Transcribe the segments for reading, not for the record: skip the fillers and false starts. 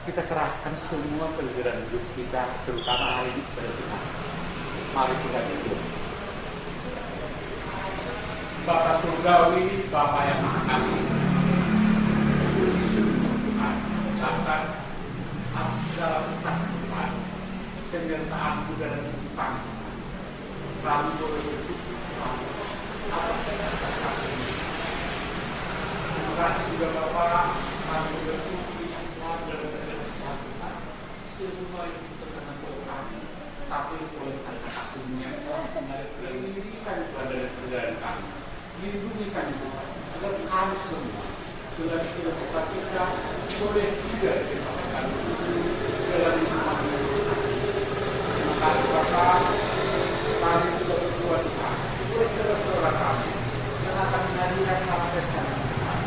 Kita serahkan semua pelajaran hidup kita, terutama hari ini kepada Tuhan. Mari kita hidup. Bapa surgawi, Bapa yang maha kasih, puji-puji Tuhan, ucapkan atas segala berkat Tuhan, penyertaan-Mu dalam kehidupan Tuhan. Kami boleh bersyukur Tuhan atas kasih-Mu. Terima kasih juga Bapa, kami bersyukur semua dalam kehidupan Tuhan. Semua yang kita menentukan kami, tapi oleh karena kasih-Mu yang telah melindungi kami dari perjalanan kami. Lindungi kami Tuhan, agar kami semua dengan segala sukacita boleh tidak disampaikan dalam iman yang kasih. Terima kasih Bapa, kami juga berdoa Tuhan, buat saudara-saudara kami yang akan menghadirkan salat pesta Tuhan.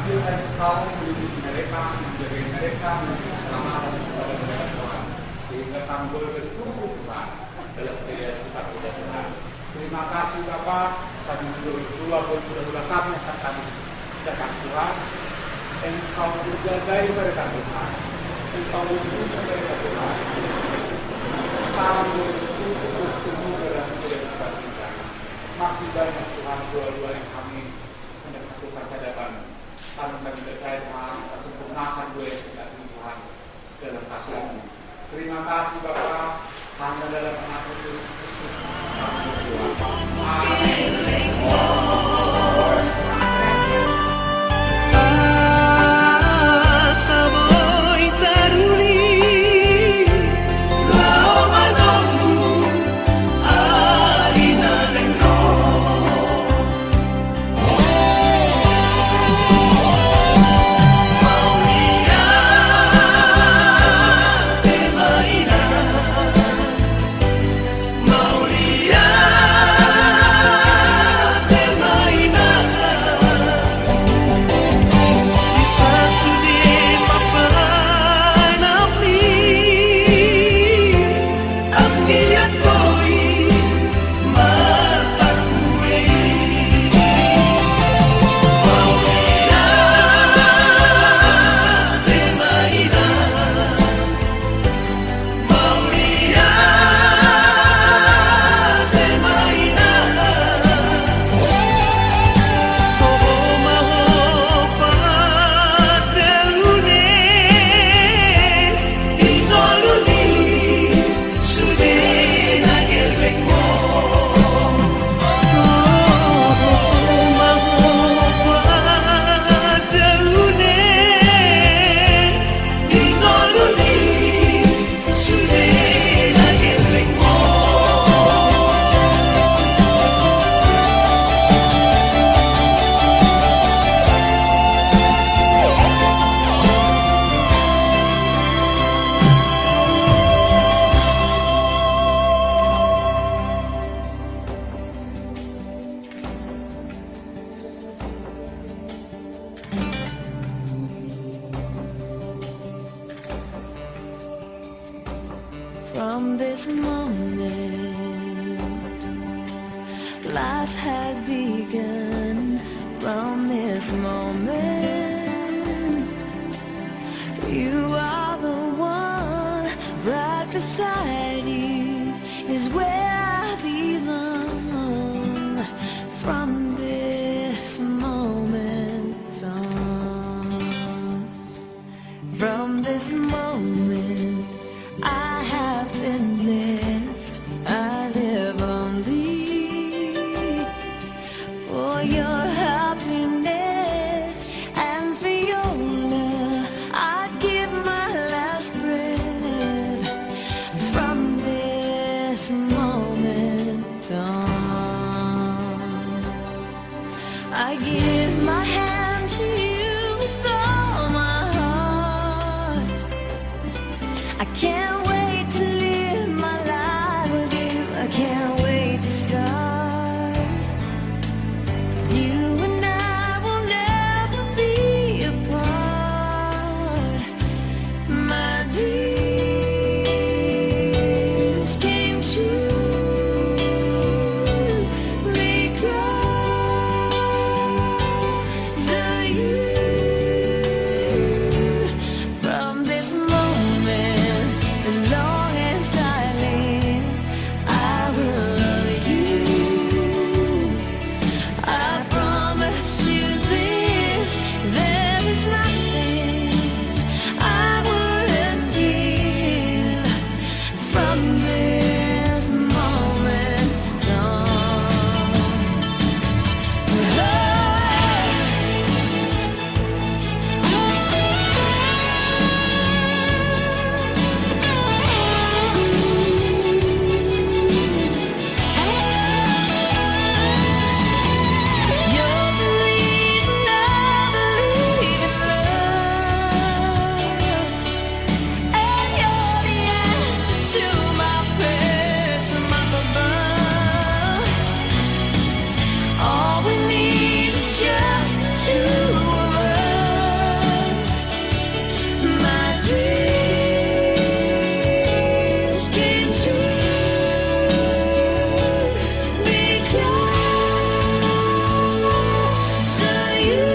Biarkan Engkau melindungi mereka, menjaga mereka, memberi keselamatan kepada mereka Tuhan, sehingga kami boleh bertumbuh Tuhan dalam kejayaan sukacita Tuhan. Terima kasih Bapa, kami berdoa mudah-mudahan kami akan kami datang Tuhan. Engkau berjagai mereka Tuhan, Engkau lindungi mereka Tuhan. Kami bertumbuh dalam kehidupan kita. Masih banyak Tuhan doa-doa yang kami hendak lakukan hadapan. Kami percaya Tuhan, kita sempurnakan doa yang sedang Tuhan dalam kasih-Mu. Terima kasih Bapa, hanya dalam nama Yesus Kristus. life has begun from this moment. You are the one, right beside you is where I belong. From this moment on, from this moment I have been blessed. I live only for your happiness and for your love. I'd give my last breath. From this moment on, I give my hand to you with all my heart. I can't wait to live my life with you. I can't wait to start. You and I will never be apart. My dreams came true because of you. From this moment, as long as I live, I will love you. I promise you this, there is nothing I wouldn't give. From this moment You're the reason I believe in love, and you're the answer to my prayers from up above. All we need is just the two of us. My dreams came true because of you.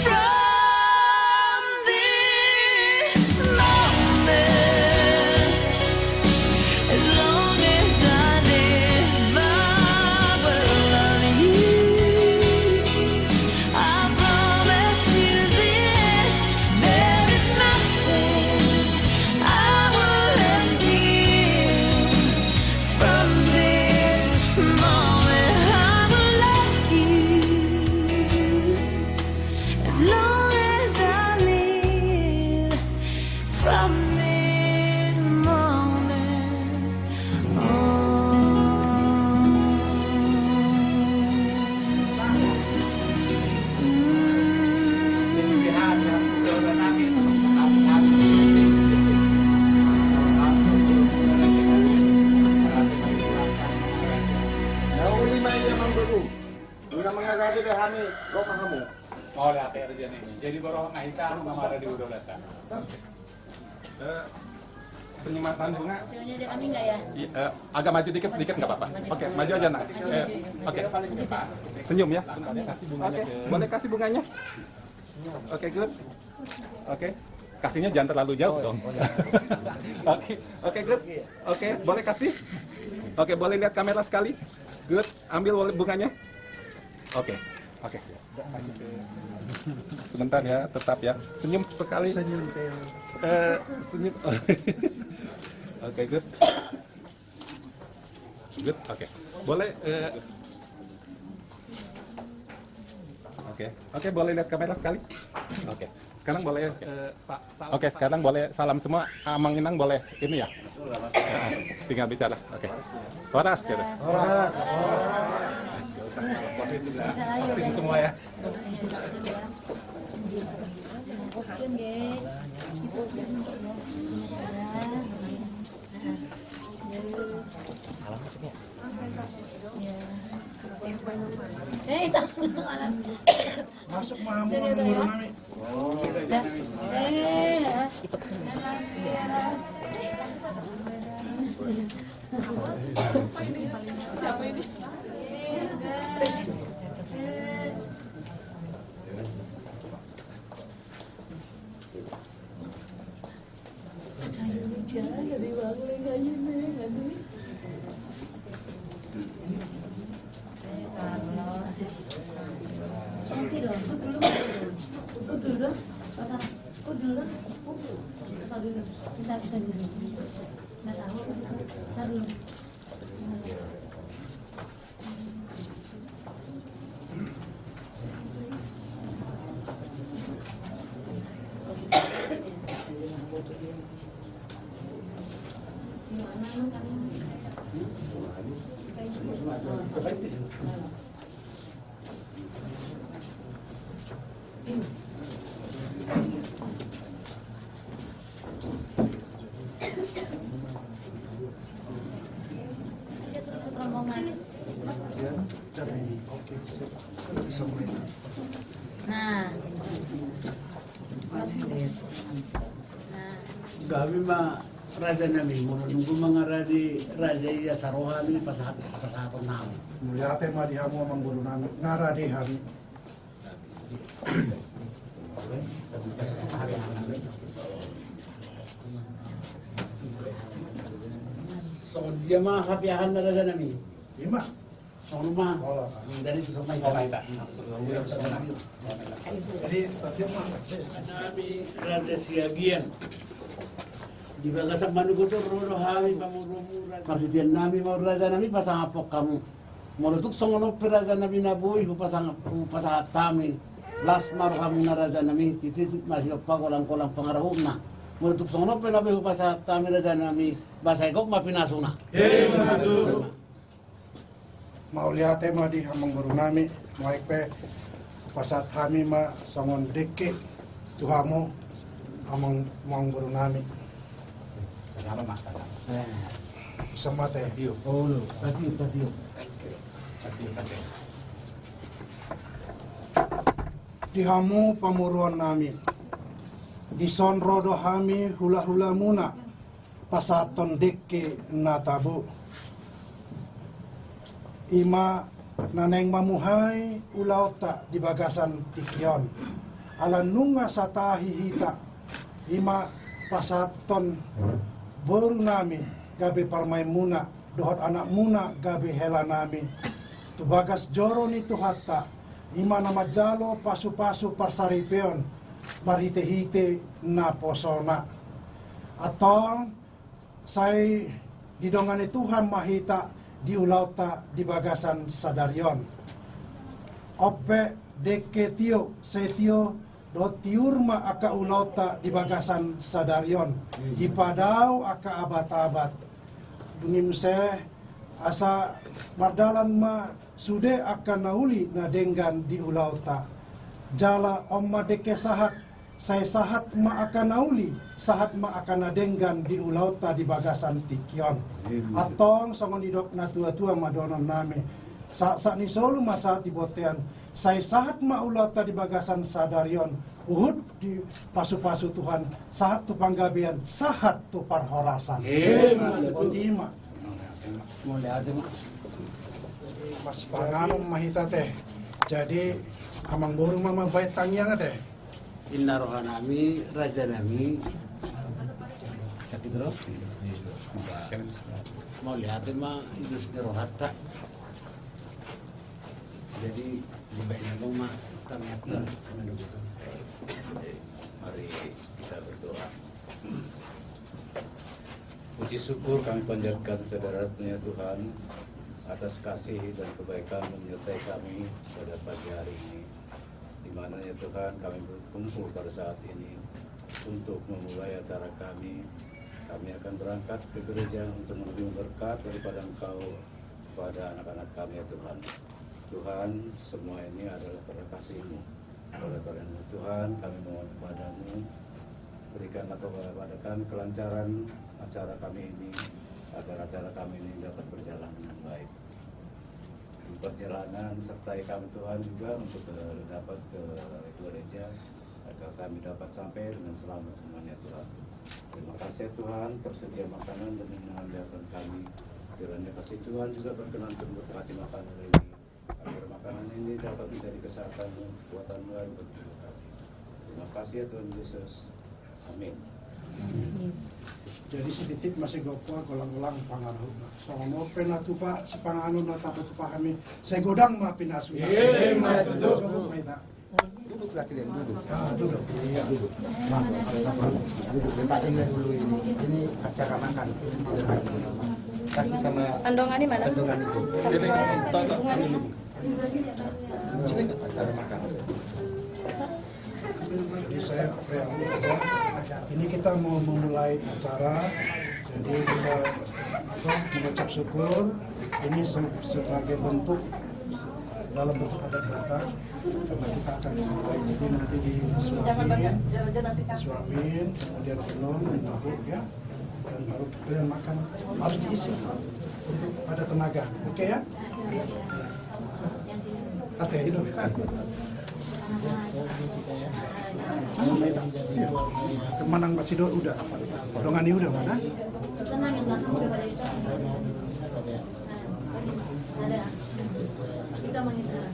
From this moment, as long as I live, I will love you. I promise you this, there is nothing I wouldn't give. From this moment, I will love you as long as I live. From this moment Lihat yang saudara namin hati-hati. Naulima iya mang baru. Una mangagadi kay kami, ko kamu. Oh, lihat ya dyan ini. Jadi baru ngahitan mamara di udah datang. Penyematan bunga. Tengoknya aja kami enggak ya? Agak maju dikit sedikit nggak apa-apa. Oke, maju aja nak. Oke, senyum ya. Oke, boleh kasih bunganya. Oke, good. Oke, kasihnya jangan terlalu jauh dong. Oke, oke, good. Oke, boleh kasih. Oke, boleh lihat kamera sekali. Good, ambil bunganya. Oke, oke. Sebentar ya, tetap ya. Senyum sekali. Senyum. Senyum. Oke, good. Good, oke. Boleh. Oke, boleh lihat kamera sekali. Oke. Sekarang boleh. Oke, sekarang boleh salam semua. Amang Inang boleh ini ya. Tinggal bicara. Oke. Horas gitu. Horas. Vaksin semua ya. Alam masuknya. Itu alat. Masuk mah Sini udah ya. Itu. Ada yang jalan dari Wangling aja nih, aduh. Nanti dong, kok dulu, pasang, kok dulu, pasang dulu, kita dulu, nggak tahu, kita dulu. Nah, Gabi mah raja nami, nunggu mengaradi raja iya sarohani pasahaton nami. Mulia ate mah dihamu amang guru nami ngarade hari. So dia mah hapiahan na raja nami. Lima. So mah Olah. dari itu sampai Jadi tapi mah nami raja siagian. Di bagasan manugutur rodo hami pamurumura. Maksudnya nami mau raja nami pasang apok kamu. Molutuk songono raja nami nabui pasang tami. Las maru kamu na raja nami titit masih apa kolang-kolang pengarahuna. Molutuk songono nabi pasang tami raja nami basai kok mapinasuna. mau lihat mah di amang guru nami mau pe pasat kami mah songon deke tuhamu amang guru nami. Sama teh. Oh lo, tadi. Dihamu pamuruan nami. Dison rodo hami hula-hula muna. Pasaton deke natabu. Ima naneng mamuhay ulauta di bagasan tikyon. Alanunga satahi hita. Ima pasaton boru nami gabe parmai muna. Dohot anak muna gabe hela nami. Tubagas joro ni tuhata. Ima nama jalo pasu-pasu parsaripeon. Marhite-hite na posona. Atong say didongani Tuhan mahita di ulauta di bagasan sadarion. Ope deke tio setio do tiurma aka ulauta di bagasan sadarion. Ipadau aka abat-abat. Dungim se asa mardalan ma sude akan nauli na denggan di ulauta. Jala omma deke sahat saya sahat ma akan nauli sahat ma akan nadenggan di ulauta di bagasan tikyon. Atong songon didok na tua-tua madonon nami. Sa ni solo masa di botean. Saya sahat ma ulauta di bagasan sadarion. Uhud di pasu-pasu Tuhan. Sahat tu panggabian, sahat tu parhorasan. Otima. Mas panganom mahita teh. Jadi amang burung mama bait tangyang teh. Inna rohanami, raja nami. Sakit roh? Mau lihatin mah industri rohata. Jadi di baiknya mah ternyata menunggu. Mari kita berdoa. Puji syukur kami panjatkan kehadirat-Nya Tuhan atas kasih dan kebaikan menyertai kami pada pagi hari ini. Di mana ya Tuhan kami berkumpul pada saat ini untuk memulai acara kami. Kami akan berangkat ke gereja untuk menerima berkat daripada Engkau kepada anak-anak kami ya Tuhan. Tuhan, semua ini adalah karena kasih-Mu. Oleh karena Tuhan, kami mohon kepada-Mu, berikanlah kepada kami kelancaran acara kami ini, agar acara kami ini dapat berjalan dengan baik. Perjalanan sertai kami Tuhan juga untuk dapat ke gereja agar kami dapat sampai dengan selamat semuanya Tuhan. Terima kasih Tuhan, tersedia makanan dan minuman di hadapan kami. Kiranya kasih Tuhan juga berkenan untuk memberkati makanan ini, agar makanan ini dapat bisa dikesahkan buatan baru bagi kita. Terima kasih ya Tuhan Yesus. Amin. Jadi sedikit masih gopor golang-golang pangaruh. Soalnya pena tu pak si panganu nata tu pak kami saya godang mah pinasu. Iya, mah duduk. Cukup kita. Duduklah kalian duduk. Duduk. Iya duduk. Duduk lepatin dulu ini. Ini acara makan. Kasih sama Andongan di mana? kandungan itu. Jadi, tok, ini. Sini acara makan. Jadi saya ini kita mau memulai acara. Jadi kita mengucap syukur. Ini sebagai bentuk dalam bentuk adat Batak karena kita akan memulai. Jadi nanti disuapin, kemudian minum, ditutup ya, dan baru kita yang makan harus diisi untuk ada tenaga. Oke ya? Hati hidup kan? Kemanang Pak Sido udah, Dongani udah mana? Tenang yang belakang udah pada itu. Ada. Kita mengingat.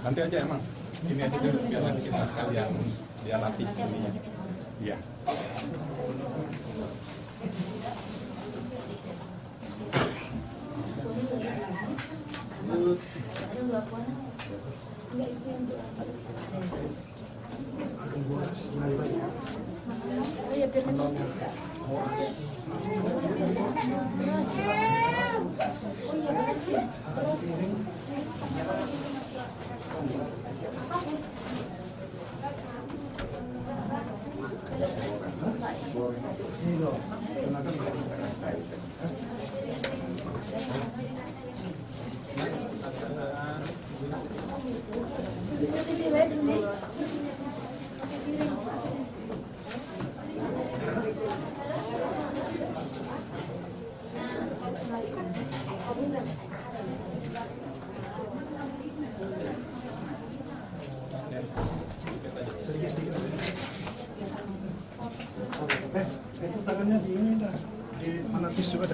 Nanti aja emang. Ini aja dulu biar nanti kita sekalian dia latih ininya. Iya. Ada dua puan. Enggak itu yang untuk. Oh ya biar nanti. Oh iya beres ya. Terus. Itu tangannya di ini dah, di mana tisu ada?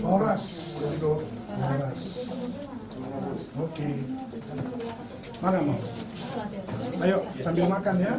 Horas. Oke. Mana mau? Ayo sambil makan ya.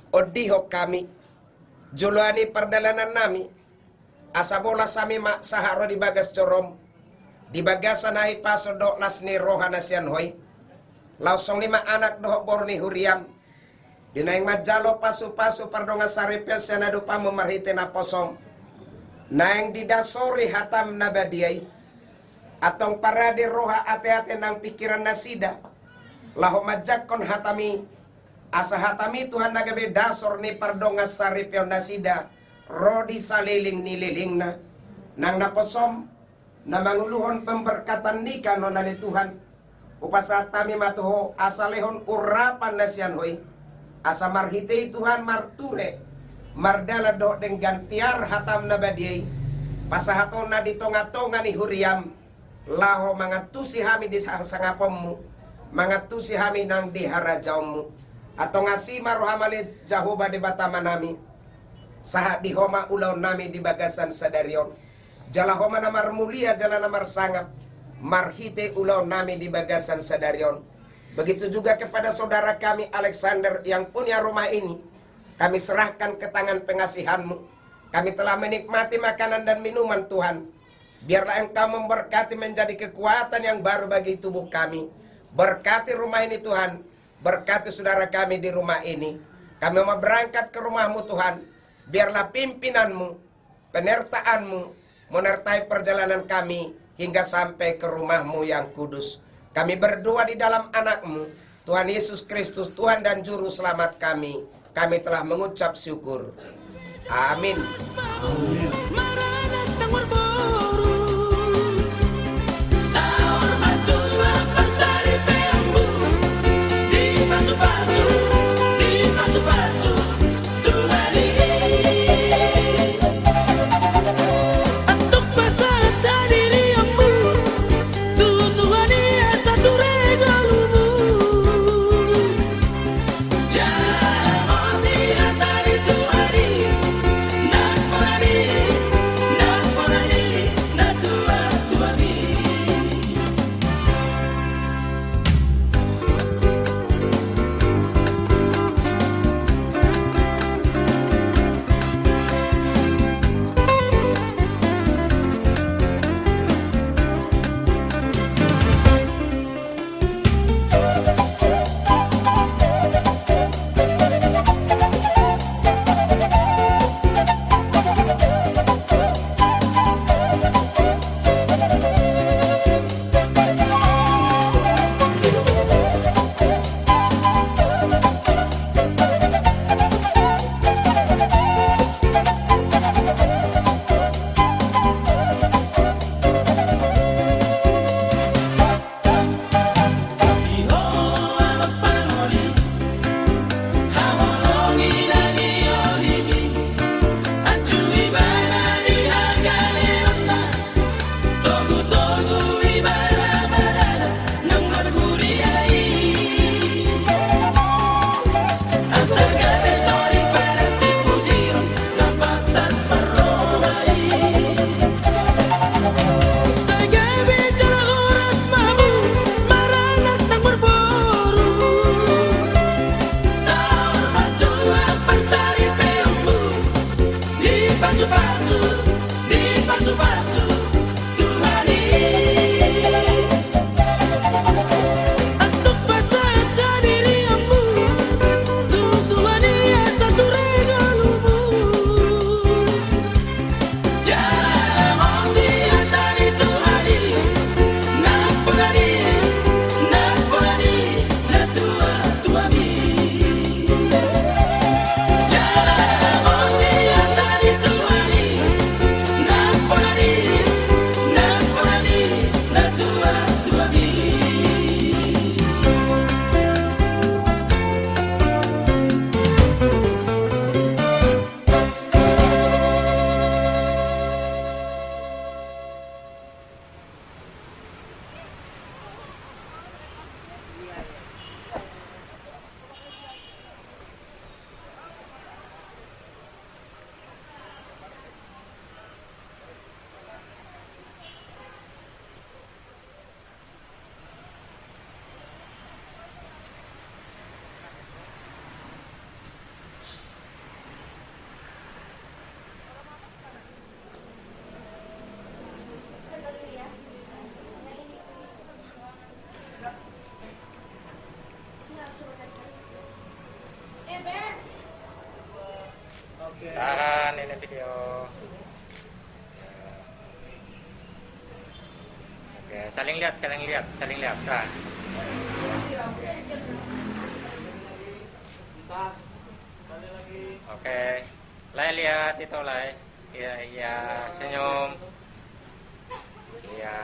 Odihok kami Juluani perdalanan nami asabola sami mak saharo di bagas corom di bagasan hai pasodok lasni rohana sian hoi lausong 5 anak dohok borni huriam Dinaing majalo pasu-pasu pardonga saripyo senado pa memarhite na posom. Naing didasori hatam nabadiay. Atong parade roha ate-ate ng pikiran na sida. Laho majakon hatami. Asa hatami Tuhan nagabi dasor ni pardonga saripyo na sida. Rodi saliling nililing na. Nang naposom. Na manguluhon pemberkatan ni kanon na ni Tuhan. Upasa tami matuho asalehon urapan na siyan hoy. Asa marhitei Tuhan marture mardala do deng gantiar hatam na badiyay pasahaton na di tonga-tonga ni huriam laho mangatusi hami di sangapom mo mangatusi hami nang diharajaw mo atong asima rohamalit Jahoba di batama nami saha di homa ulaw nami di bagasan sa daryon jala homa na marmulia jala na marsangap marhite ulaw nami di bagasan sa daryon. Begitu juga kepada saudara kami Alexander yang punya rumah ini. Kami serahkan ke tangan pengasihan-Mu. Kami telah menikmati makanan dan minuman Tuhan. Biarlah Engkau memberkati menjadi kekuatan yang baru bagi tubuh kami. Berkati rumah ini Tuhan. Berkati saudara kami di rumah ini. Kami mau berangkat ke rumah-Mu Tuhan. Biarlah pimpinan-Mu, penyertaan-Mu menyertai perjalanan kami hingga sampai ke rumah-Mu yang kudus. Kami berdoa di dalam anak-Mu, Tuhan Yesus Kristus, Tuhan dan Juru Selamat kami. Kami telah mengucap syukur. Amin. Jangan saling lihat, Nah. Oke, Lai lihat itu Lai. Iya, iya, senyum. Iya.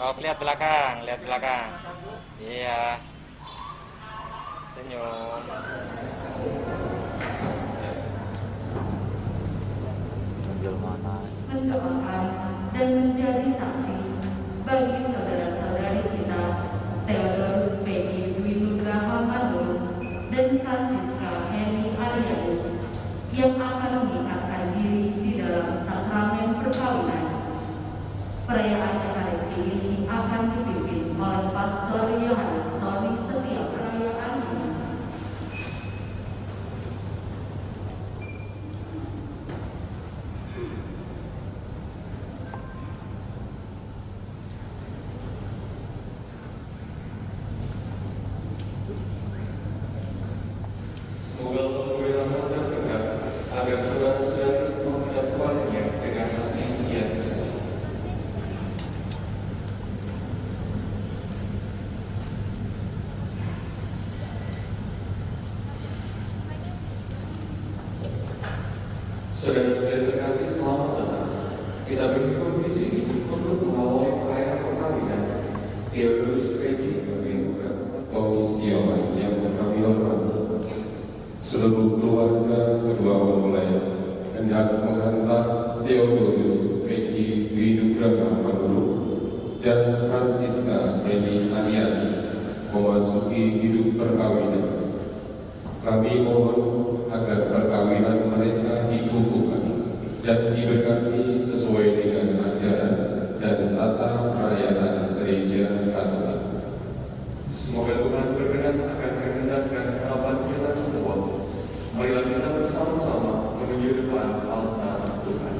Oh, lihat belakang. Iya. Senyum. Mendoakan dan menjadi saksi bagi saudara-saudari kita Theodorus Peggy Dwi Nugraha Manur dan Francisca Heni Aryani yang akan mengikatkan diri di dalam sakramen perkawinan. Perayaan Ekaristi ini akan dipimpin oleh Pastor Yohanes Tony setiap perayaan ini. Semoga Allah berrahmat dan berkat agar saudara-saudara menghadapkannya dengan hati yang suci. Saudara-saudara terkasih, selamat datang. Kita berkumpul di sini untuk mengawali perayaan perkawinan Theodorus Peggy Dwi Nugraha Setiawan yang kami hormati. Seluruh keluarga kedua mempelai hendak menghantar Theodorus Peggy Dwi Nugraha Manur dan Francisca Heni Aryani memasuki hidup perkawinan. Kami mohon agar perkawinan mereka dikukuhkan dan diberkati sesuai dengan ajaran dan tata perayaan Gereja Katolik. Semoga Tuhan berkenan akan kehendak dan harapan kita semua. Marilah kita bersama-sama menuju depan altar Tuhan.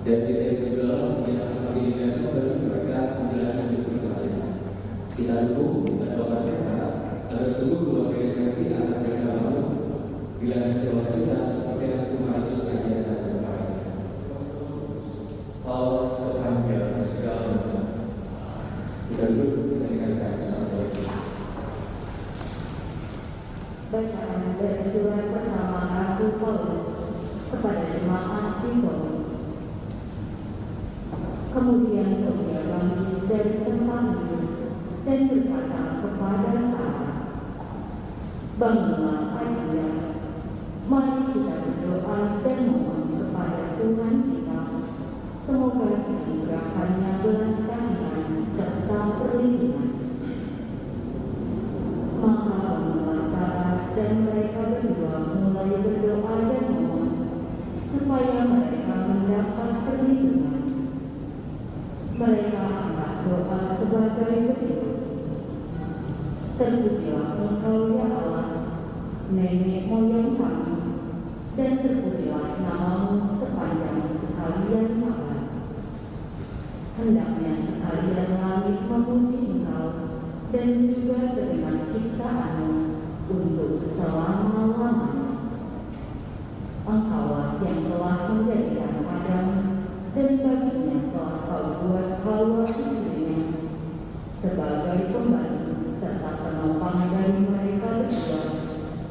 Dan kita juga yang koordinasi bagi mereka menjalani hidup berkarya. Kita dukung, kita doakan mereka agar seluruh keluarga yang nanti akan mereka bangun bila sewa cita seperti yang Tuhan Yesus ajarkan kepada mereka. Allah sepanjang segala masa. Kita duduk dan dengarkan sabda itu. Bacaan dari surat pertama Rasul Paulus kepada jemaat di Korintus. Kemudian dia bangkit dari tempat tidur dan berkata kepada Sarah, "Bangunlah, ayah, mari kita berdoa dan mohon kepada Tuhan kita, semoga dikurangkannya belas kasihan serta perlindungan." Maka bangunlah Sarah dan mereka berdua mulai berdoa dan mohon supaya mereka mendapat perlindungan. Mereka angkat doa sebagai berikut. Terpujilah Engkau ya Allah, nenek moyang kami, dan terpujilah nama-Mu sepanjang sekalian abad. Hendaknya sekalian langit memuji Engkau dan juga segenap ciptaan-Mu untuk selama-lamanya. Engkaulah yang telah menjadikan Adam dan baginya telah Kau buat Hawa istrinya sebagai pembantu serta penopang dari mereka berdua.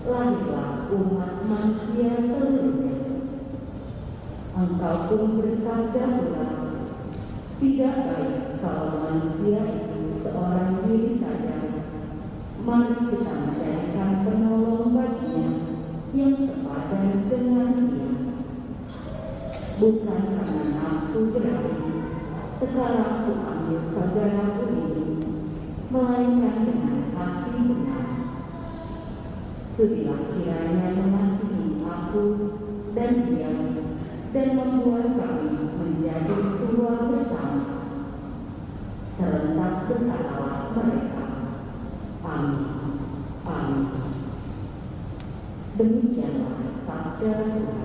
Lahirlah umat manusia seluruhnya. Engkau pun bersabda pula, tidak baik kalau manusia itu seorang diri saja. Mari kita mencarikan penolong baginya yang sepadan dengan dia. Bukan karena nafsu berarti sekarang ku ambil saudaraku ini, melainkan dengan hati benar. Sudilah kiranya mengasihi aku dan dia, dan membuat kami menjadi tua bersama. Serentak berkatalah mereka, amin, amin. Demikianlah sabda Tuhan.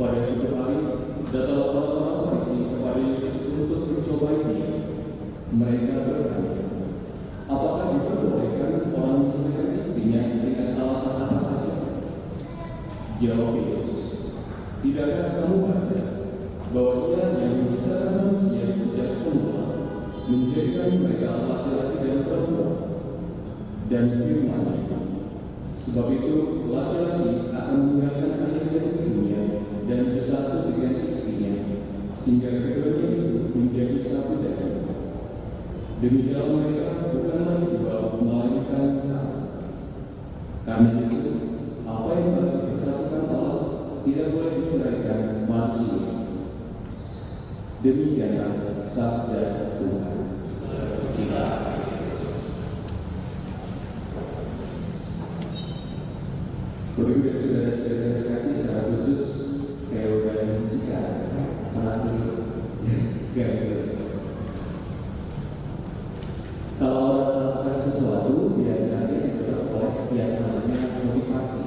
Pada suatu Jawab Yesus, tidakkah kamu baca bahwa Ia yang menciptakan manusia sejak semula menjadikan mereka laki-laki dan perempuan, dan firman-Nya, sebab itu laki-laki akan meninggalkan ayah dan ibunya dan bersatu dengan istrinya, sehingga keduanya itu menjadi satu daging. Demikian mereka bukan lagi dua, melainkan satu. Karena itu, apa yang telah dipersatukan Allah tidak boleh diceraikan manusia. Demikianlah sabda Tuhan. Bapak Ibu dan saudara-saudara terkasih, secara khusus Theo dan Jika mengatur kalau orang melakukan sesuatu biasanya dibekali oleh yang namanya motivasi.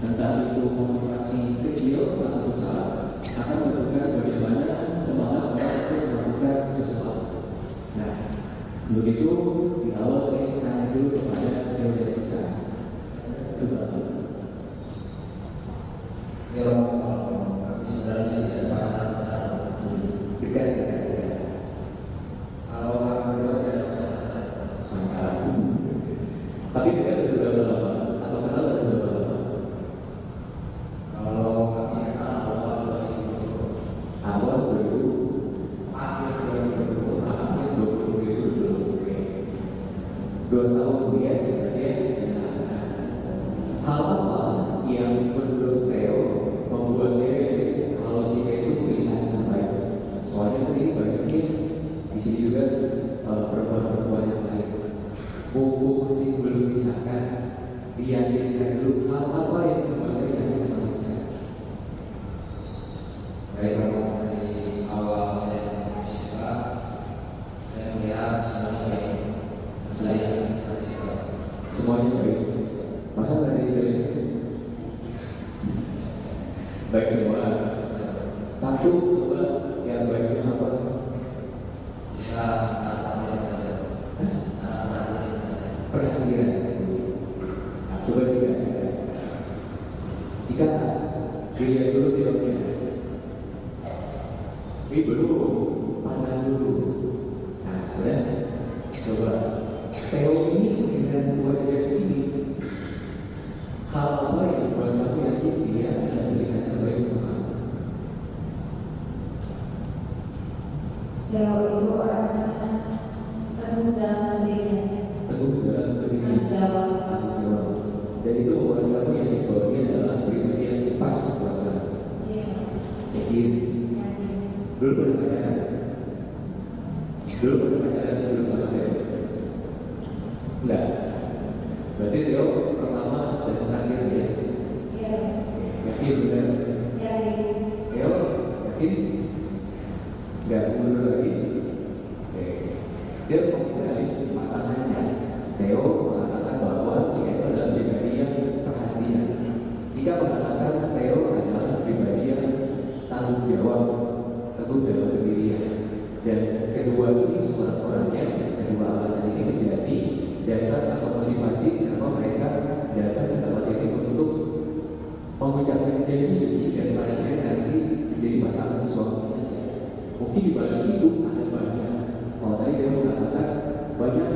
Entah itu motivasi kecil atau besar akan menentukan bagaimana semangat orang untuk melakukan sesuatu. Nah, begitu di awal saya tanya dulu kepada Theo dan Jika. Coba. Sebenarnya tidak pasal-pasal dekat. Kalau orang berdua tidak pasal-pasal, tapi dekat itu berapa lama? Atau kenal itu berapa lama? kalau kami kenal awal 2000, akhir 2020, akhir 2020 itu belum. 2 tahun kemudian berarti ya. Hal apa yang menurut Theo membuat Theo yakin kalau Jika itu pilihan yang baik? Soalnya kan ini banyaknya di sini juga perempuan-perempuan yang baik. Mumpung masih belum disahkan, diyakinkan dulu hal apa yang membuat Theo yakin sama Jika. baik dari awal saya siswa, saya melihat semuanya baik. Saya Semuanya baik. Masa tadi itu baik semua. Satu coba yang baiknya apa? bisa sangat Perhatian. Coba jika dilihat dulu filmnya. Ini belum pandang dulu. Nah, udah. Coba Theo ini dengan wajah ini, hal apa yang buat kamu yakin dia adalah pilihan terbaik untuk kamu? Theo itu orangnya teguh dalam dirinya, Teguh dalam berdiri. jawab. Dan itu membuat kamu yakin bahwa dia adalah pribadi yang pas buat kamu. Yakin? Dulu pernah pacaran? Dulu pernah pacaran sebelum sama Theo? Enggak. Berarti Theo pertama dan terakhir ya? Yakin benar? Theo yakin? Enggak mundur lagi? Oke. Dia mengenali pasangannya. Theo mengatakan bahwa Jika itu adalah pribadi yang perhatian. Jika mengatakan Theo adalah pribadi yang tanggung jawab, teguh dalam berdirinya. Dan kedua ini seorang-orangnya, kedua alasan ini menjadi dasar atau motivasi kenapa mereka datang ke tempat ini untuk mengucapkan janji suci dan pada akhirnya nanti menjadi pasangan suami istri. Mungkin di balik itu ada banyak. Kalau tadi dia mengatakan banyak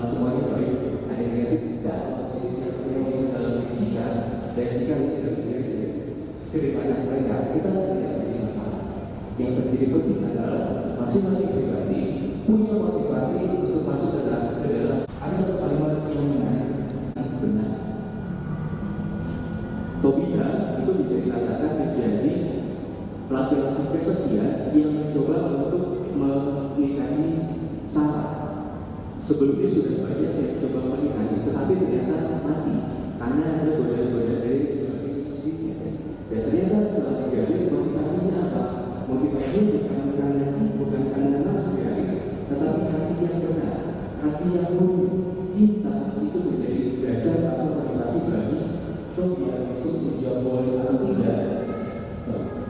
semuanya baik, ada yang negatif tidak. Yang dalam Jika dan Jika tidak menjadi kedepannya mereka kita tidak menjadi masalah. Yang menjadi penting adalah masing-masing pribadi punya motivasi untuk masuk ke dalam. Ada satu kalimat yang menarik, benar. Tobia itu bisa dikatakan menjadi laki-laki kesetia yang mencoba untuk menikahi Sarah. Sebelumnya sudah banyak yang coba menikahi, tetapi ternyata mati karena ada godaan-godaan dari istrinya. Dan ternyata setelah terjadi motivasinya apa? Motivasinya bukan karena nafsu tetapi hati yang benar, hati yang murni. Cinta itu menjadi dasar atau motivasi bagi Tobia. Yesus menjawab boleh atau tidak.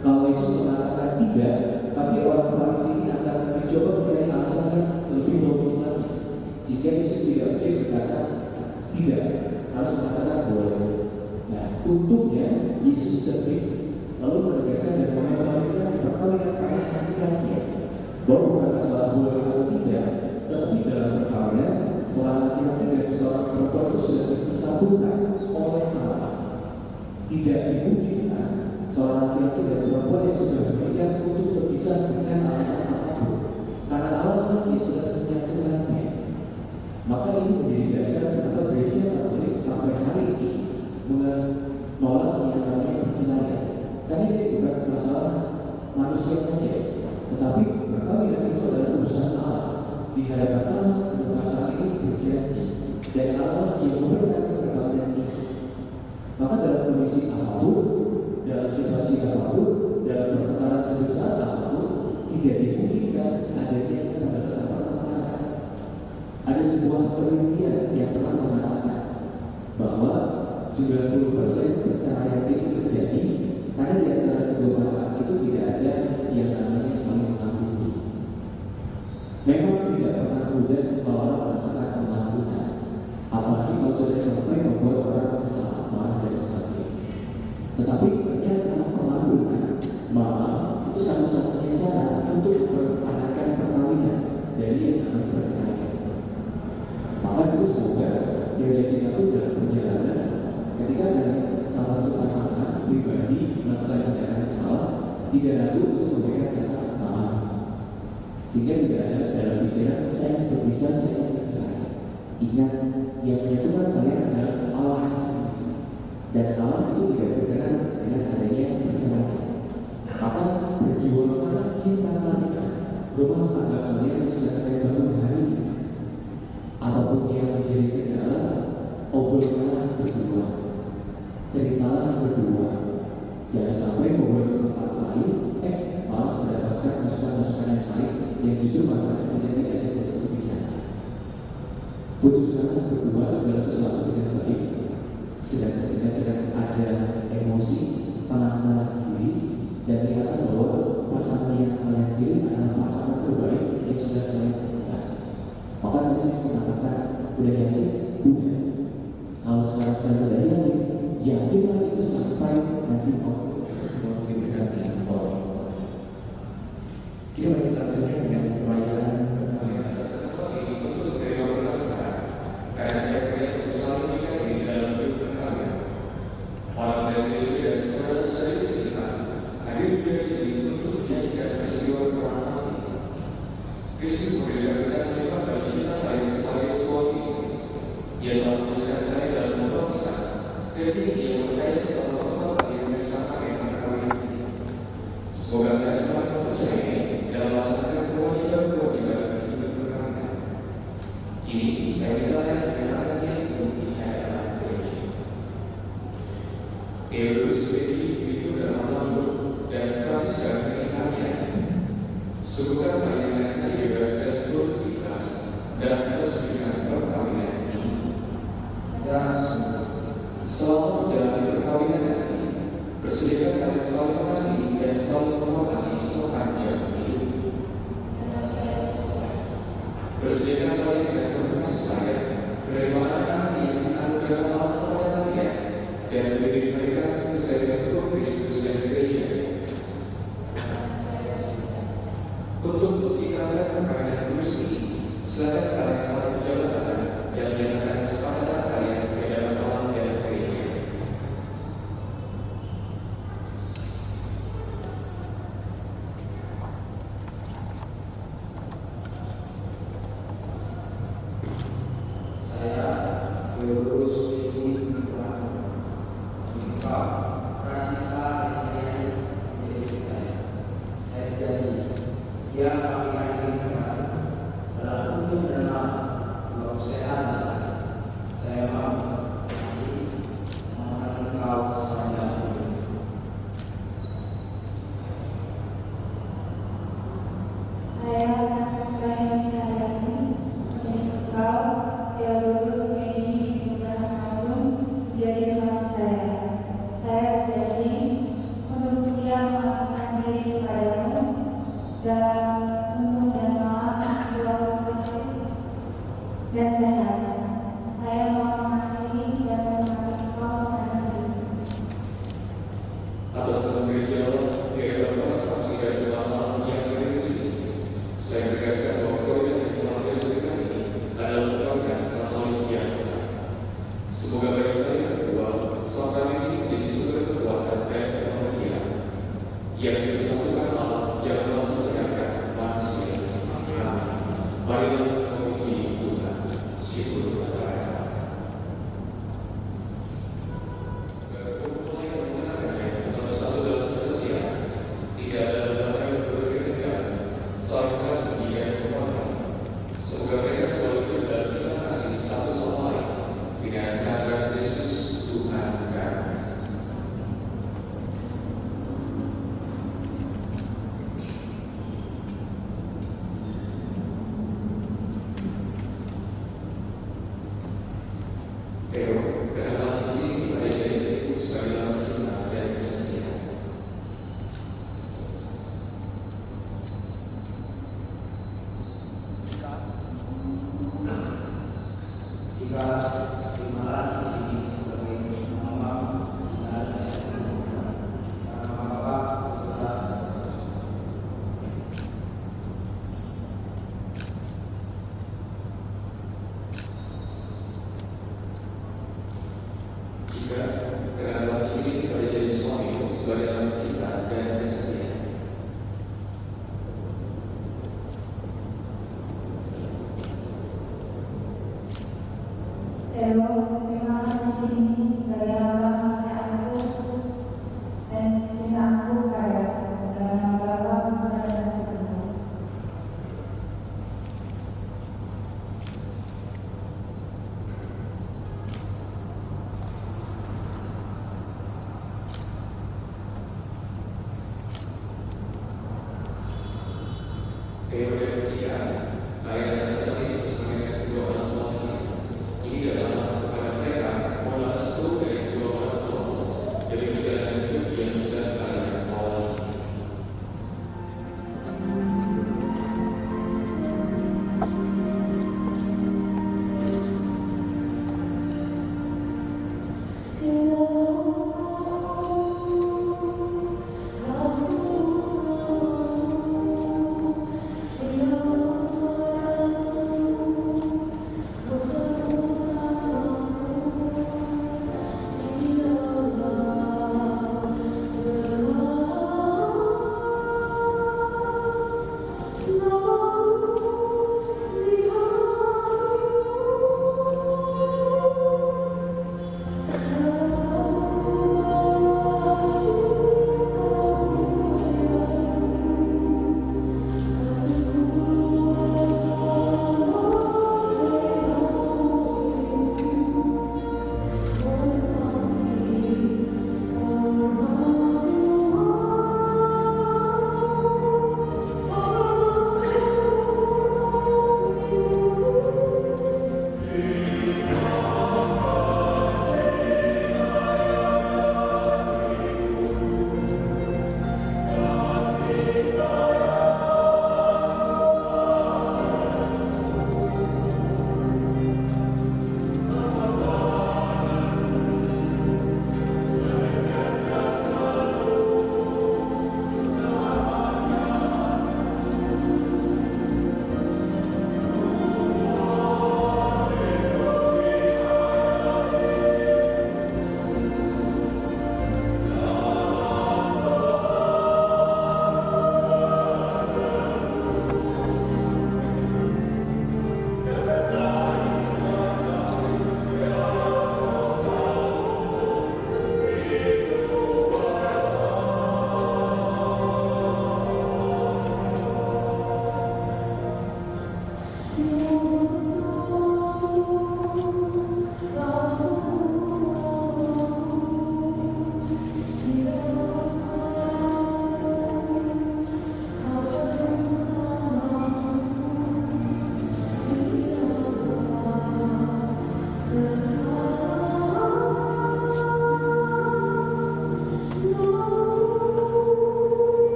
Kalau Yesus mengatakan tidak, pasti orang Farisi ini akan mencoba mencari alasan yang lebih logis lagi. Jika Yesus tidak berkata tidak, harus mengatakan boleh. Nah, untungnya Yesus terpilih lalu menegaskan dan mengamalkan perkawinan kaya hakikatnya bahwa bukan masalah boleh atau tidak, tetapi dalam perkawinan seorang laki-laki dan seorang perempuan itu sudah disatukan oleh Allah. Tidak dimungkinkan seorang laki-laki dan perempuan yang sudah menikah untuk berpisah dengan alasan apapun, karena Allah yang sudah menyatukannya. Maka ini menjadi dasar kenapa gereja Katolik sampai hari ini menolak yang namanya perceraian. Karena ini bukan masalah manusia saja, tetapi perkawinan itu adalah urusan Allah. Di hadapan Allah, pasangan ini berjanji dan Allah yang memberkati perkawinan itu. Maka dalam kondisi apapun, dalam situasi apapun, dalam pertengkaran sebesar apapun, tidak dimungkinkan adanya pembatasan pertengkaran. Ada sebuah penelitian yang pernah mengatakan bahwa 90% perceraian itu terjadi karena di antara kedua pasangan itu tidak ada yang namanya saling mengampuni. Memang tidak pernah mudah kalau orang melakukan pengampunan, apalagi kalau sudah sampai membuat orang kesal, marah dan sebagainya. Tetapi ternyata pengampunan, maaf, itu satu-satunya cara untuk mempertahankan perkawinan dari yang namanya perceraian. Maka itu semoga gereja kita itu dalam perjalanan ketika ada salah satu pasangan pribadi melakukan tindakan yang salah, tidak ragu untuk memberikan kata maaf, sehingga tidak ada dalam pikiran saya berpisah, saya bercerai. Ingat, yang menyatukan kalian adalah Allah sendiri, dan Allah itu tidak berkenan dengan adanya perceraian. Maka berjuanglah cinta kalian, rumah tangga kalian yang sudah kalian bangun hari ini. Apapun yang menjadi kendala, obrolkanlah berdua, ceritalah berdua. Jangan sampai membuat tempat lain, malah mendapatkan masukan-masukan yang lain yang justru masalah menjadi ajak untuk berbicara. Putuskanlah berdua segala sesuatu dengan baik. Sedang ketika sedang ada emosi, tenang-tenang diri dan lihatlah bahwa pasangan yang kalian pilih adalah pasangan terbaik yang sudah kalian temukan. Maka tadi saya mengatakan, udah yakin? Udah. Kalau sekarang kalian udah yakinlah itu sampai nanti kita semua diberikan oleh Allah. Kita mari kita lanjutkan dengan perayaan perkawinan. Kristus membedakan lima dari cinta lain sebagai suami yang memutuskan saya dalam membuat besar. Jadi ia mengenai setelah membuat yang bersama yang perkawinan ini. Semoga kita semua percaya dalam melaksanakan kewajiban hidup perkawinan. Kini saya dilarang menyatakannya untuk di hadapan gereja. Theodorus Pedi hidup dalam lalu dan Francisca pernikahannya. Semoga kalian bebas dan terus ikhlas dan bersedia perkawinan ini. Selama menjalani perkawinan ini, bersediakah kalian selalu mengasihi dan selalu menghormati sepanjang hidup. Bersediakah kalian dengan penuh kasih sayang menerima anak-anak yang menganugerahkan Allah kepada kalian dan mendidik mereka sesuai dengan hukum Kristus dan gereja. Untuk iklan perkawinan kudus ini, silakan kalian saling berjabatan dan menyatakan kesepakatan kalian ke dalam Allah dan gereja. Saya Theodorus Pedi Engkau Francisca menjadi saya. Saya janji dia kami ini dalam untuk dan mau sehat saya mau menemani kau sepanjang hidup. Saya Francisca Heriani menjadi engkau Theodorus Pedi menjadi suami saya. Saya berjanji untuk setia melakukan diri kepadamu dalam untuk dan maaf dua sakit dan sehat. Saya mau mengasihi dan menghormati kau sepanjang hidup. Theo, kenalan diri kepada Yesus sebagai nama cinta dan kesetiaan. Jika terimalah ini sebagai nama cinta dan kesetiaan karena Bapa Putra Jika kenalan diri kepada Yesus sebagai nama cinta dan kesetiaan. Theo, terima kasih ini sebagai lambang kesayanganku dan cintaku kaya dengan Bapa, Putra, dan Roh Kudus. Theo dan Tia, kalian datang dari sebagai kedua orang tua kalian. Ini adalah kepada mereka molas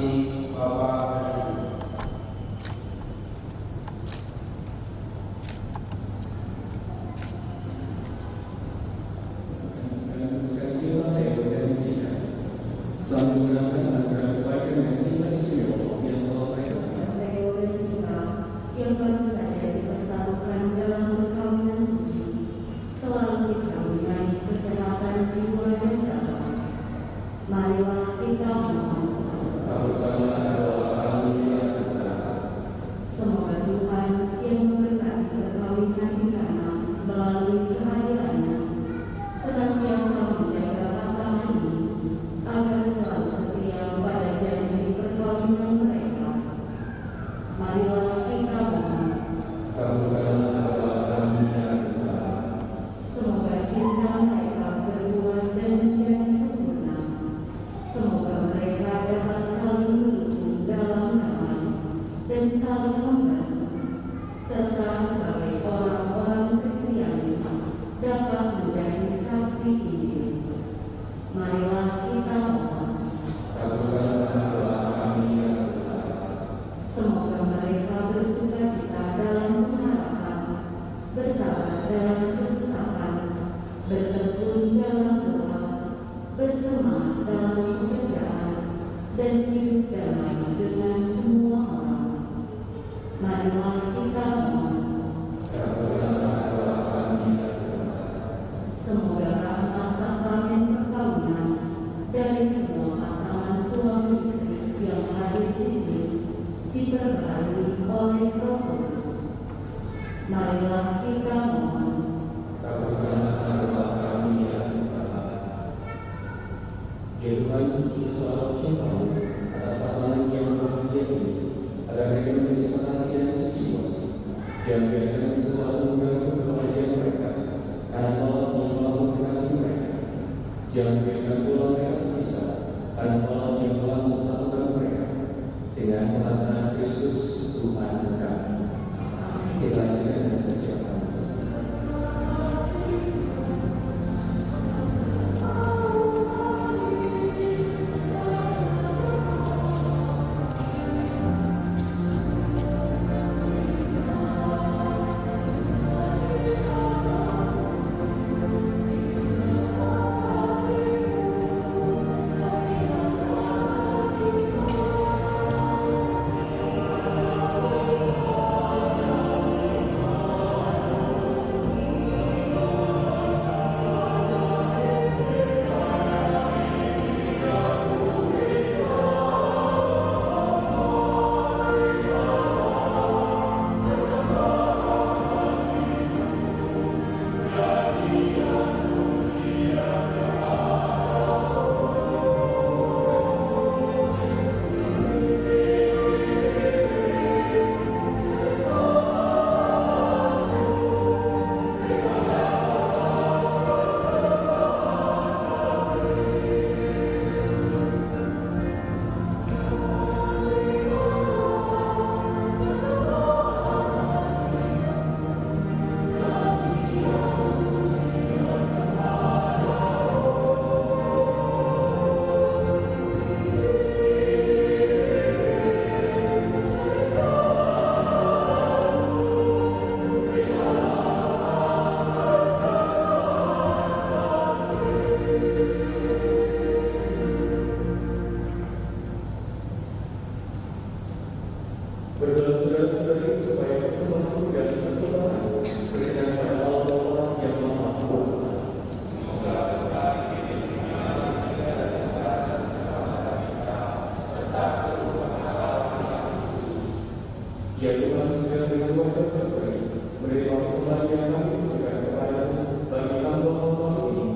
kasih Bapa dan Ibu. Yang baru saja dipersatukan dalam perkawinan suci, selalu dikaruniai kesehatan jiwa dan raga. Marilah kita mohon. Semoga Tuhan yang memberkati perkawinan kita melalui kehadirannya senantiasa menjaga pasangan ini agar selalu setia pada janji perkawinan mereka. Marilah kita mohon. Semoga cinta mereka berdua dan menjadi sempurna. Semoga mereka dapat saling mendukung dalam damai dan saling membantu, serta sebagai orang-orang Kristiani dapat menjadi saksi Injil. Marilah kita mohon. Semoga mereka bersukacita dalam pengharapan, bersabar dalam kesesakan, bertekun dalam doa, bersemangat dalam pekerjaan, dan hidup damai dengan semua orang. Marilah kita mohon. Semoga rahmat sakramen perkawinan dari semua pasangan suami istri yang hadir di sini diperbaharui oleh Roh Kudus. Marilah kita mohon. Ya Tuhan, kita selalu cintamu atas pasangan yang bahagia ini, agar mereka menjadi sangat yang sejati. Jangan biarkan sesuatu mengganggu kebahagiaan mereka, karena Allah yang telah memberkati mereka. Jangan biarkan pula mereka terpisah, karena Allah yang telah mempersatukan mereka dengan pengangkatan Kristus Tuhan kami. Kita lanjutkan dengan persiapan. Ya Tuhan, segala dengan wajah berseri, menerima persembahan yang kami tunjukkan kepada-Mu bagi hamba-Hamba ini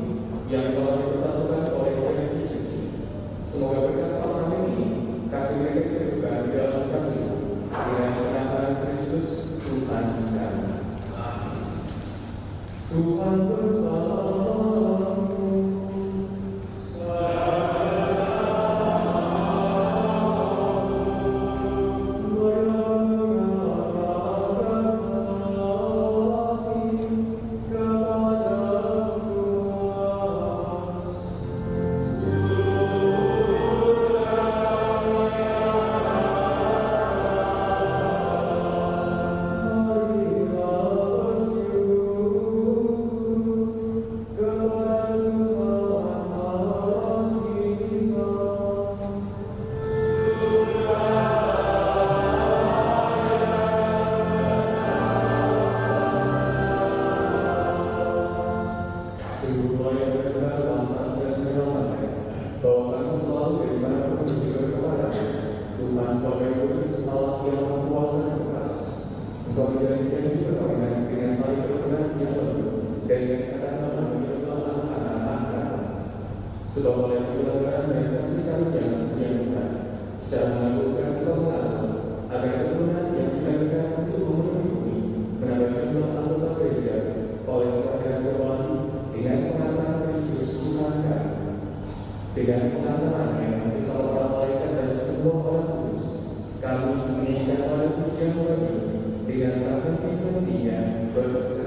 yang telah dipersatukan oleh janji suci. Semoga berkat sakramen ini, kasih mereka ditentukan di dalam kasih dengan kenyataan Kristus Tuhan kami. Tuhan bersama. Amen. bahwa kami selalu daripada bersyukur kepada Tuhan Bapa yang Kudus Allah yang Maha Kuasa kekal. Engkau berjanji perkawinan dengan paling berkenan yang baru dan dengan kata-kata menyebutkan anak-anak. Sebab oleh pelanggaran dan kasih karunia yang bukan secara melakukan kemenangan agar keturunan yang diberikan untuk memenuhi bumi menambah jumlah anggota gereja oleh kehadiran kembali dengan pengantaran Kristus Tuhan kami. Dengan pengantarannya bersama para malaikat dan semua orang kudus, kami menginginkan pada pujian bagi dengan henti-hentinya berseru.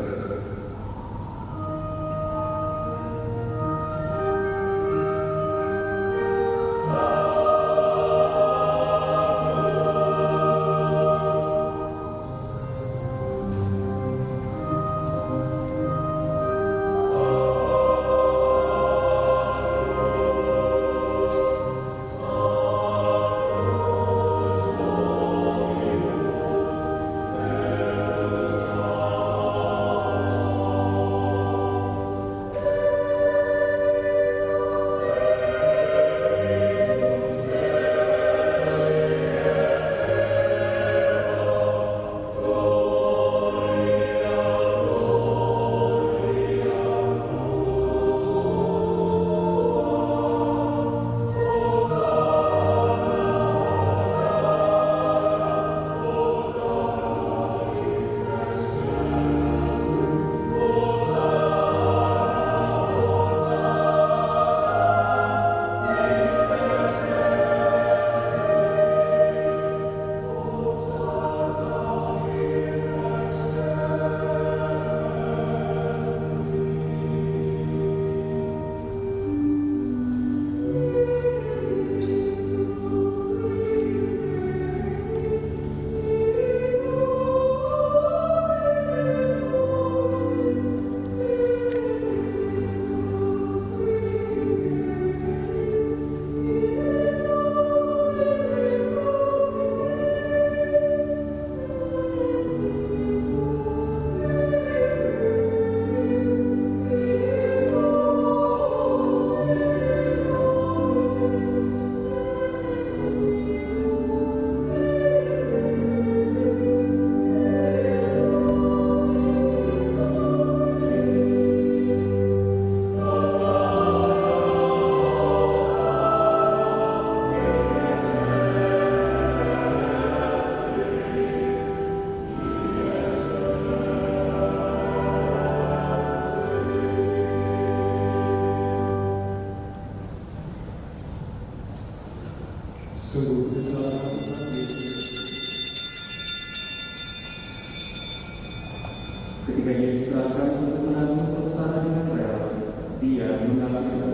Ketika ia diserahkan untuk menanggung sengsara dengan rela, dia mengambil itu.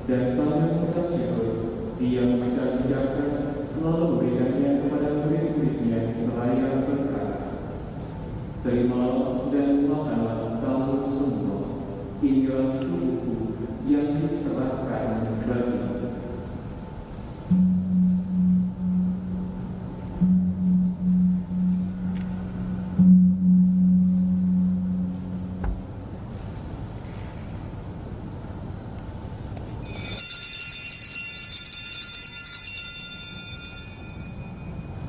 Dan sambil mengucap syukur, dia memecah-pecahkan lalu memberikannya kepada murid-muridnya seraya berkata, "Terimalah dan makanlah kamu semua. Inilah tubuhku yang diserahkan bagimu."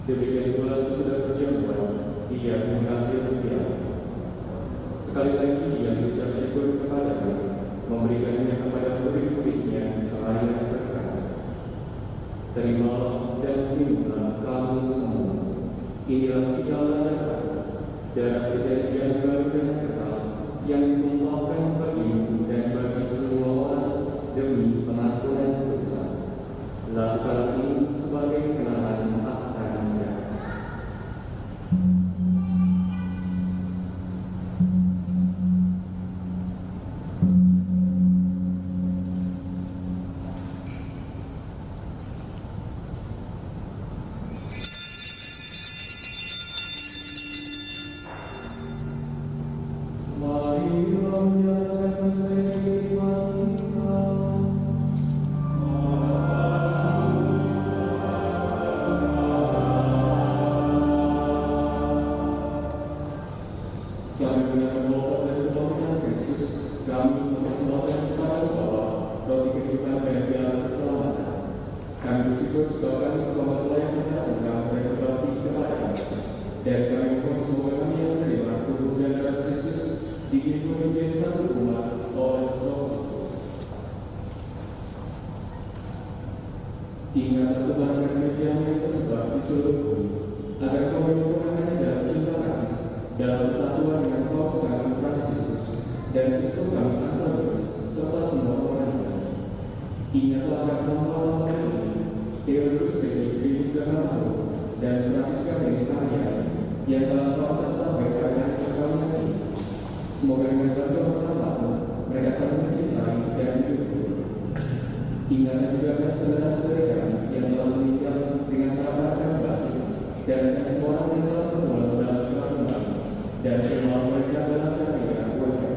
Demikian pula sesudah berjamuan, ia mengambil piala. Sekali lagi ia mengucap syukur kepada-Nya, memberikannya kepada murid-muridnya seraya berkata, "Terimalah dan minumlah kamu semua. Inilah piala darah perjanjian baru dan kekal yang ditumpahkan bagimu dan bagi semua orang demi pengampunan dosa. Lakukanlah ini sebagai kenangan akan Dia." Mari menyatakan sekian kita. Kami bersyukur sekarang bahwa pelayanan kami berbakti kepada dan kami mohon semoga kami yang menerima tubuh dan darah Kristus dihidup menjadi satu umat oleh Roh Kudus. Ingatlah Tuhan akan kerja-Mu yang tersebar di seluruh bumi, agar kau menyempurnakannya dalam cinta kasih, dalam persatuan dengan Paus kami Fransiskus dan Kristus kami Antonius serta semua orang yang ingatlah akan hamba-hamba ini, Theodorus Pegi dan Francisca Benitaria yang telah telah sampai kerajaan perkawinan ini. Semoga dengan berdoa pertama mereka saling mencintai dan hidup. Ingatlah juga akan saudara-saudara kami yang telah meninggal dengan keadaan batin dan semua orang yang telah bermula dalam kebaikan dan semua mereka dalam cahaya wajah.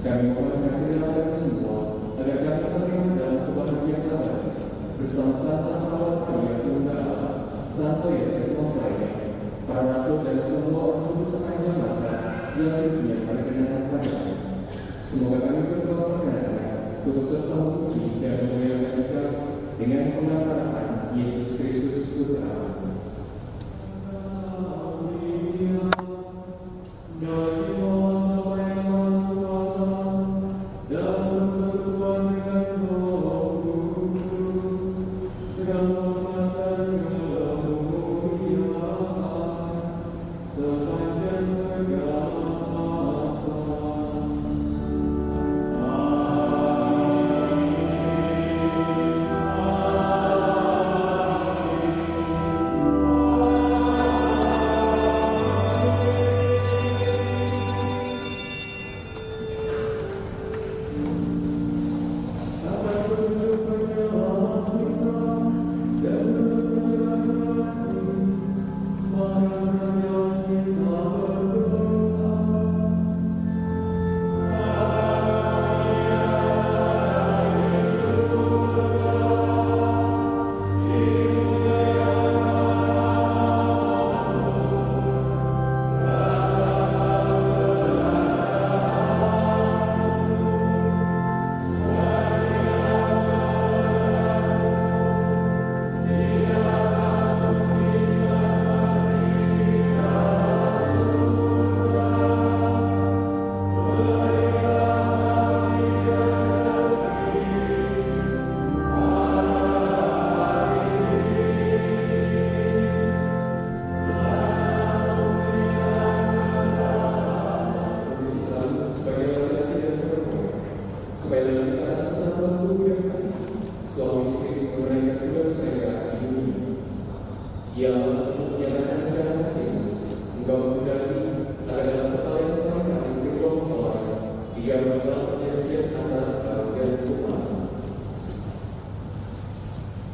Kami mohon kasih dalam semua agar kami menerima dalam kebahagiaan abadi bersama Santa Maria Maria Bunda Allah, Santo Yosef Mempelai, para rasul dan semua orang kudus sepanjang masa yang dunia berkenan padanya. Semoga kami berdoa perkenanan turut serta memuji dan memuliakan Dia dengan pengharapan Yesus Kristus Putra Allah.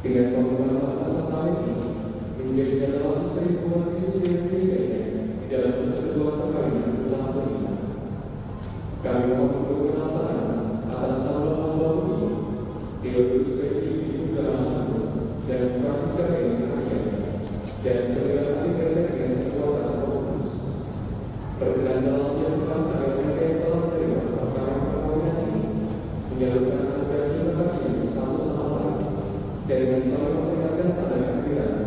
Dengan pengorbanan peserta ini menjadi dalam seribuan Yesus yang dirinya di dalam persekutuan perkawinan ulang ini. Kami mohon berkenan atas hamba-hamba ini, Theodorus Pegi dan Francisca Benitaria dan berkati mereka dengan kekuatan Roh Kudus. Berkenan dalam Tuhan agar mereka yang telah menerima sakramen perkawinan ini menyalurkan anugerah cinta kasih satu sama lain. Dan dengan saling memberikan pada kehadiran,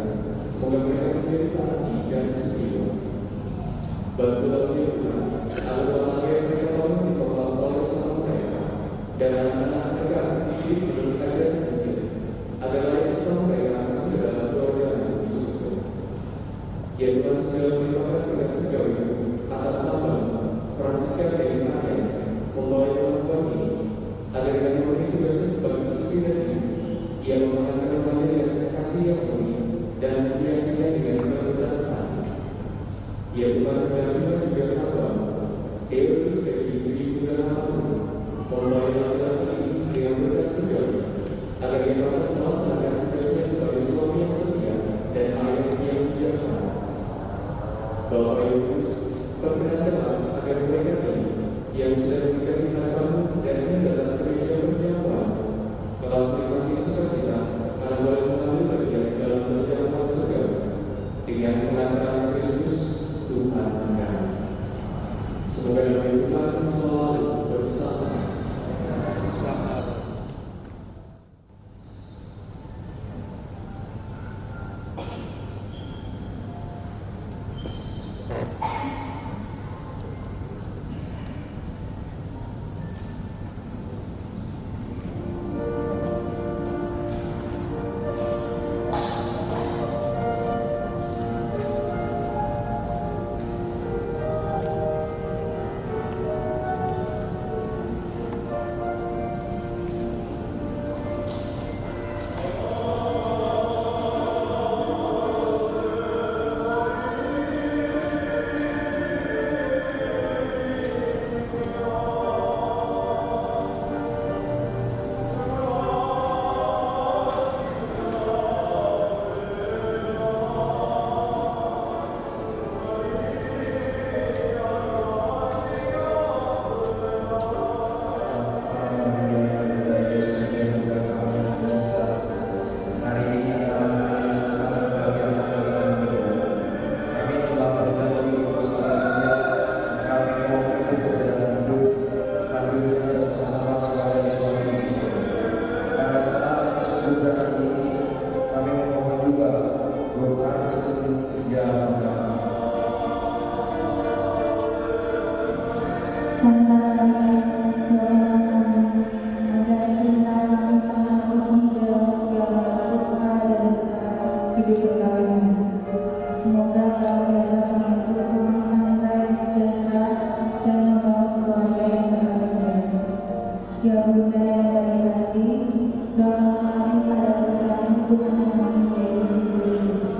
semoga mereka menjadi saksi dan setia. Bantulah Tuhan, agar bahagia mereka tahu di kepala bersama mereka, dan anak-anak mereka diri menurut ajaran Injil, agar layak bersama mereka segera berdoa di surga. Ya Tuhan, segala terima kasih segala atas nama Francisca Benitaria, membawa perempuan ini, agar dengan memenuhi tugasnya sebagai istri dan ibu, ia mengatakan namanya dengan kasih yang mulia dan menghiasinya dengan kebenaran hati. Ia bukan benar-benar juga hamba, Theodorus Pegi membawa laki-laki ini dengan berkas segala, agar ia dapat melaksanakan tugasnya sebagai suami yang setia dan ayah yang bijaksana. Bapak Yesus berkenan agar mereka ini yang sudah menjadi harapan dan mendapat gereja berjamaah telah menikmati sukacita karena boleh mengambil bagian dalam perjalanan segala dengan pengantaran Kristus Tuhan kami. Semoga Tuhan selalu bersama. ini kami memohon juga doa yang Santa Maria, doakan agar kita memahami dalam segala suka dan duka hidup perkawinan. Semoga kami dapat berhubungan baik sejahtera dan membawa keluarga yang bahagia. Ya Bunda yang baik hati, doakan kami pada putra Tuhan kami Yesus Kristus.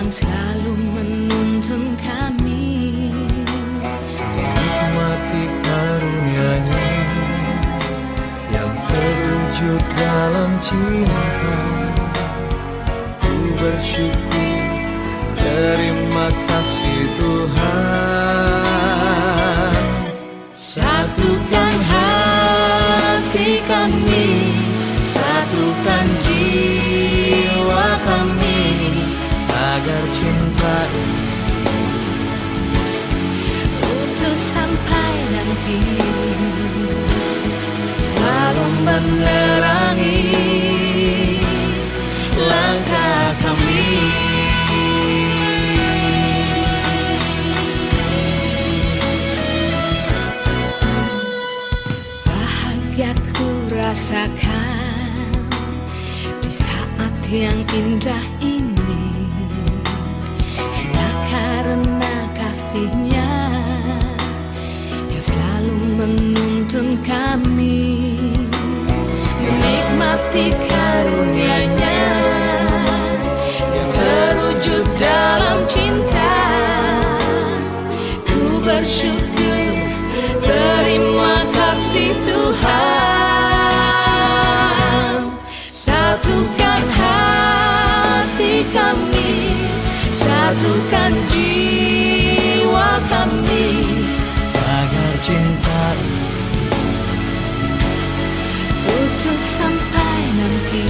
yang selalu menuntun kami. Menikmati karunia-Nya terwujud dalam cinta. Ku bersyukur, terima kasih Tuhan. Satukan hati kami, satukan jiwa kami, agar cinta ini utuh sampai nanti, selalu menerangi langkah kami. Bahagia ku rasakan di saat yang indah ini, hanya karena kasih-Nya yang selalu menuntun kami menikmati karunia-Nya yang terwujud dalam cinta. Ku bersyukur, terima kasih Tuhan. Satukan hati kami, satukan jiwa kami, agar cinta ini utuh sampai nanti,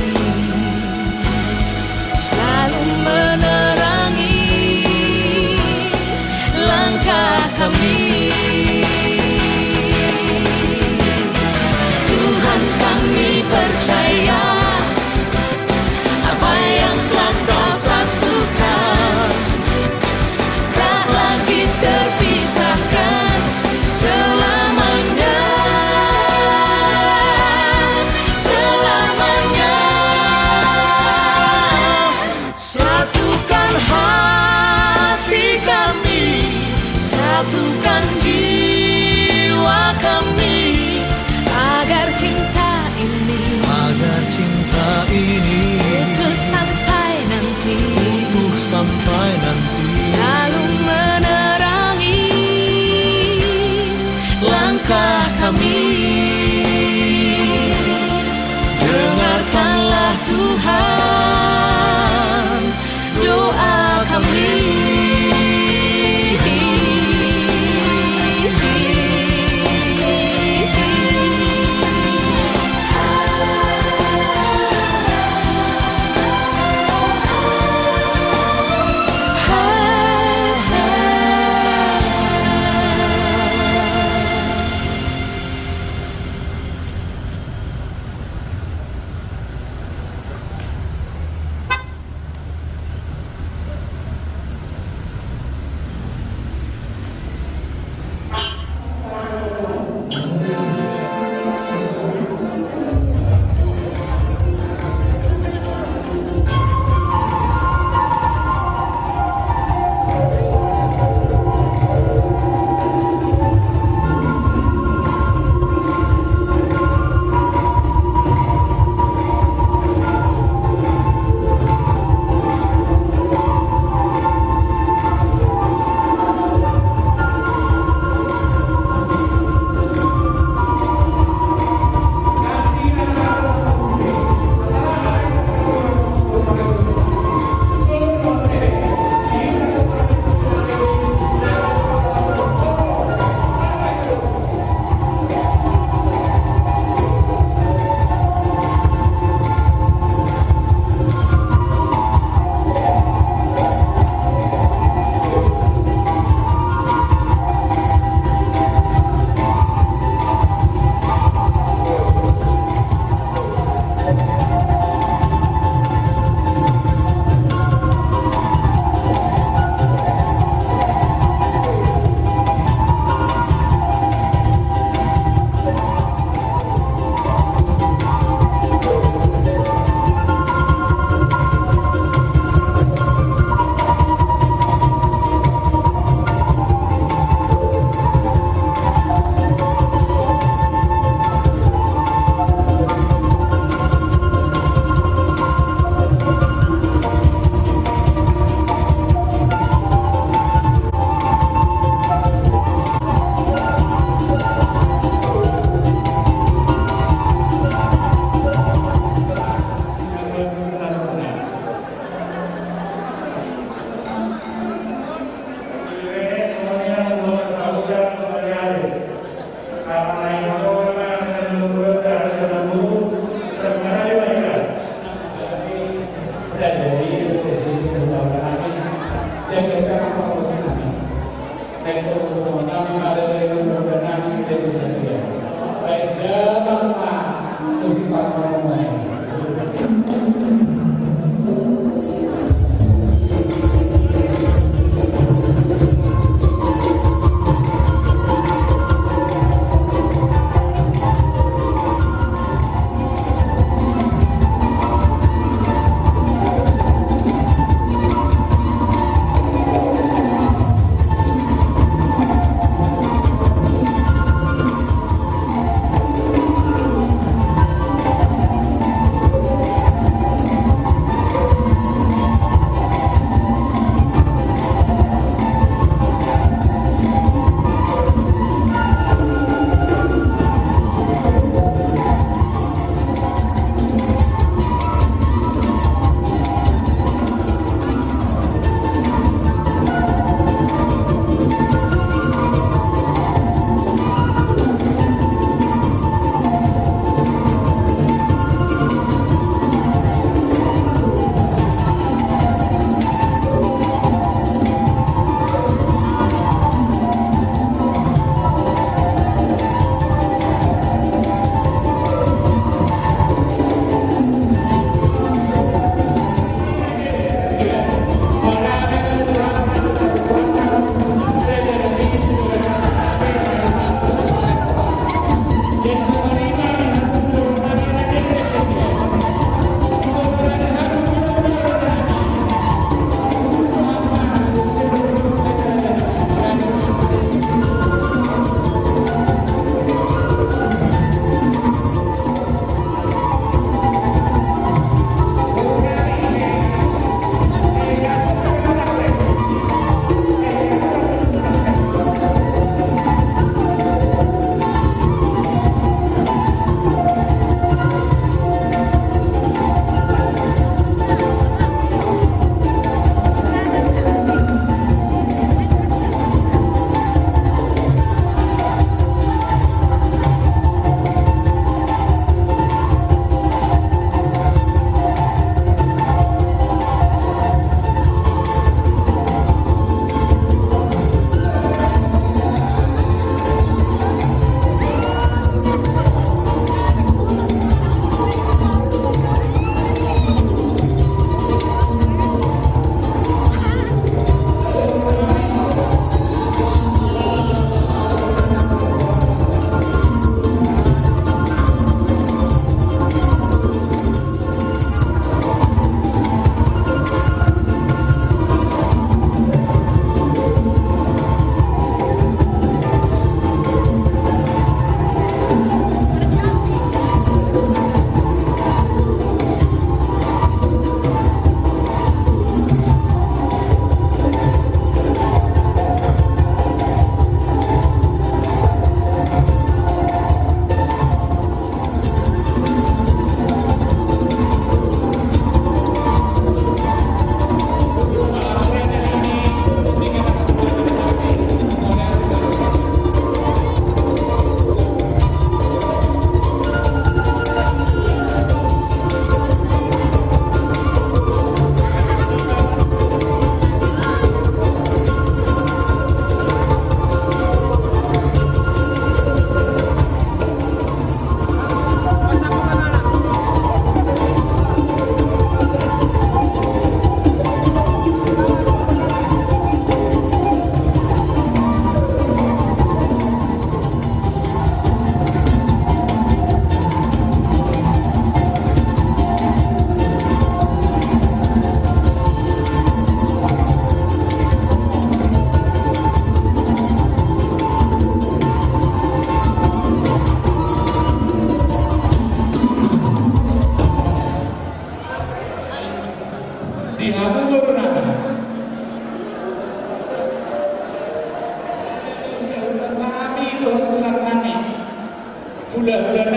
selalu menerangi langkah kami.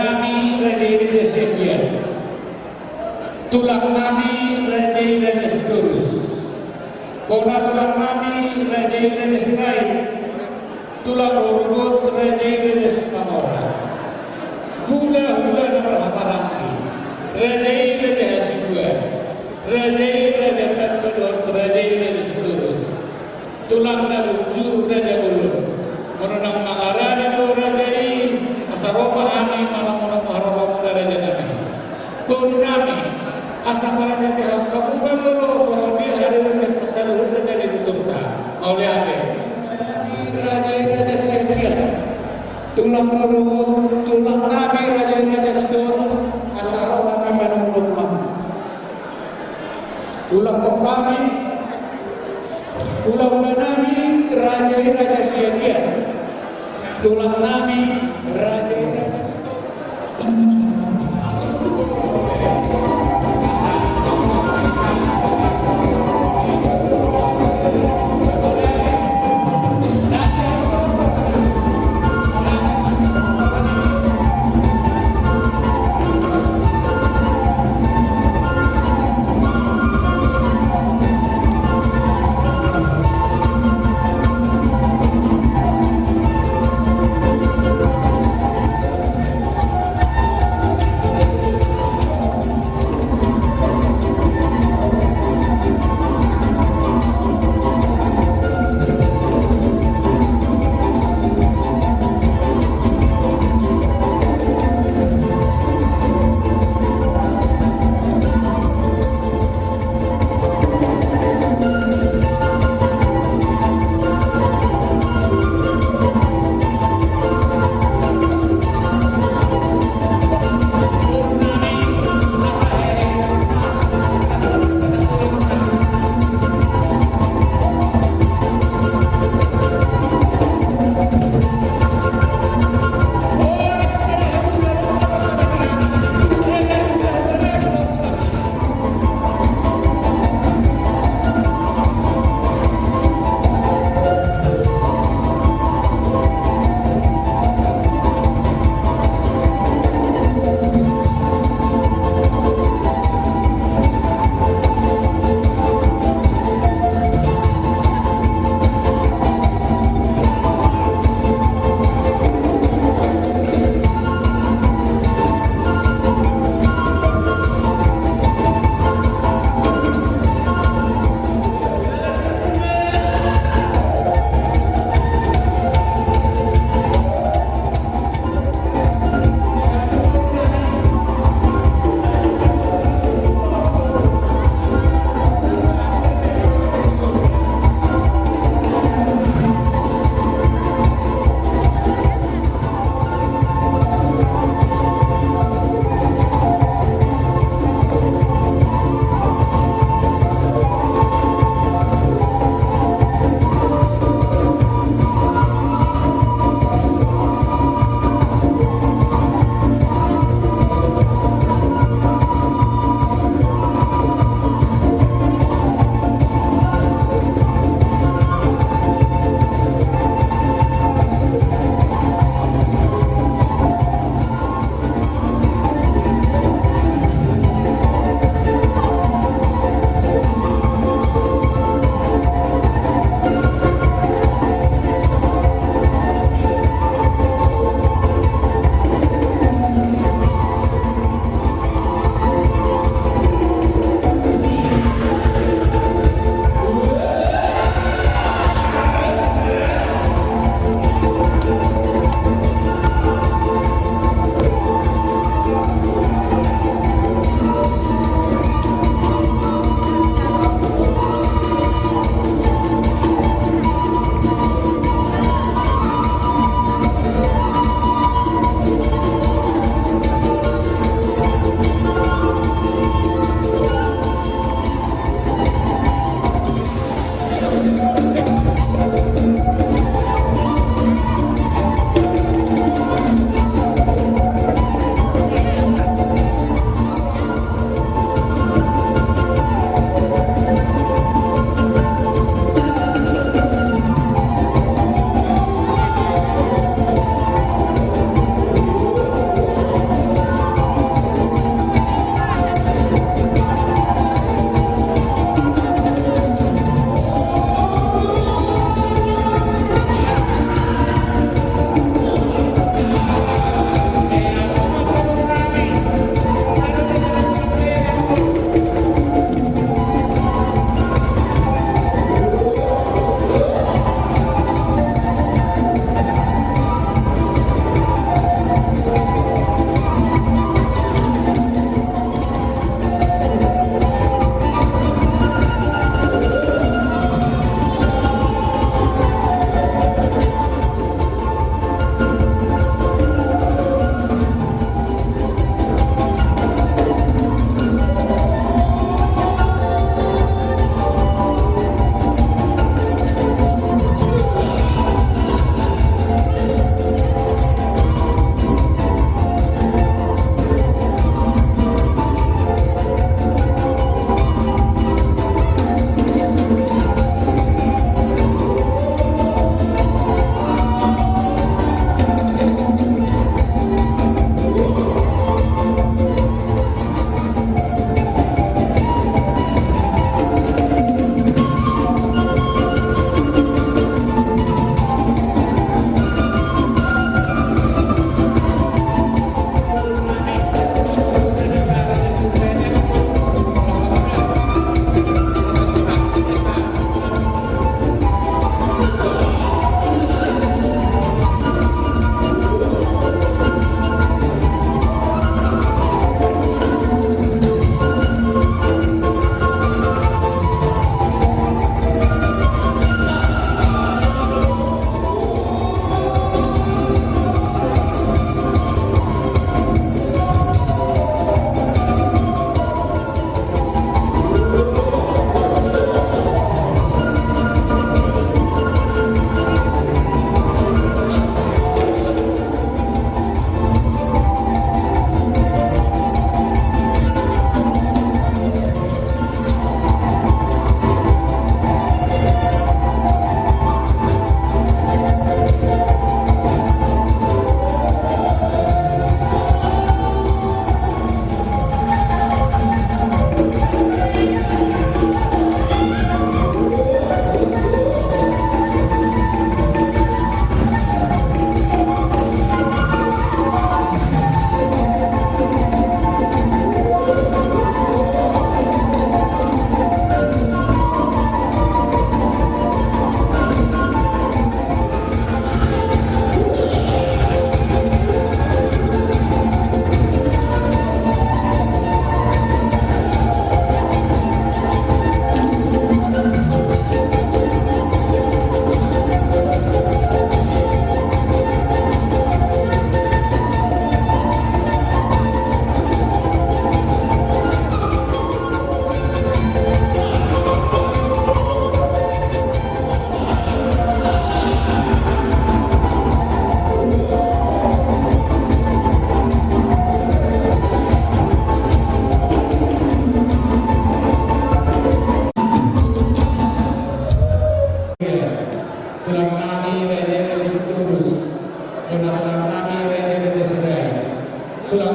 Nami Raja Sekian, Tulak Nami Raja Sidurus, Bona Tulak Nami Raja Sirai, Tulak Urut Raja Simamora, Hula Namarhamaraki, Raja Hasidua, Raja Tanbadot, Raja Sidurus, Tulak Naruju Raja Bulun, Menunang Mangarani do Rajai, Asaroma Ami Manamono Maharoma Raja Nami, Guru Nami, Asamaranya Tiham Kamu Bajolo, Sohabi Hariran dan Tersaluhun Raja Diturta, Mauliade, Raja Sekian, Tulang Rurut, Tulang Nabi Raja Sidurus, Asaroma Ami Manamono Muhammad, Ulang Kokami, Ula-ula Nami Raja Sekian, Tulang Nami Raja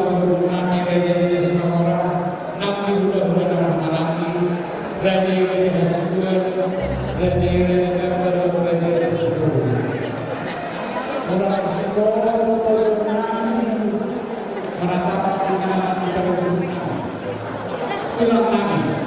menghormati raja-raja Singamora, nabi hura-hura darah Araki, raja-raja Hasugan, raja-raja Tembara, raja-raja Sudurus. Orang sekolah meratap dengan kita bersyukur. Itulah nabi.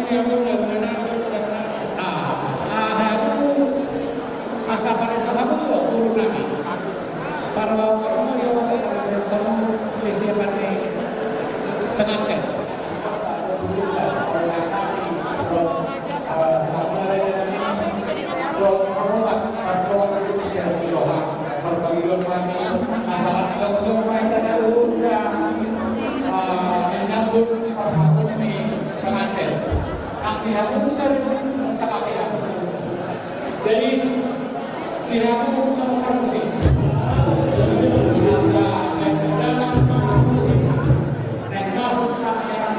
dia mulai haru asa para sahabat itu bulu nabi para orang yang bertemu di sini pengantin jadi pihak musik dan masuk yang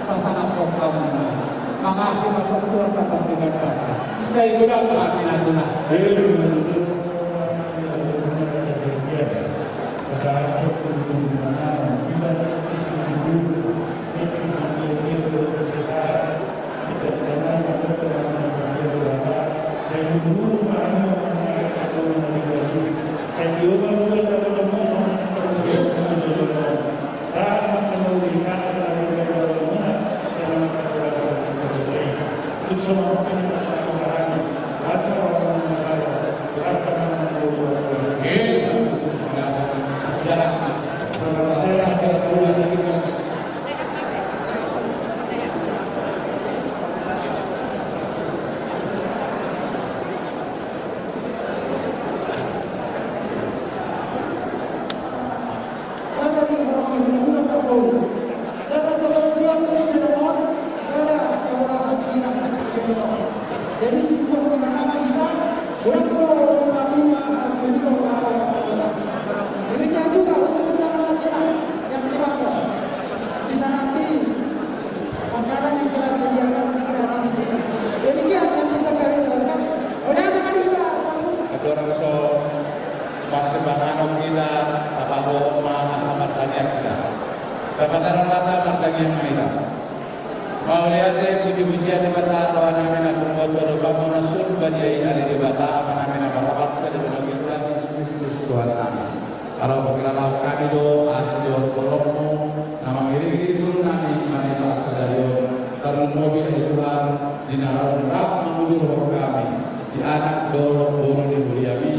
pasana proklaman. Makasih Bapak Ketua Bapak Brigada. Saya juga Pak Nasional. Jadi sebuah nama kita berapa Fatimah Rasulullah. Demikian juga untuk undangan nasional yang dibawa. Bisa nanti makanan yang telah sediakan bisa dicicip. Demikian yang bisa kami jelaskan. Oleh karena kita Orang so masih banganom kita apa homa asamat tanya kita. Dapat rata martanya kita. Mau lihat puji-pujian di pasar roh namin aku buat berubah monasur badiai ada di bata apa namin apa paksa di benak kita Tuhan kami. Kalau berkenalan kami do asli kolombo nama milik itu nami manila sedaya terus mobil Tuhan di nalar rap mengudur kami di anak dorong burung di Buliami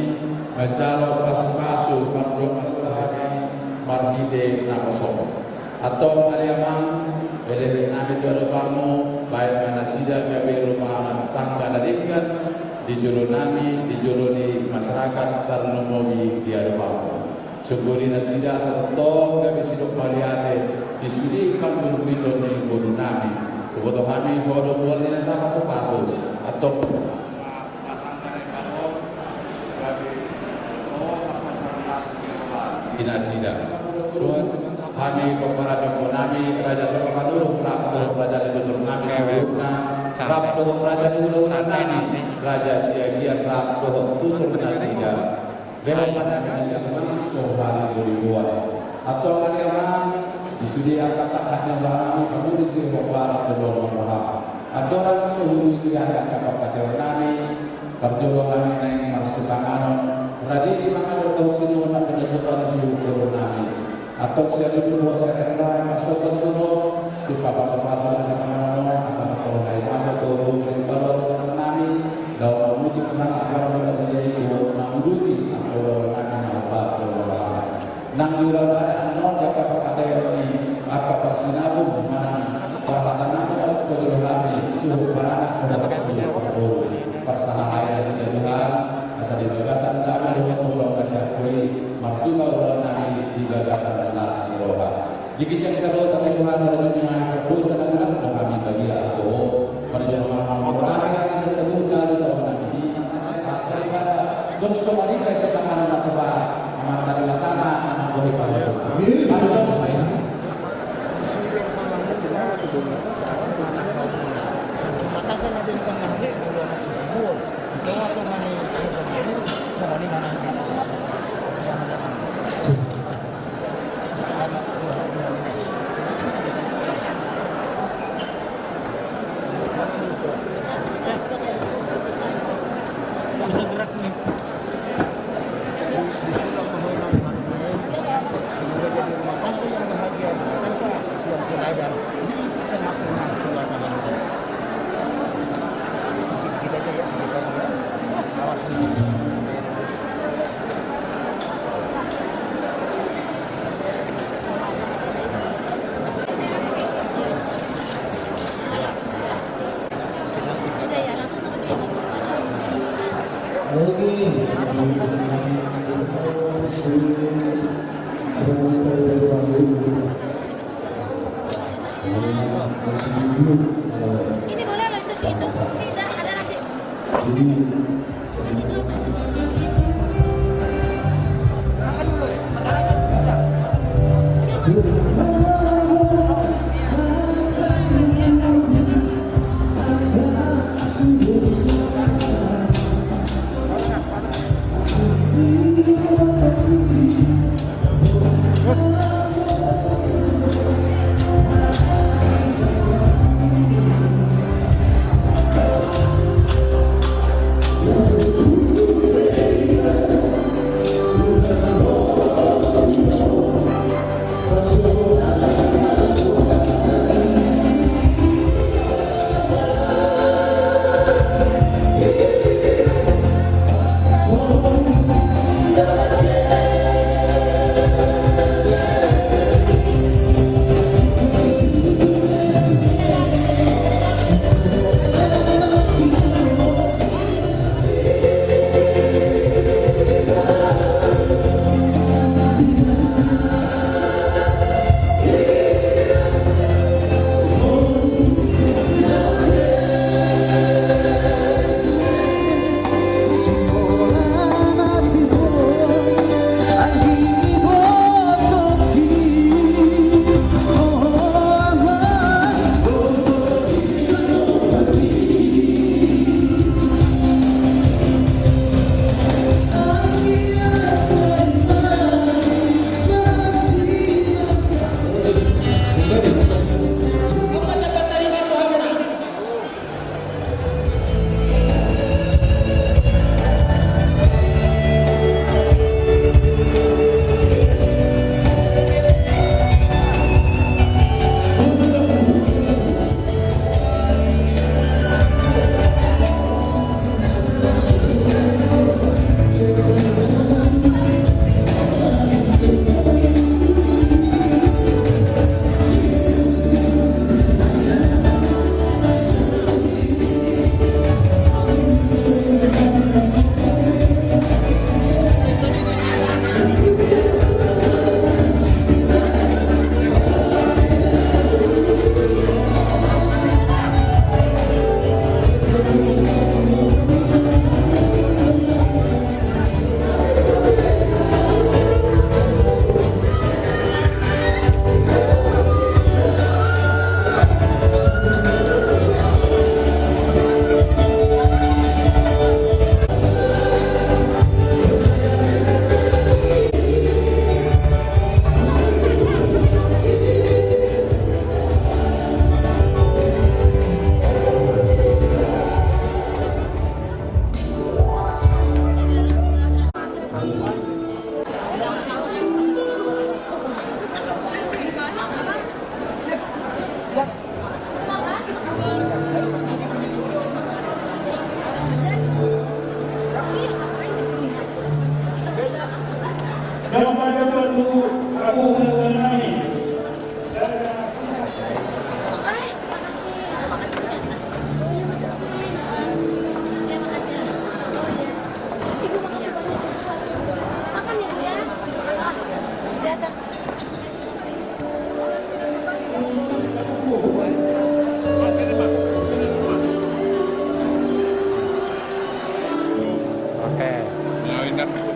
mencalo pasu-pasu pardo masyarakat marhide nakosomo atau ariamang beli nabi jual kamu baik mana sida gawe rumah tangga darikan di julu nami di julu di masyarakat karena mobi di ada kamu syukuri nasida serta gawe sido kaliate di sudi kan berbilo di julu nami kebutuhan kami foto buat ini sama sepasu atau inasida Tuhan kami kepada nami kerajaan terpakaduru rap kerajaan itu nami sebelumnya rap tuh kerajaan itu nami raja siagian rap tuh tutur nasida lewat pada manusia kami sohari beribuat atau kalian di studi kata hanya berani kamu di sini barat berdoa berapa ada orang suhu itu yang agak kapal nami perjuangan yang masuk tangan tradisi makan atau sini nak penyusutan suhu nami atau siapa dulu saya kira masuk tertutup di papa-papa sama sama kalau dari mana tuh kalau nami kalau mungkin pesan agar menjadi namuduki atau nami apa nang jurada non dapat kata ini apa persinabu mana peralatan atau keluarga suhu beranak suhu persahabatan sudah Tuhan asal di gagasan kami dengan pulau Kasih Marjuma ulang nami di gagasan Allah Roha. Jika yang saya doa Tuhan pada dunia dosa dan dosa kami bagi aku pada jalan orang yang bisa sebut dari seorang nabi. Asal pada dosa mereka setangan anak Tuhan, anak dari tanah anak boleh pada Tuhan. Ini boleh loh itu situ. Tidak ada nasi. Nasi itu apa? Makan dulu ya. Makan.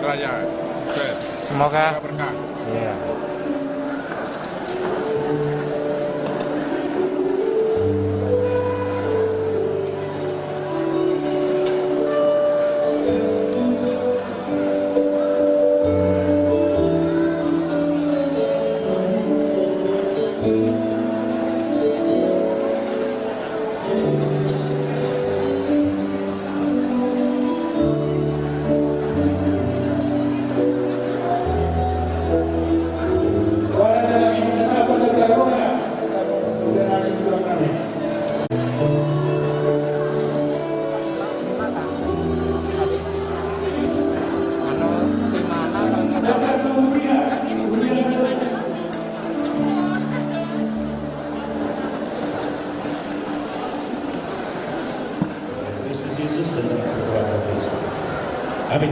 Raya. Semoga berkah. Iya. Kristus Yesus dan keluarga Kristus. Amin.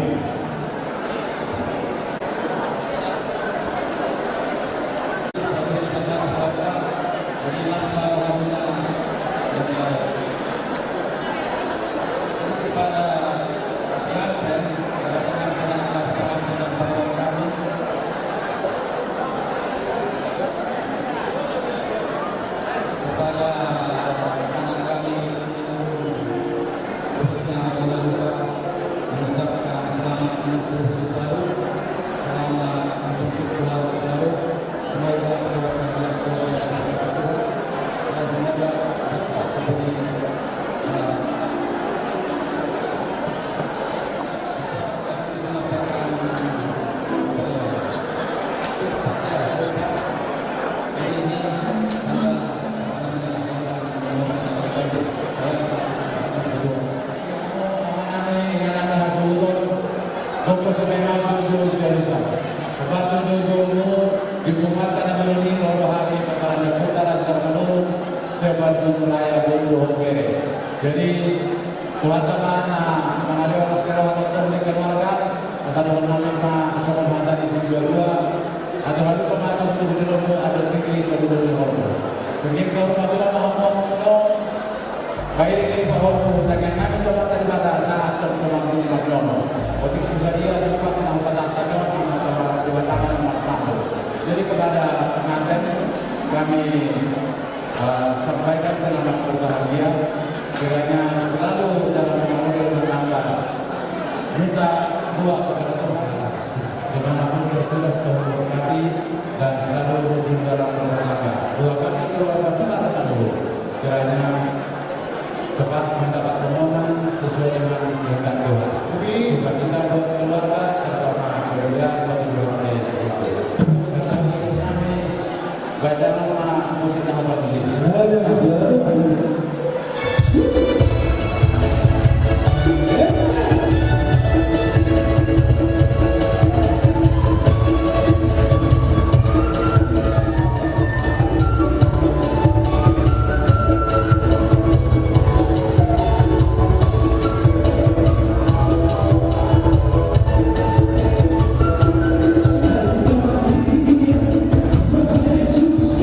Jadi teman-teman mengalir orang di keluarga atau menerima soal mata di dua atau lalu pemata untuk dulu ada tinggi kedua hormat. Mungkin soal mata ngomong baik bahwa dengan kami dapat pada saat terpulang di Majono. Untuk sisa dia juga menang pada saat atau dua tangan mampu. Jadi kepada pengantin kami sampaikan selamat berbahagia. Kiranya selalu dalam mengalir bertangga minta doa kepada Tuhan dimanapun bertugas berkati dan selalu di dalam bertangga. Doa kami keluarga besar dulu kiranya cepat mendapat permohonan sesuai dengan kehendak Tuhan. Supaya kita berkeluarga terutama gereja bagi keluarga itu. Karena kami badan nama musik nama di sini. Yesus,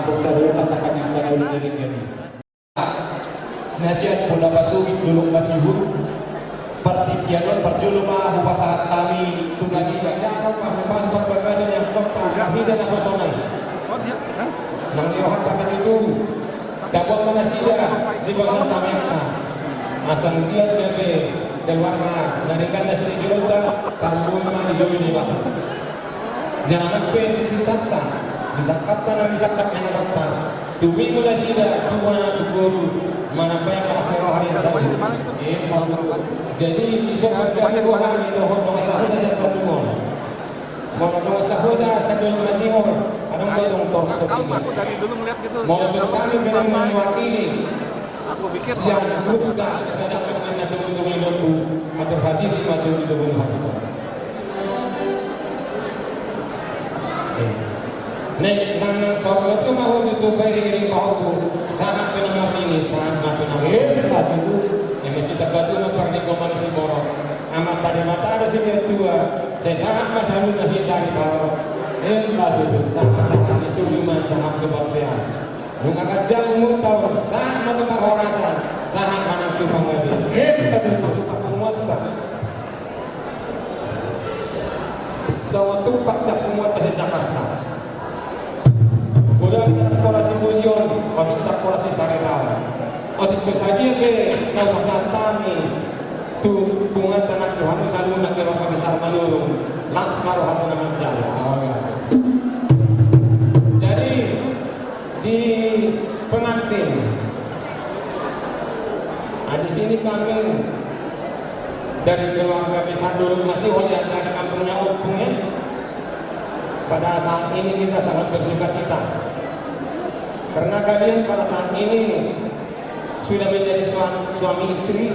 Tapos sa rin katakan yung panaulit na rin kami. Nasihat po na pasok, julong masihut. Partitianon, parjulong mahupasahat kami tunasikan. Jangan pasok-pasok berbahasa yang kota, kami dan apa sonai. Nang lihat kami itu, dapat menasihat di bagian tamekna. Asang dia bebe dan warna narikan nasi julota, tambun mana di jauh ini. Jangan sampai disesatkan, disesatkan yang kata. Demi menasihat, Tuhan guru. Mana apa yang kasih rohani saja. Jadi isu harga rohani rohon mengasah saja semua. Mau mengasah saja satu masih orang. Anong belum tahu Aku dari dulu melihat gitu. mau bertani dengan mewakili. Aku pikir Siang buka tidak pernah dulu atau hati di maju dulu hati. Nek nang soal itu mau ditutupi ini mau sangat penamar ini sangat penamar. Yang masih terbatu mempernik komunikasi borong. Amat pada mata ada si dua. Saya sangat masalah dari kalau. Sangat disuruh sangat kebaktian. Nung agak umur tahun sangat mata orang sangat mana tu pengabil. Penguatan. Sewaktu paksa penguatan di Jakarta. Udah pola simposium, waktu tak pola sarena. Waktu sesaji ke kau pasal kami tu bunga tanah Tuhan selalu nak lewat besar menurun, laskar hati nama jalan. Jadi di pengantin, di sini kami dari keluarga besar dulu masih oleh dari kampungnya Opungnya. Pada saat ini kita sangat bersuka cita. Karena kalian pada saat ini sudah menjadi suami istri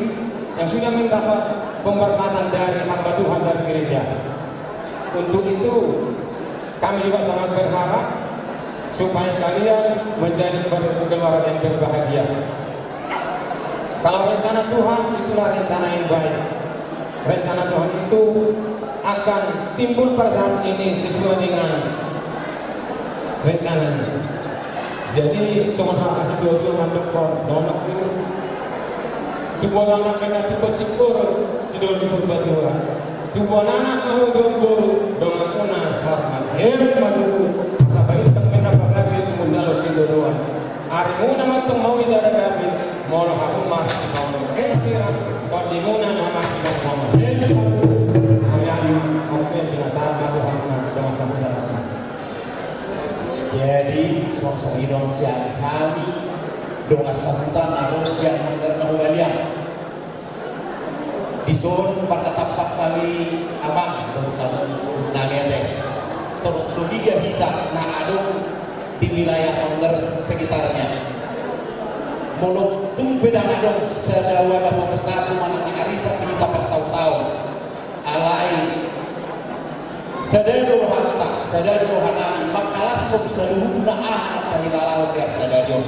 yang sudah mendapat pemberkatan dari hamba Tuhan dari gereja. Untuk itu kami juga sangat berharap supaya kalian menjadi keluarga yang berbahagia. Kalau rencana Tuhan itulah rencana yang baik. Rencana Tuhan itu akan timbul pada saat ini sesuai dengan rencananya. Jadi semua hal kasih dua mandekor donok itu dua anak kena tipe sikur di dalam berbatu. Dua anak mau guru donok una sarman. Madu sampai kena pada itu mundalo sindoan. Hari muna matang mau tidak ada kami mau aku marah kamu. Sirah kalau di muna nama sama. Jadi sosok hidung siang kami doa sambutan harus yang mengenal di zon pada tempat kami abang terutama nangete terus sudiga kita na adong di wilayah Tongger sekitarnya muluk tung beda adong sedawa dan pemersatu mana arisa kita persautau alai sadado hatta sadado hanami makalasum saluhuna atau hilalau dia sadado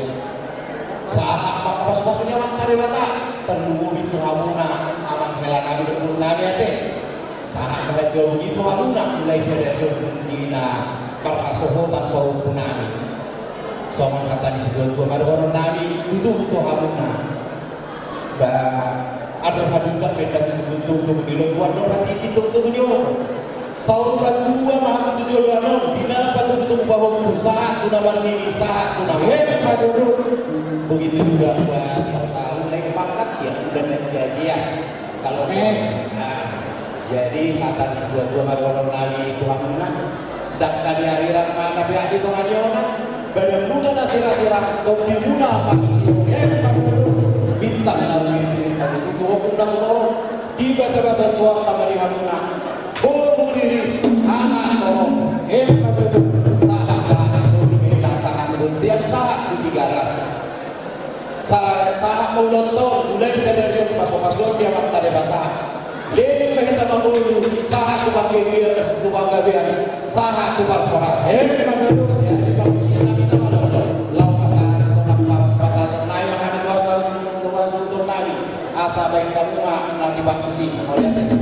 saat pas-pasnya makare mata terlugu itu hamuna alang helana di purnami ate saat jauh itu hamuna mulai sadado dina parhasoho tanpa punami soman kata di sebelah gua madon nami itu hamuna ba ada hadungan beda bentuk di luar hati itu tuh Saudara dua maha tujuh lalu bina pada tujuh bahwa usaha tunawan ini saat tunawan begitu juga buat tahu naik pangkat ya udah naik gajian kalau jadi kata dua maha nali Tuhan menang dan tadi akhirat mana pihak itu radiona badan muda nasirah topi muda masih bintang lalu sini tadi itu muda solo di bahasa tua kamari hamuna diri anak tolong salah sudah sangat buntian sangat digaras sangat melontok mulai sadar masuk dia mata debata dia kita mampu sangat kebahagiaan kebahagiaan sangat kebahagiaan ya di posisi kita mana lawan pasangan tempat pasangan naik menghadap kawasan tuan sultan tadi asa baik kamu nanti bang sih mau lihat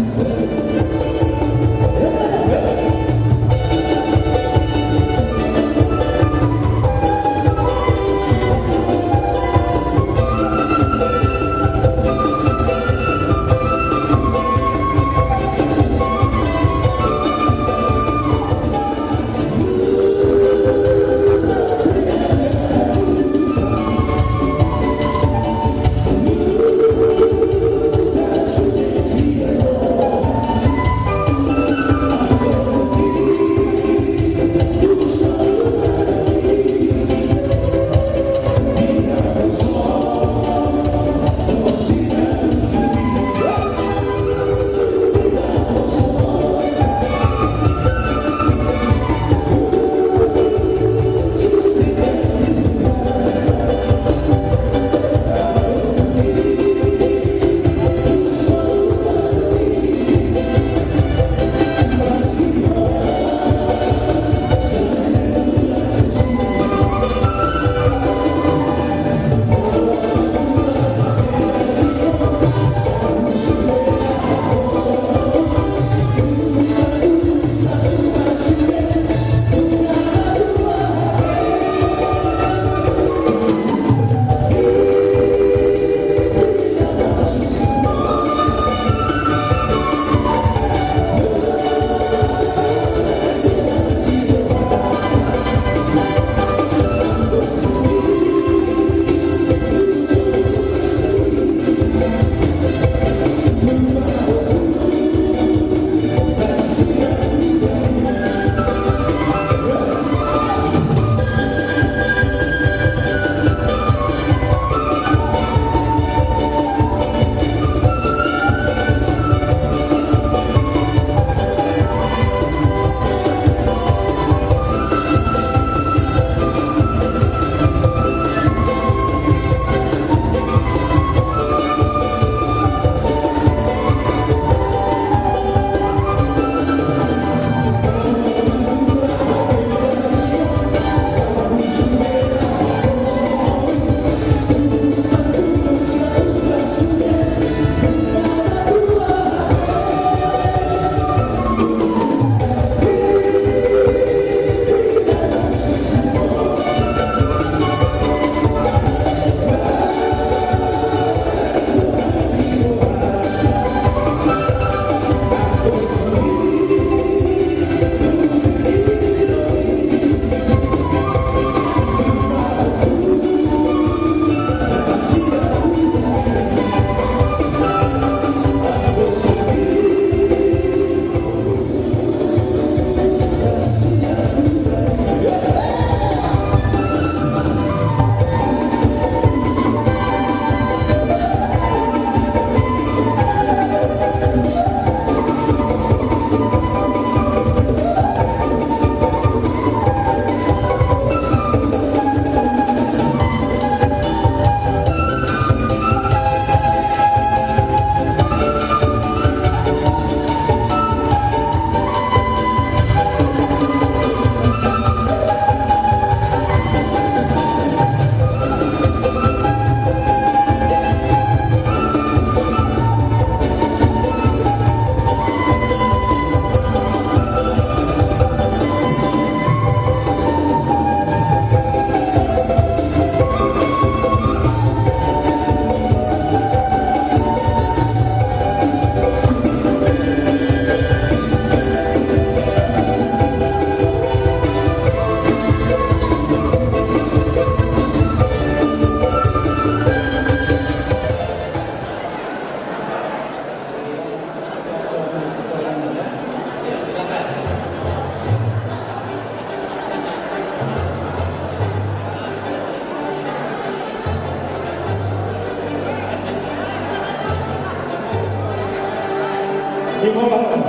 Dimohon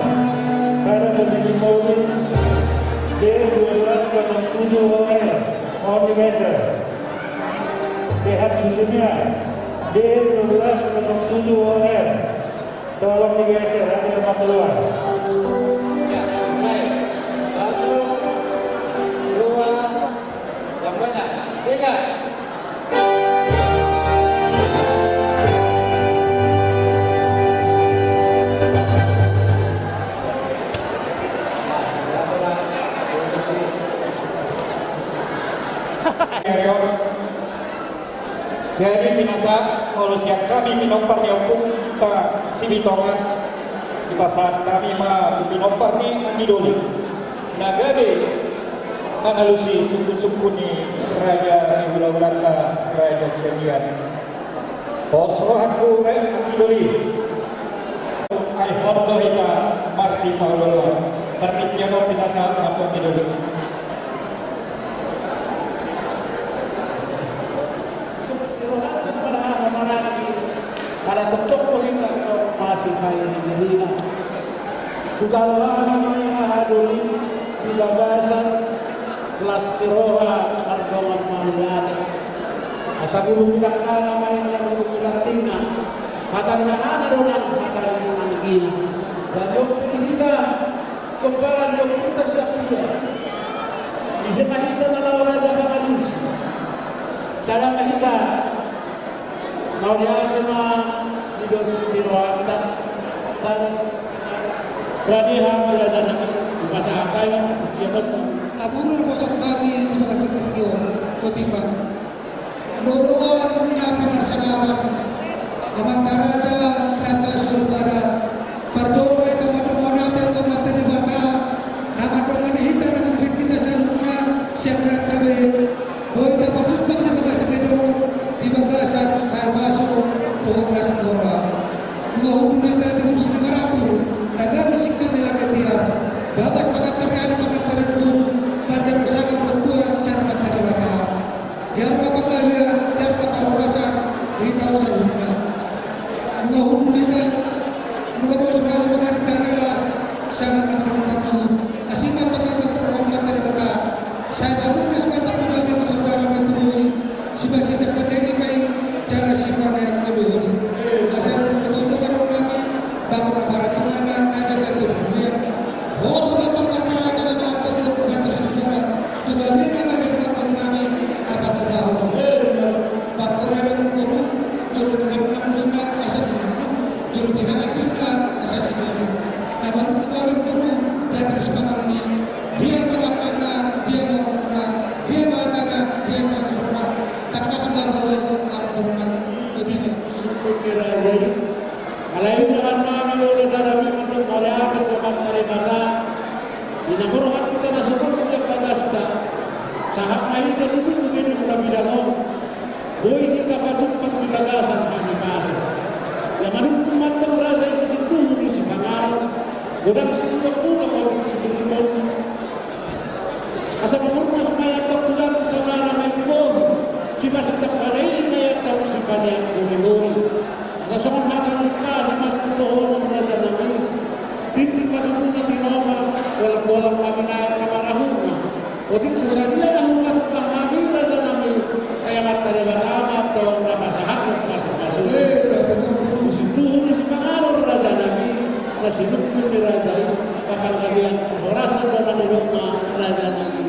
para penyanyi Maulid D1207 OR mohon digeser. Lihat susunnya D1207 OR tolong digeser ada tempat keluar. Satu, dua, yang banyak, tiga. Dari minangka kalau siap kami minompar nyokung ta sibitongan di pasar kami mah minompar ni angidoli nagade analusi sukun ni raja ni Bulawraka raja Cianjur posrohanku angidoli ai hondo ita marsi paulolo tapi tiada pinasa apa angidoli. Para tokoh kita masih kaya di Nina. Kujalahan namanya haduli di bagasan kelas kiroha argawan maulada. Asa guru bilang namanya yang guru bilang tingna. Hatanya ada orang hatanya yang gina. Dan dokter kita kembali dokter kita siap dia. Di sana kita adalah raja Bagadus. Cara kita mau diajarkan hidup di ruang sana beradihan belajar bahasa akai dia betul. Aburu kosong kami di bawah cendekion kutimbang luluan nabi sagaman amanta raja nata surgada pertoro eta matonata to materi bata nama domani hita nama rikita sanuna syakran tabe boita patutang di bagasan kedor di bagasan baso tuhuk nasdora dua hubungan dengan sinagaratu nagana sikkan nila ketiar bagas pagataran dulu baca usaha berbuat secara materi bata jar papagalia jar papawasan tahu sabunda dua hubungan dua bosan mengenai danelas sangat membantu asimat teman-teman materi bata saya baru mesmata pedagang saudara metui sibasidak padeni kai jana sifana yang kedua asal untuk baru kami bangun aparat mana ada kedudukan oh betul betul aja lewat tubuh betul saudara juga bina pada bangun kami apa tu tahu bakura dan guru juru bina dina asal juru bina dina asal siapa nama baru guru dia tersemangat ini dia melakukan dia melakukan dia melakukan dia melakukan tak kasih bahwa Al-Quran itu kira jadi alayu dengan kami oleh kami untuk melihat tempat teribata di nomor kita masuk siap bagasta sahab mai kita itu begini udah bidang boy kita patut pembagasan hanya masuk yang menunggu matang raja di situ di Sipangar godang situ buka potik seperti itu asal umur mas mayat tertular di saudara itu si masih pada ini mayat toksikannya guni-guni asal sama mata lupa sama itu loh raja nabi titik patutnya tinova walau kami naik kamarahuna otik susah dia dah patut kami raja nabi saya mata dia batama atau apa sahaja masuk di situ di Sipangar raja nabi masih hidup di raja itu akan kalian perhorasan dan rumah raja nabi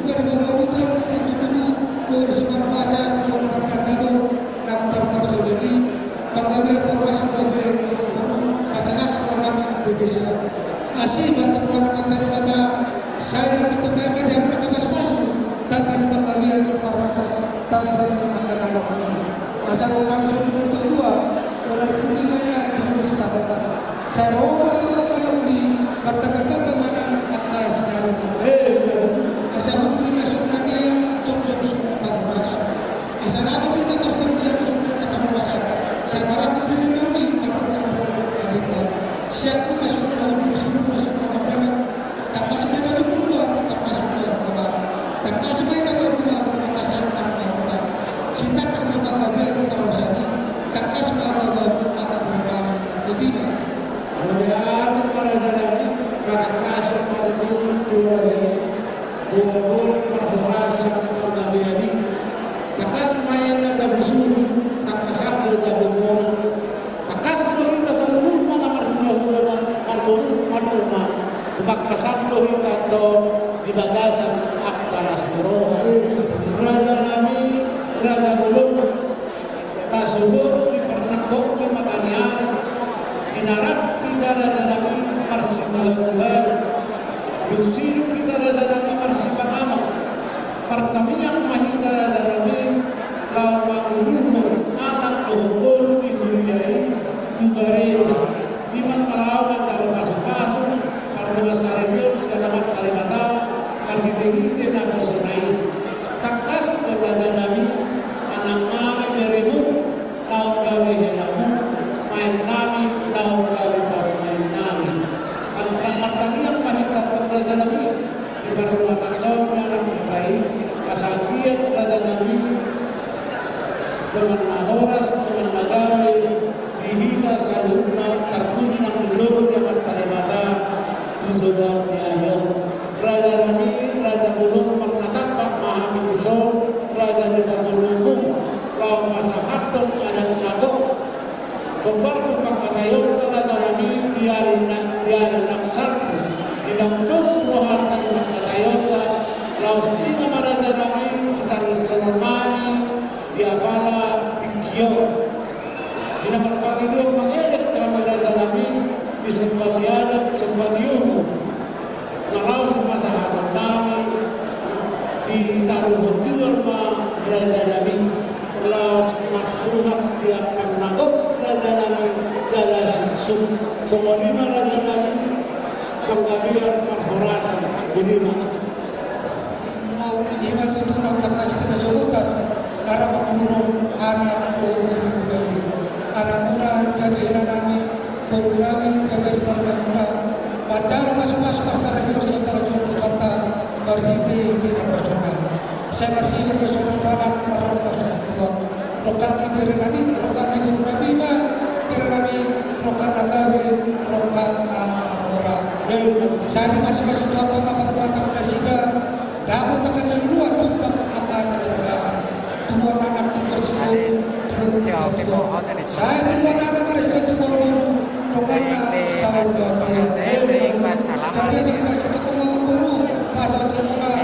juga di bawah betul itu dulu bersama pasar melakukan tamu daftar parcel ini mengambil perwakilan sebagai guru acara sekolah di desa masih bantu orang materi mata saya lebih terbangkan yang mereka masuk tanpa pengambilan perwakilan tanpa akan anaknya asal orang sudah berdua orang puni mana di musim apa saya robat kalau di bertambah-tambah mana atas sekarang asal mungkin nasional dia cocok semua perwakilan asal apa kita persedia semua perwakilan saya harap begini nanti perwakilan siapa nasional seluruh nasional perwakilan tak kasih mana tu berubah tak kasih berubah tak kasih mana berubah tak kasih berubah cinta kasih berubah dia perwakilan tak kasih berubah apa berubah begitu kemudian para zanami kata kasar pada tujuh bukan perhorasan orang biadi takas main aja busur takasar aja bumon takas kita seluruh mana marhumah maduma tebak kasar kita to di bagasan akbar suroh raja nami raja belum tasubur di pernakok di makaniar inarat kita raja nami persimulan duksiru kita raja nami persimpangan pertamian mahita raja nami lawa uduhu anak dohor bihuriyai tugareza liman merawat calon masuk-masuk karena saripil selamat kalimata arhidegite nama sonai takas raja nami anak mami berimu tahu gawe helamu main nami tahu gawe main nami angkat pertanian mahita raja nami di rumah tangga yang terkait asal dia raja nami dengan mahoras dengan nagawe dihita saluna terkhususnya muzur yang tarimata tujuan diayong raja nami raja bulung maknatak pak mahami iso raja di pagulungu law masahaton ada nagok Bebertu pakatayong raja nami diarin naksarku ilang dos rohatan pakatayong law sina maraja nami sitaris senamani diakala tingkiyo dinaman pagidong mangedek kami raja nami di sembadiadat sembadiuhu nalaw sa masahatan nami ditaruh jual ma raja nami laos maksuhat tiap penakop raja nami jala siksum semua lima raja nami penggabian perhorasan budima mau iman itu nak kasih kita solutan darah pengurung anak pengurung budaya anak muda jadi nami pengurami jadi parlemen muda pacar masuk-masuk masyarakat yang kalau contoh kata berhenti tidak personal saya bersih personal badan merokok buat rokan ibu nabi rokan ibu nabi ma ibu nabi rokan nagawe rokan amora saya masih-masih kata apa rumah sida dapat tekan dari luar jumpa apa ada jendelaan dua anak dua sebelum saya dua anak pada sida dua dulu rokan saudara jadi kita sudah kemauan guru pasal semula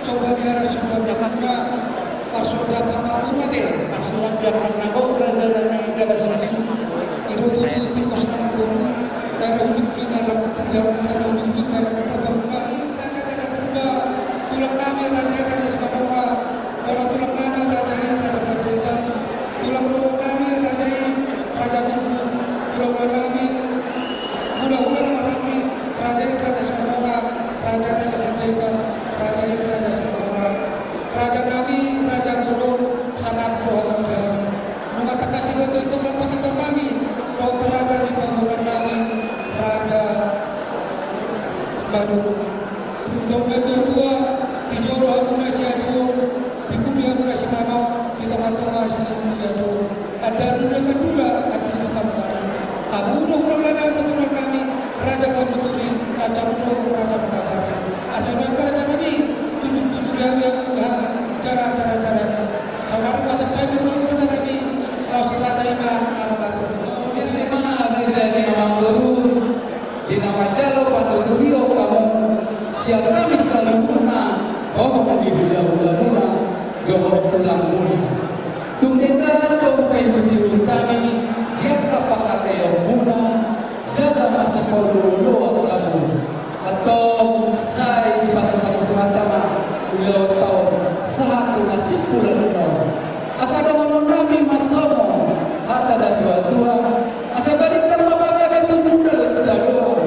coba diarah coba diarah parsudah pangapur mati parsudah diarah nagok raja nami jaga sisi itu tikos nama guru dari ujung ini laku pegang dari ujung ini pegang raja Purba tulang nami raja Sepapura orang tulang nami raja Panjaitan tulang ruang nami raja Kubu tulang nami hula-hula nama nami raja Sepapura raja Panjaitan raja Sepapura raja nami raja Gunung sangat pohon kami mengatakan kasih betul apa kata kami dokter raja di bangunan kami raja Badung tahun kedua di Joro Hamuna Siadung di Budi Hamuna Simamau di tengah-tengah Siadung ada dunia kedua ada di depan hari udah lada tulang kami raja Bamuturi raja Gunung raja Pengacara asal raja Nabi tujuh yang cara saudara pasal time itu raja Nabi langsung raja Imam nama kata ini mana ada jadi nama guru di nama jalo paturio kamu siap kami saluruna di hula-hula gawat tulang muna tundeka kau penghuni kami dia apa kata yang muna jaga masa kololo kamu atau saya di pasal-pasal pertama ulau tahun satu nasib bulan asal ngomong kami masomo hatta dan tua-tua asal balik terma bagai itu muda sejauh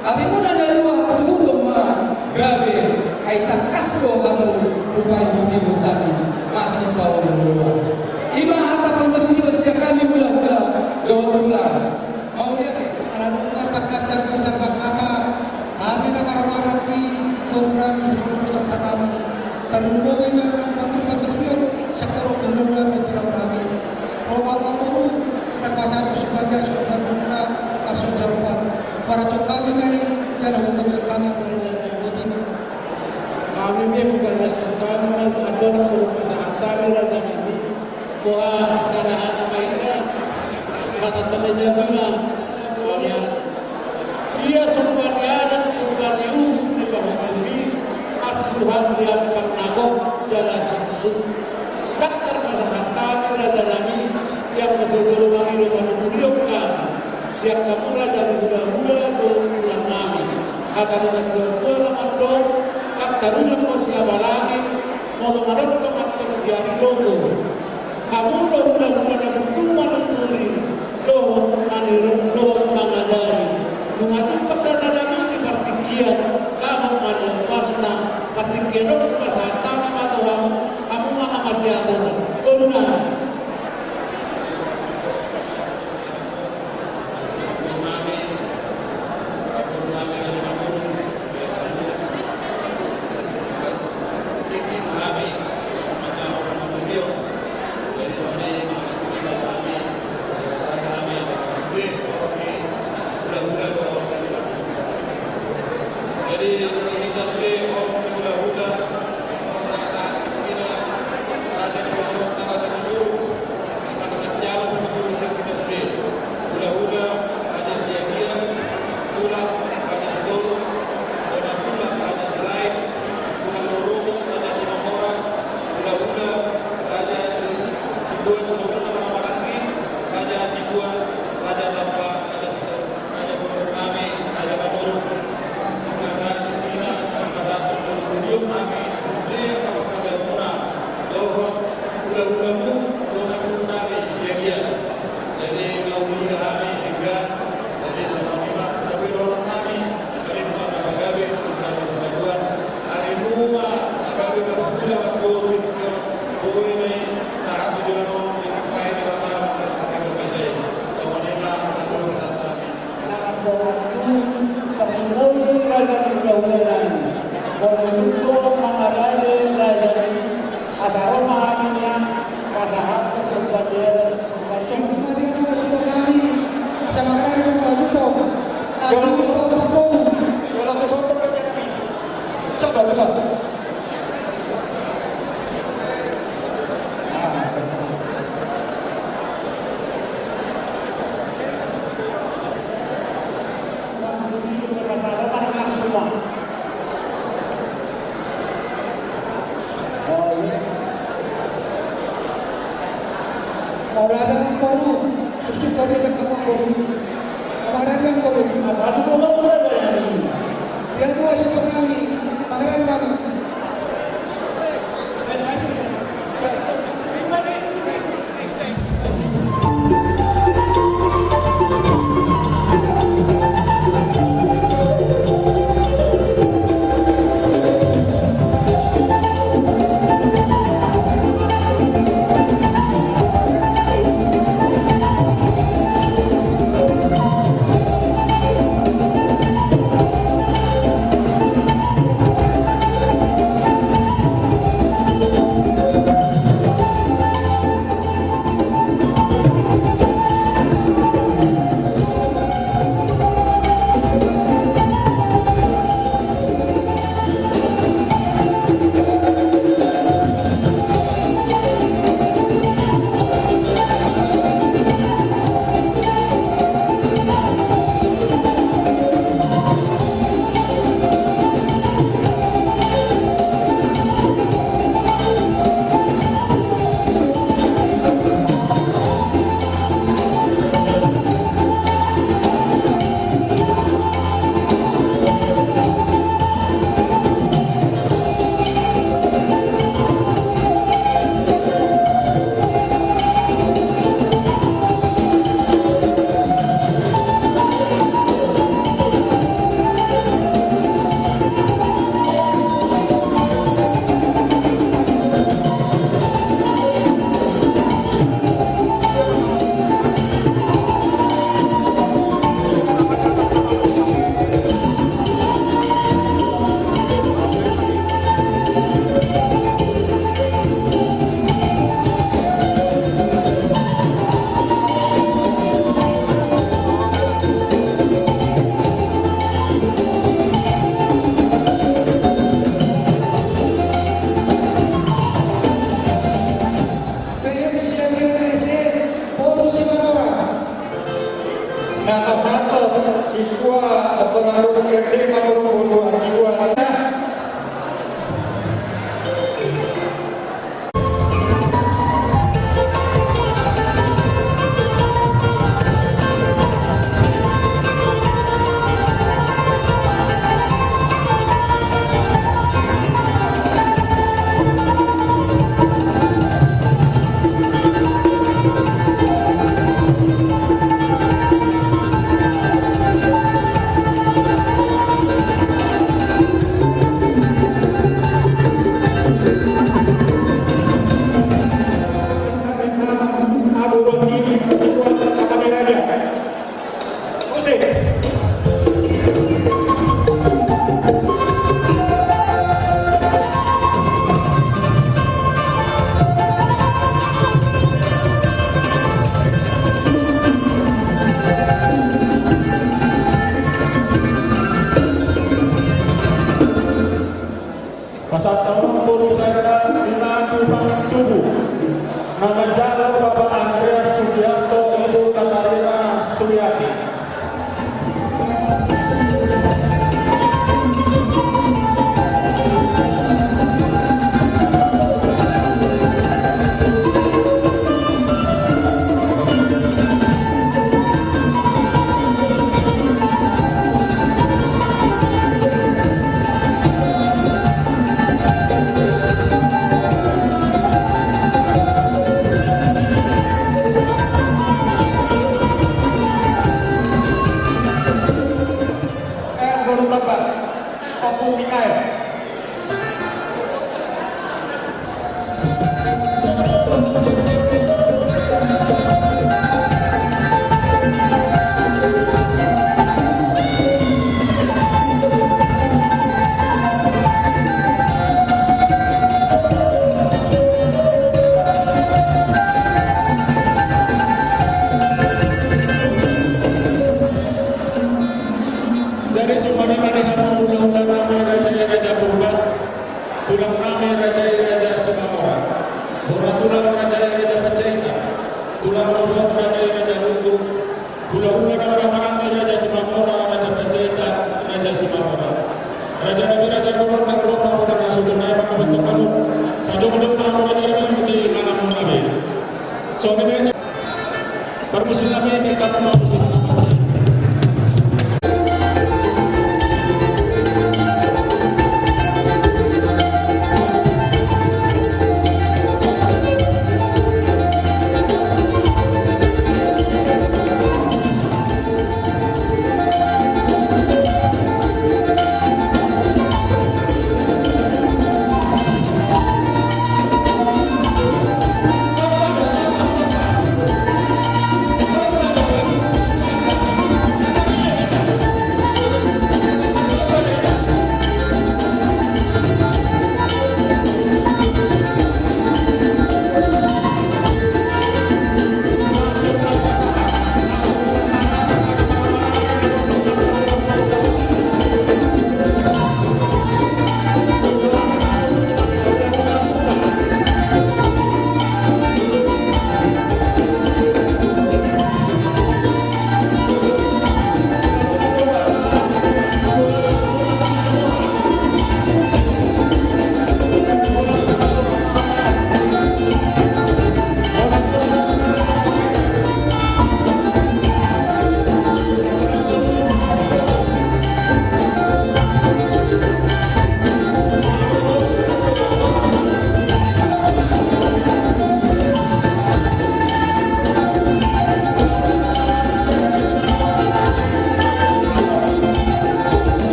hari muda dari waktu rumah gabe aitan kasko atau upaya budi hutani masih tahu dulu ima hatta pembetunya usia kami mula-mula doa mau lihat anak rumah kaca besar kata kami nama marati turunami bercontoh kami terlumui memang patuh-patuh sektor gunung dan tulang kami Roma Mamoru dan pasal sebagai sebuah pemuda asal Jawa Kuha sisarahan na mahina, katatanda niya bilang, ia sumpaniadan sumpaniu di pahumbi, aksuhan yang pernagok jala sensu. Daktar masakan kami raja nami yang masudul kami lupa nuturiok kami. Siap kamu raja hula-hula do tulang kami. Ataruna tua laman do, daktaruna mo siapa lagi, mau lemadot tomat-tomat diari logo. Kamu do hula-hula na bertuma nuturi, do manirung do mangajari. Nungatu pagdata namin ni partikian, kamu manlepasna partikian do pasahan kami matuhamu, kamu mga masyadon. Una. Nakasato Ikwa Pengaruh RD Pengaruh Ikwa Pasatawang Purusada Dinatu Pangan Tubuh Nama Jalo Bapak Andreas Sugiarto Ibu Katarina Suryati. Jadi sumber manihan ulang nama Raja Purba, tulang nama Raja Semamora, tulang Raja Pacaita, tulang Raja Lugu, hula-hula nama Marangga Raja Semamora, Raja Pacaita, Raja Semamora, Raja Nabi Raja Bulur dan Roma pada masuk naik pada bentuk kamu, sajong-jong nama Raja Nabi di alam Nabi. So ini permusim Nabi ini kamu mau musim.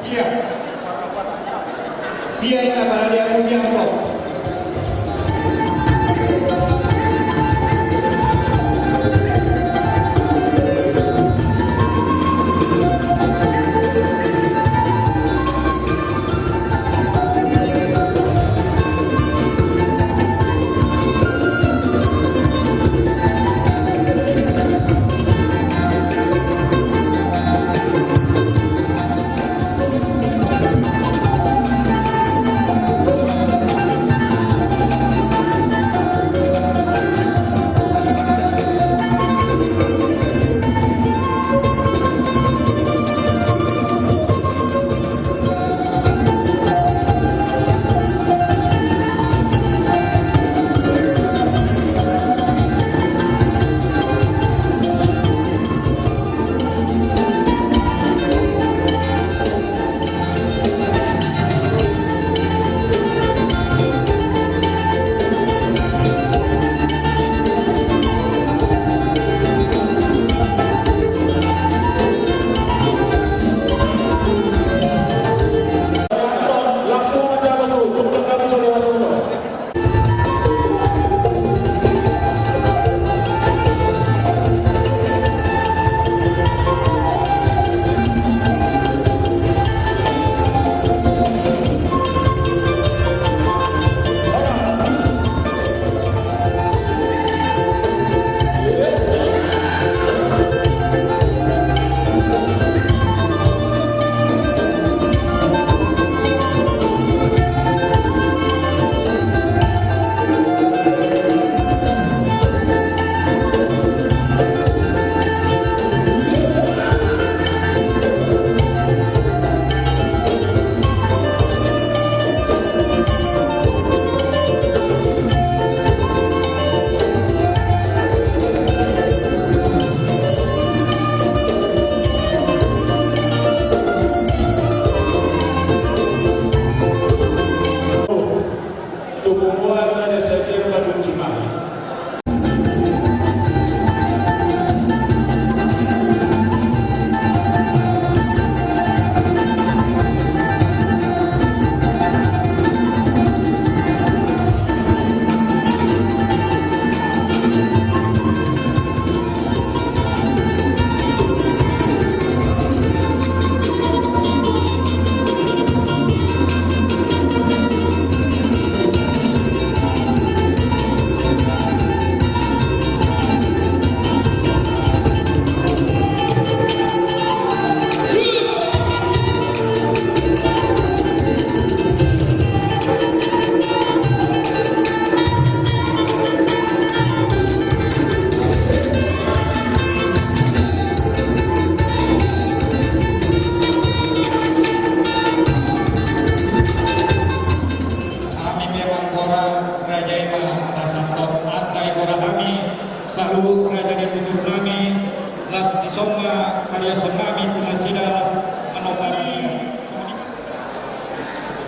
Iya. Siya para dia punya amplop.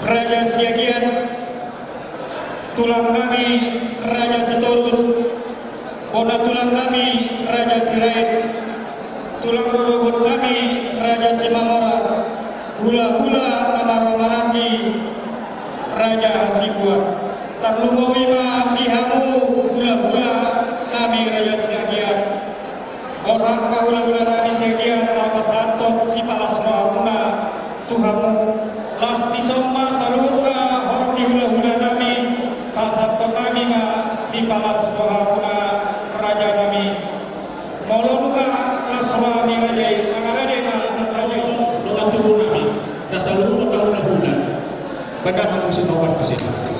Raja Siagian, tulang nami Raja Sitorus, Kona tulang nami Raja Sirait, tulang robot nami Raja Cimamora, hula-hula nama Romaraki Raja Sibuat, Tarlumawima Dihamu hula-hula nami Raja Siagian, orang hula-hula nami Siagian nama Santot si Palasroa Muna Tuhamu las disoma saluta orang di hula-hula nami Pasantot nami ma si Palasroa Muna Raja nami Molonuka Lasroa mi Raja Mangarade ma Raja doa tubuh nami dasar hulu ka hula-hula benar mamusin obat kesini.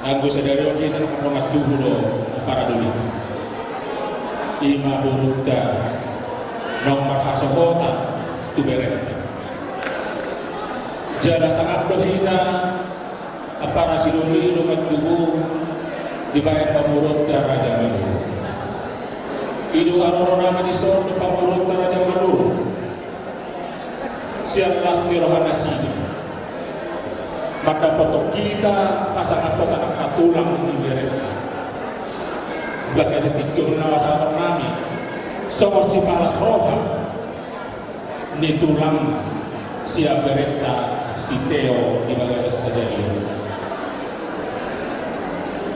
Anggo sadari kita nakarongat tubo do para duli. Ima burukda nong makasokota tu berenta. Jala sangat dohina para siduli lumat tubo di bayar pamurut Raja Manur. Idu aroro nama disor di pamurut Raja Manur. Siap pasti rohana sini. Maka potok kita pasang apa tanah tulang di berenta. Bakal ditikung nawa sahabat nami. Soal si palas roha di tulang siap berenta si Teo di bagasi sadari.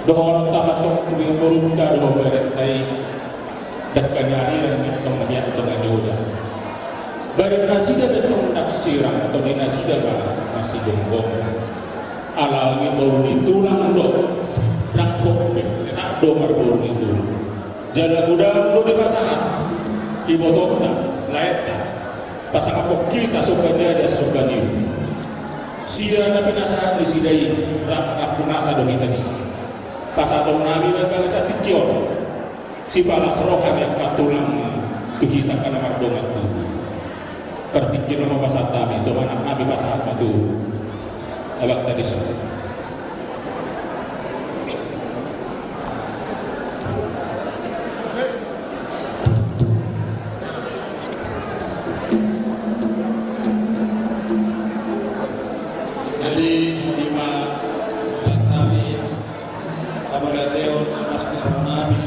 Dohon tamatong kubing burunda dohon berentai dakanyari dan kemudian tengah jodoh. Bari nasida datang naksirang atau di nasida nasi gonggong. Alangi baru ditulang do nak hokme nak do baru itu. Jalan gudang do di pasangan ibu tokna laeta pasang apa kita supaya ada supaya sida na pinasahan di sidai rap punasa do kita dis. Pasatong namin ang kalasa tikyon si palas rohan yang katulang kita kana mardongat tu pertikir nama pasat kami itu anak nabi pasat itu abak tadi sore. Jadi lima kami kabagateo pasti kami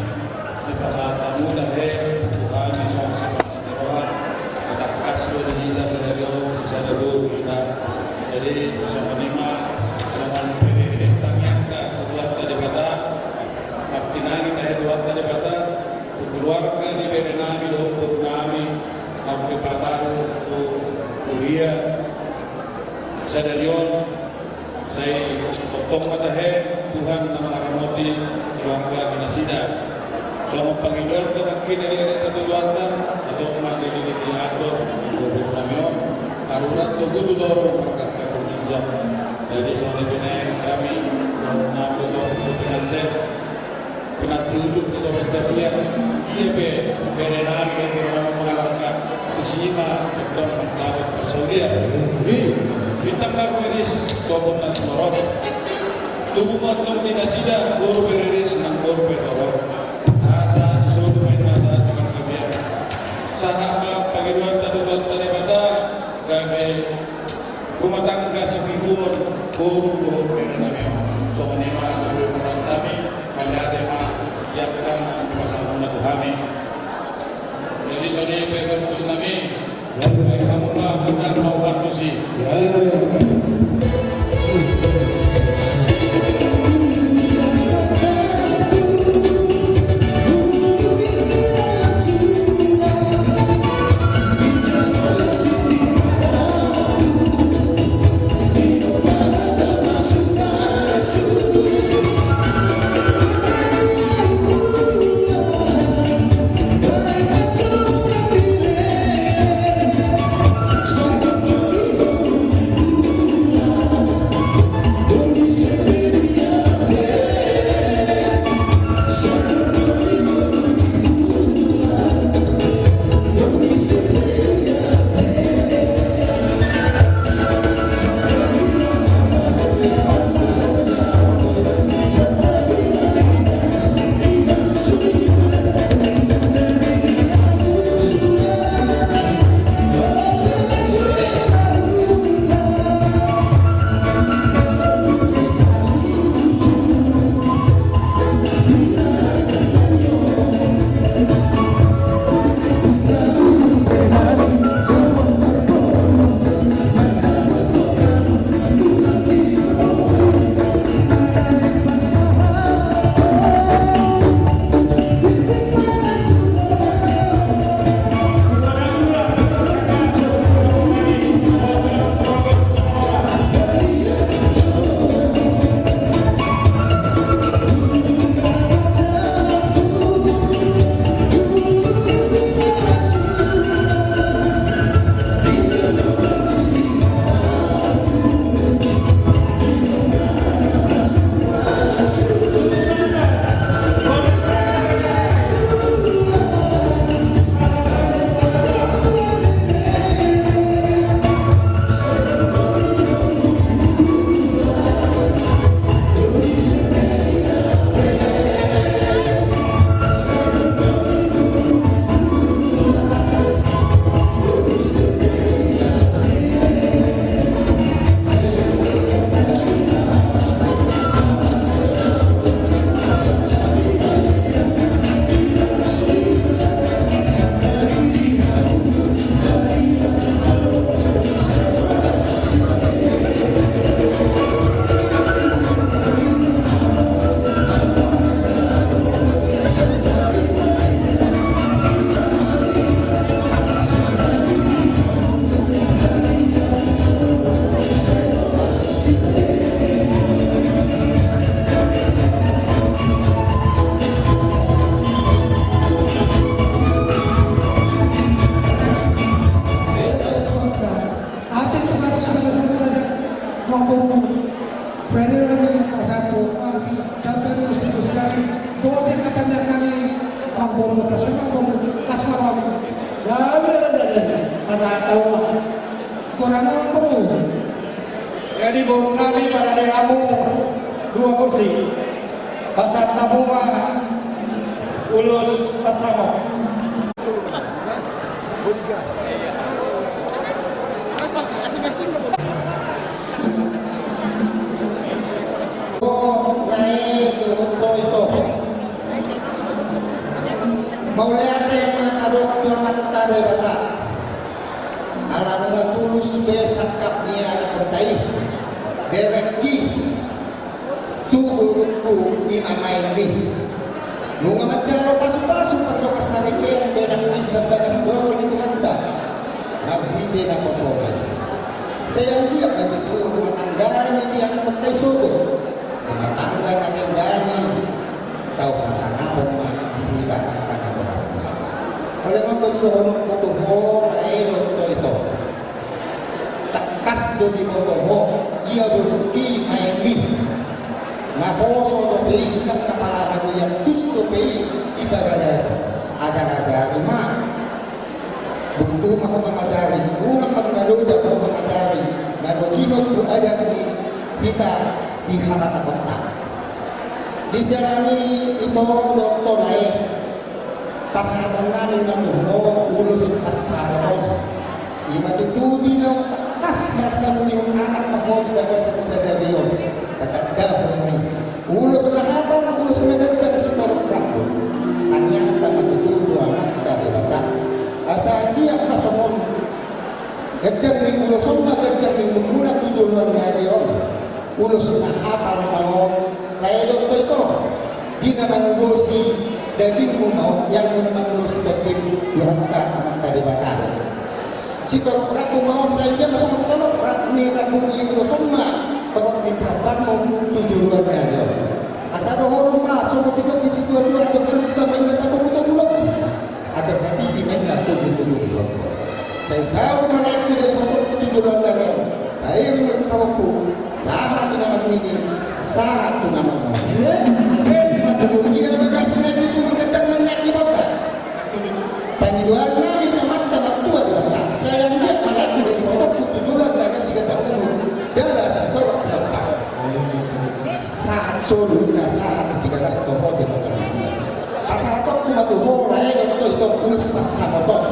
di pasat tamu dahe Tuhan Yesus pasti rohan kita kasih di kita sedari sadabo kita. Jadi sama lima sama PDD tanyangka keluar tadi kata kaptinani tadi keluar tadi kata keluarga di berenami do kurunami kapti pataru kuria sadarion saya potong kata Tuhan nama aramoti keluarga dinasida sama pengidor terakhir dari keluarga atau mati di diatur gubernur kamion arurat to gubernur jadi soalnya benar kami mengambil pengantin penatujuk itu berjalan iya berenang dan berenang mengalahkan kesima dan mendapat persaudaraan di tengah beris sobong dan morot tubuh matang dinasida guru beris nang guru berorot sasa sodu main masa teman kalian sahabat pagi dua tadi bata kami rumah tangga sepikun guru berenang soalnya mah lebih merantami pada tema yang kan pasal muda Tuhami jadi sorry pegang tsunami baik kamu lah benar mau bantu sih Masukkan puro natasyon ako kasmarami. Dami na dyan. Masataw mo. Kurang ako. Jadi baru kami pada kamu 2 kursi. Pasar tabungan ulus bersama. Mauliate makadok nyamat tare bata. Ala nunga tulus be sakap ni ada pentai. Berek di tubuhku imamai mi. Nunga macaro pasu-pasu pada kasari ke beda kuin sampai ke doro itu handa. Nabi na kosora. Sayang dia begitu rumah tangga ni dia anak pentai sobo. Rumah tangga nak tanggani tahu sangat pun dihilangkan karena beras. Oleh apa suruh foto naik itu takas do di foto ia berhenti main min. Naposo do pei nak kepala aku yang dus do pei ibadah ajar-ajar imam. Begitu mahu mengajari, ulang mengaduja mahu mengajari. Lalu jihad ada di kita di halaman kota. Di sana itu doktor lain pasangan nabi manuho ulus pasaron. Ima itu dino takas mata muli anak mahod pada sesadarion. Kata dahulu ulus lahapan ulus negara setor kampung. Hanya tamat itu amat dari batak. Asal dia pasomon. Kejam ni ulus sama kejam ni mula tujuan ngarion. Ulus lahapan mahod. Lain doktor itu dina manubosi daging mau yang manubosi daging yuhatta amat tadi batal. Si kalau aku mau saja masuk ke dalam ni kampung ini semua kalau di belakang tujuan dia. Asal orang masuk ke situ ada kan main dapat betul-betul. Ada hati di main dapat betul-betul. Saya sahu malaikat dari betul tujuan dia. Air tahu sahat nama ini sahat nama ia bagasi nabi suruh kata menyaki bota panggilan nabi tamat tamat tua di bota saya yang dia malaikat dari betul tujuan dia si kata ulu jalan setor depan sahat soruna sahat 13 toho di bota pasal itu cuma tuh lain itu ulus pasamoton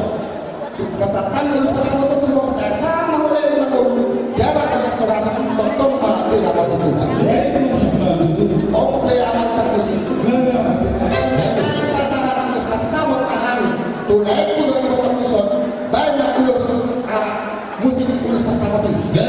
pasal tangan ulus pasamoton tuh saya sama oleh jalan dengan serasa potong mati apa itu oke amat bagus itu dengan pasangan ulus pasawat ahami tunai kudu dipotong muson banyak ulus musik ulus pasawat itu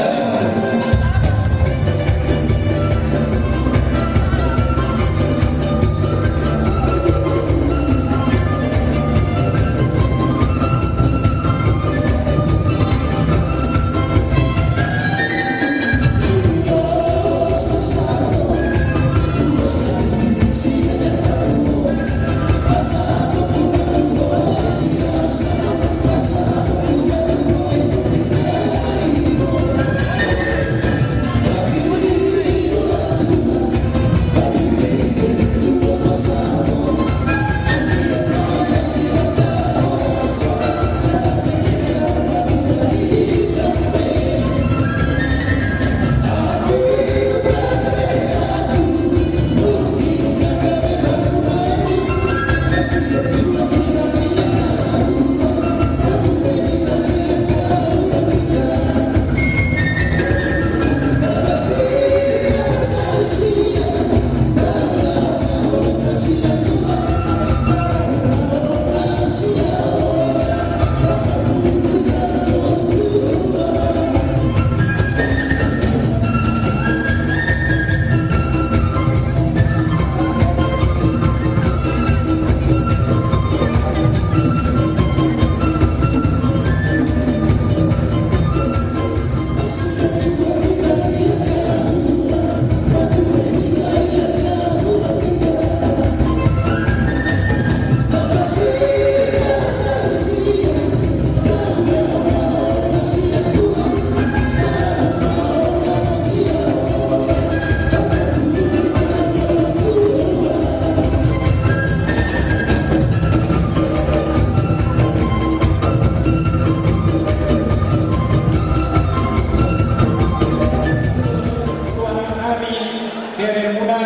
dari muda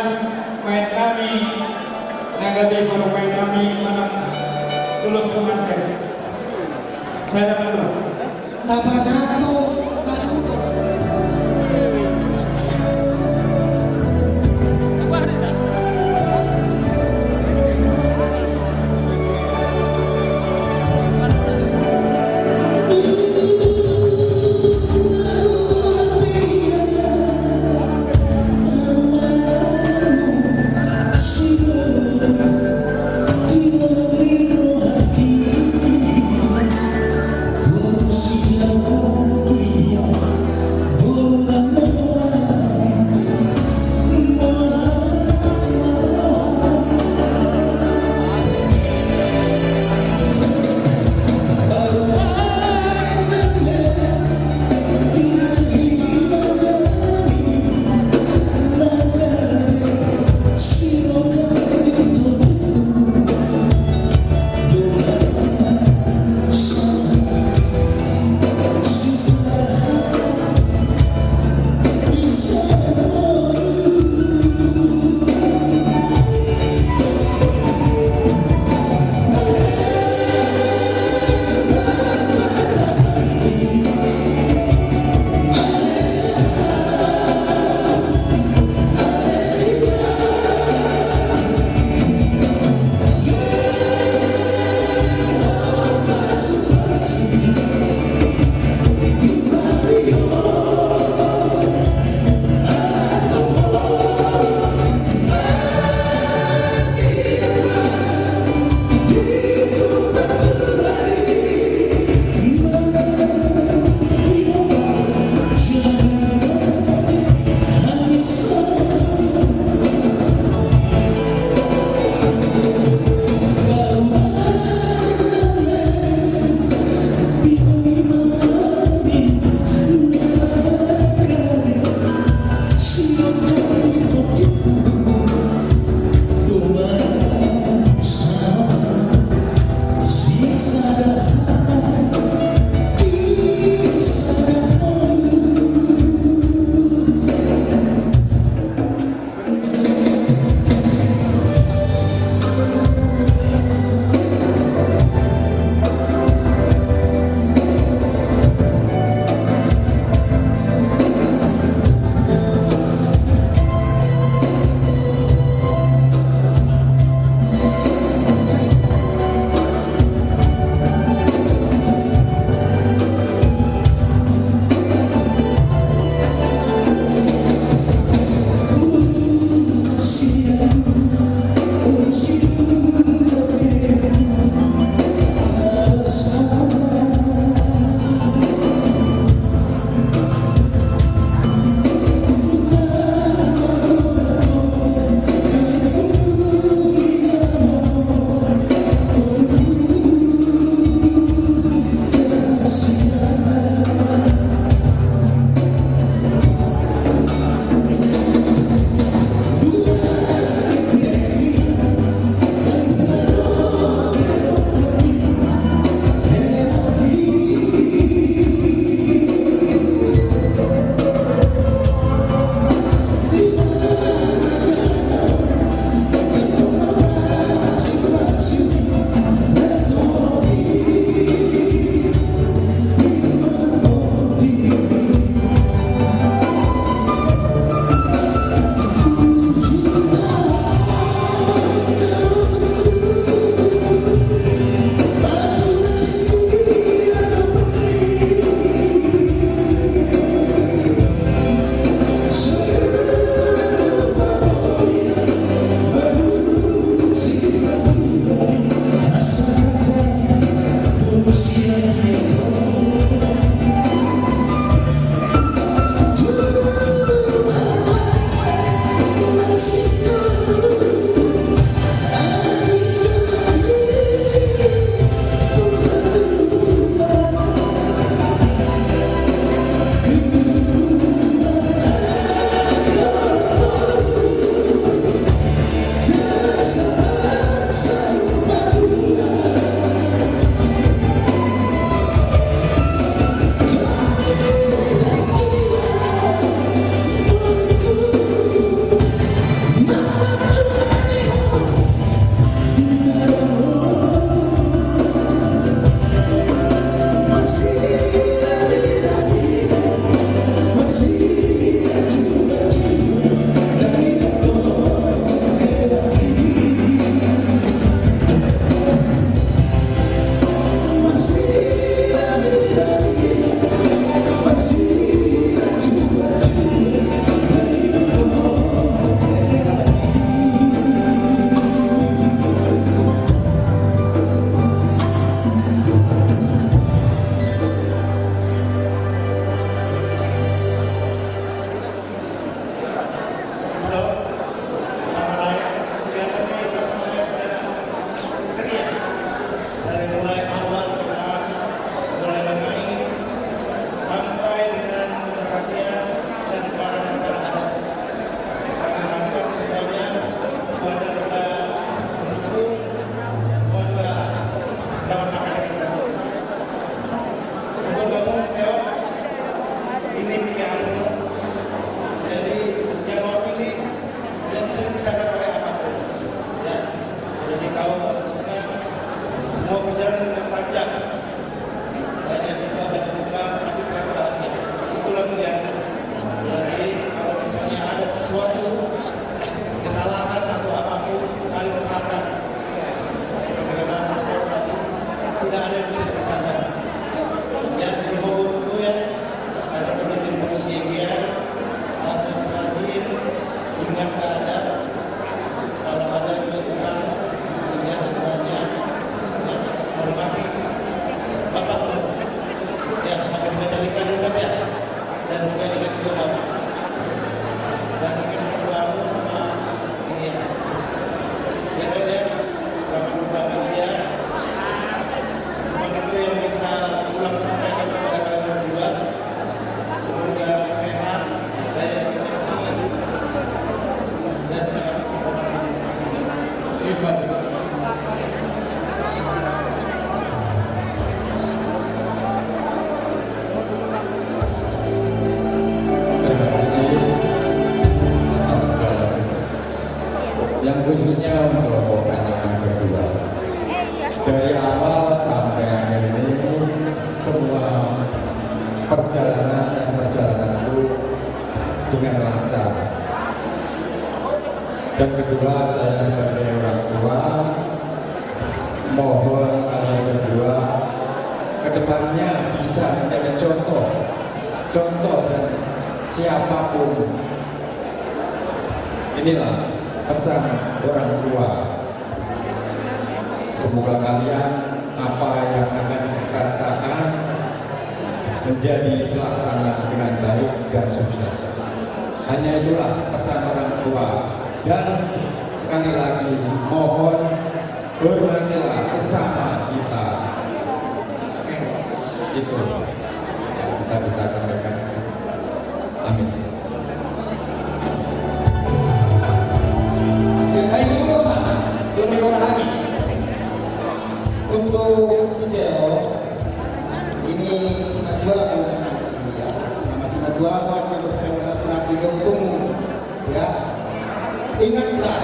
main kami nagati baru main kami anak lulus pengantin. Saya dulu. Nomor 1 yang khususnya untuk anak-anak berdua. Dari awal sampai akhir ini semua perjalanan itu dengan lancar. Dan kedua, saya sebagai orang tua mohon kalian berdua kedepannya bisa menjadi contoh dan siapapun. Inilah pesan orang tua. Semoga kalian apa yang akan dikatakan menjadi terlaksana dengan baik dan sukses. Hanya itulah pesan orang tua. Dan sekali lagi mohon hormatilah sesama kita. Itu yang kita bisa sampaikan. Amin. Untuk sejauh ini dua nama dua orang pelatih hukum ya, ingatlah,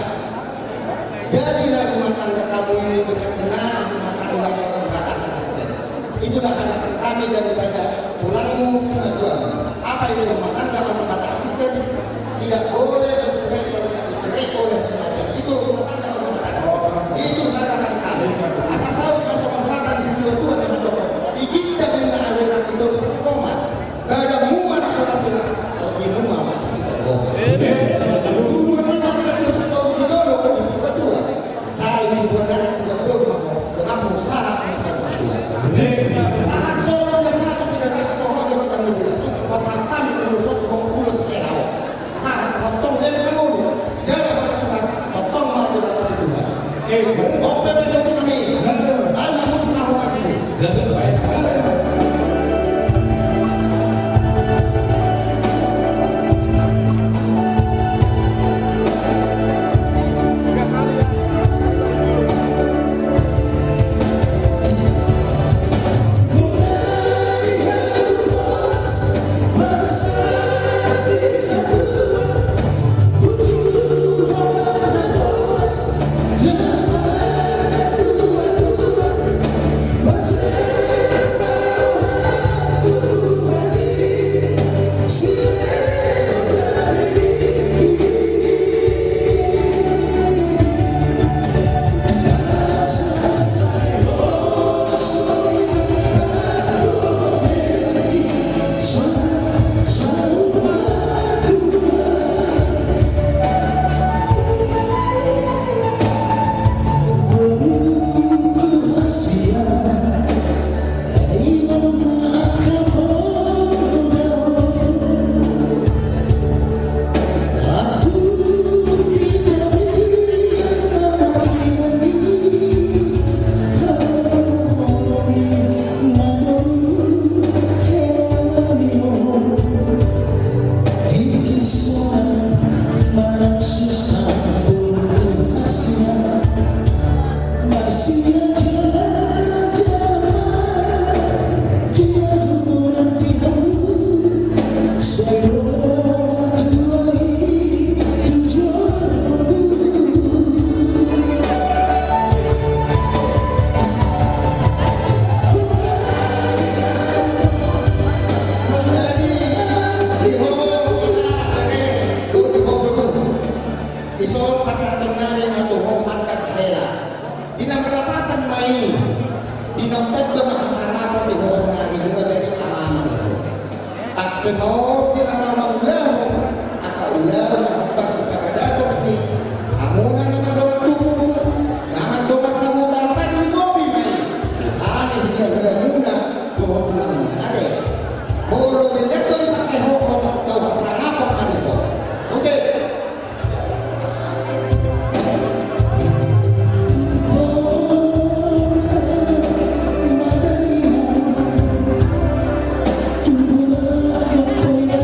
jadilah rumah tangga kamu ini benar-benar rumah tangga orang Batak Kristen. Itulah harapan kami daripada pulangmu dua. Apa itu rumah tangga orang Batak Kristen? Tidak boleh bercerai kalau tidak dicerai oleh kematian. Itu rumah tangga orang Batak Kristen. Itu harapan kami. Asal saud masuk fatan dua dengan dokter. Ijinkan dengan aliran itu perkomat. Ada muma nasional silam. Di muma masih tergoda. Tuhan tidak terus tahu di dulu di berdua. Saya ini dua darah tidak boleh dengan saat masa berdua. Saat solo dan satu tidak kasih pohon dengan kami bilang. Pasal kami urus urus kelau. Saat potong lele penghulu. Jangan berasukas potong mau dalam Tuhan. Oke betul kami. Anak musnah kami. Isol pasal tenari atau hormat hela. Di nama lapatan main. Di nama bahasa di hosonari juga jadi aman. At mau pinalama ulah apa ulah apa pagadato ni. Amuna naman daw tubo. Naman daw masamutan tayong mobi may. Ani hila muna tuhod lang ade. Bolo de dito ni pakihokon daw sa ngapon ani ko. Jose Tubuh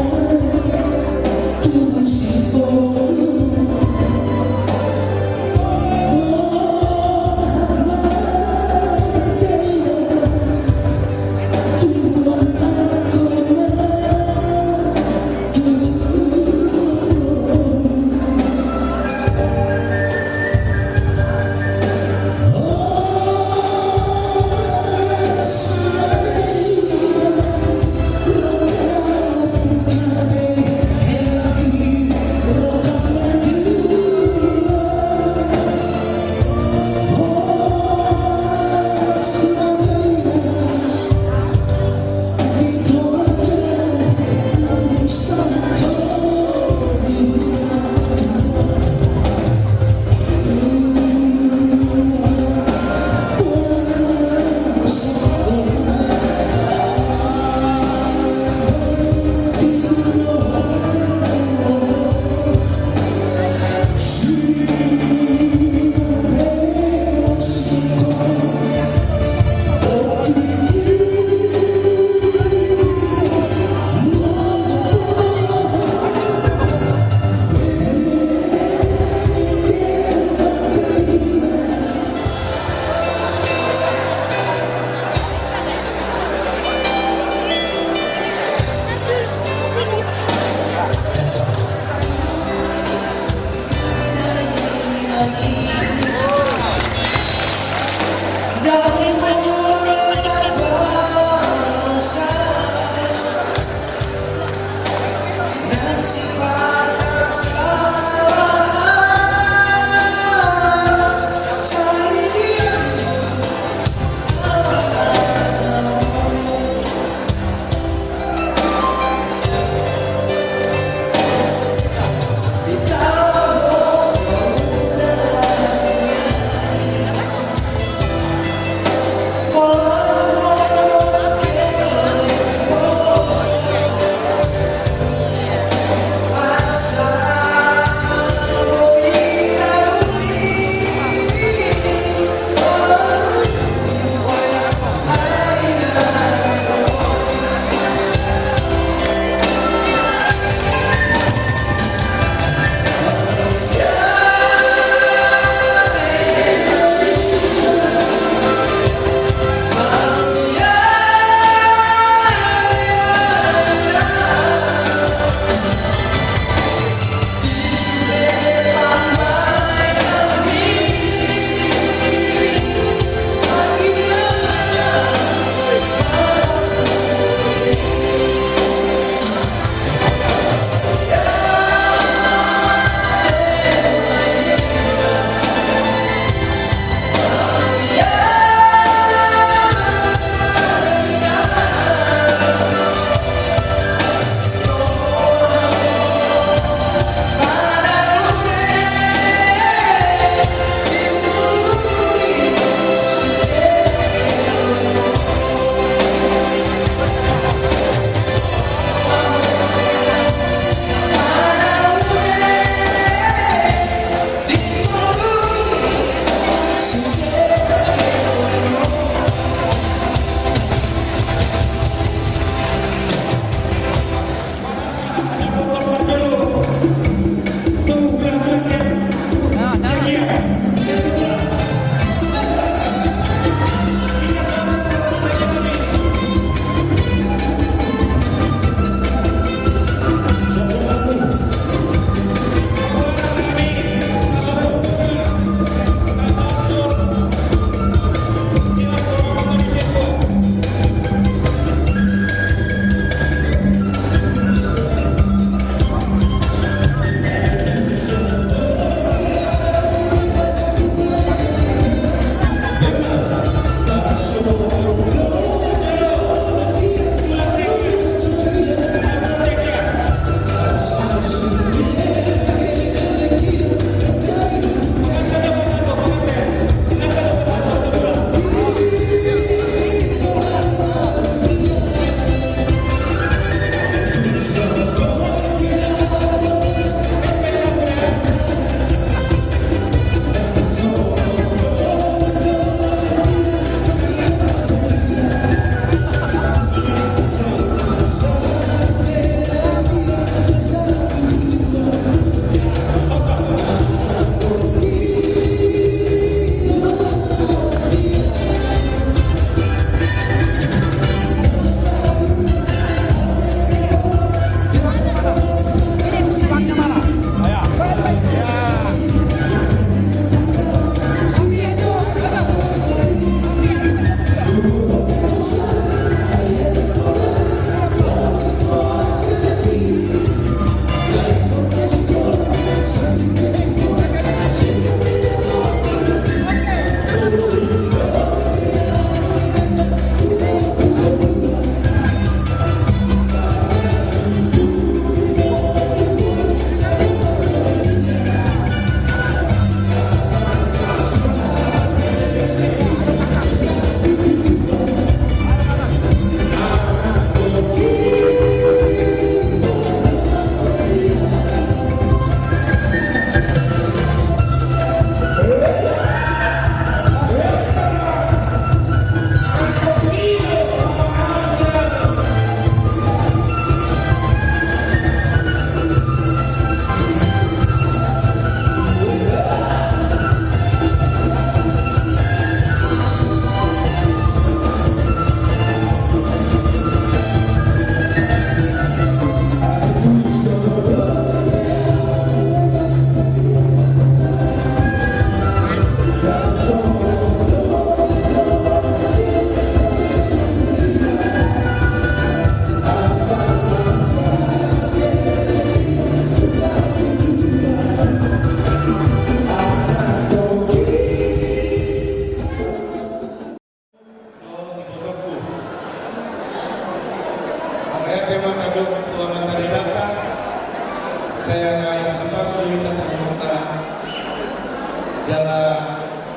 Jala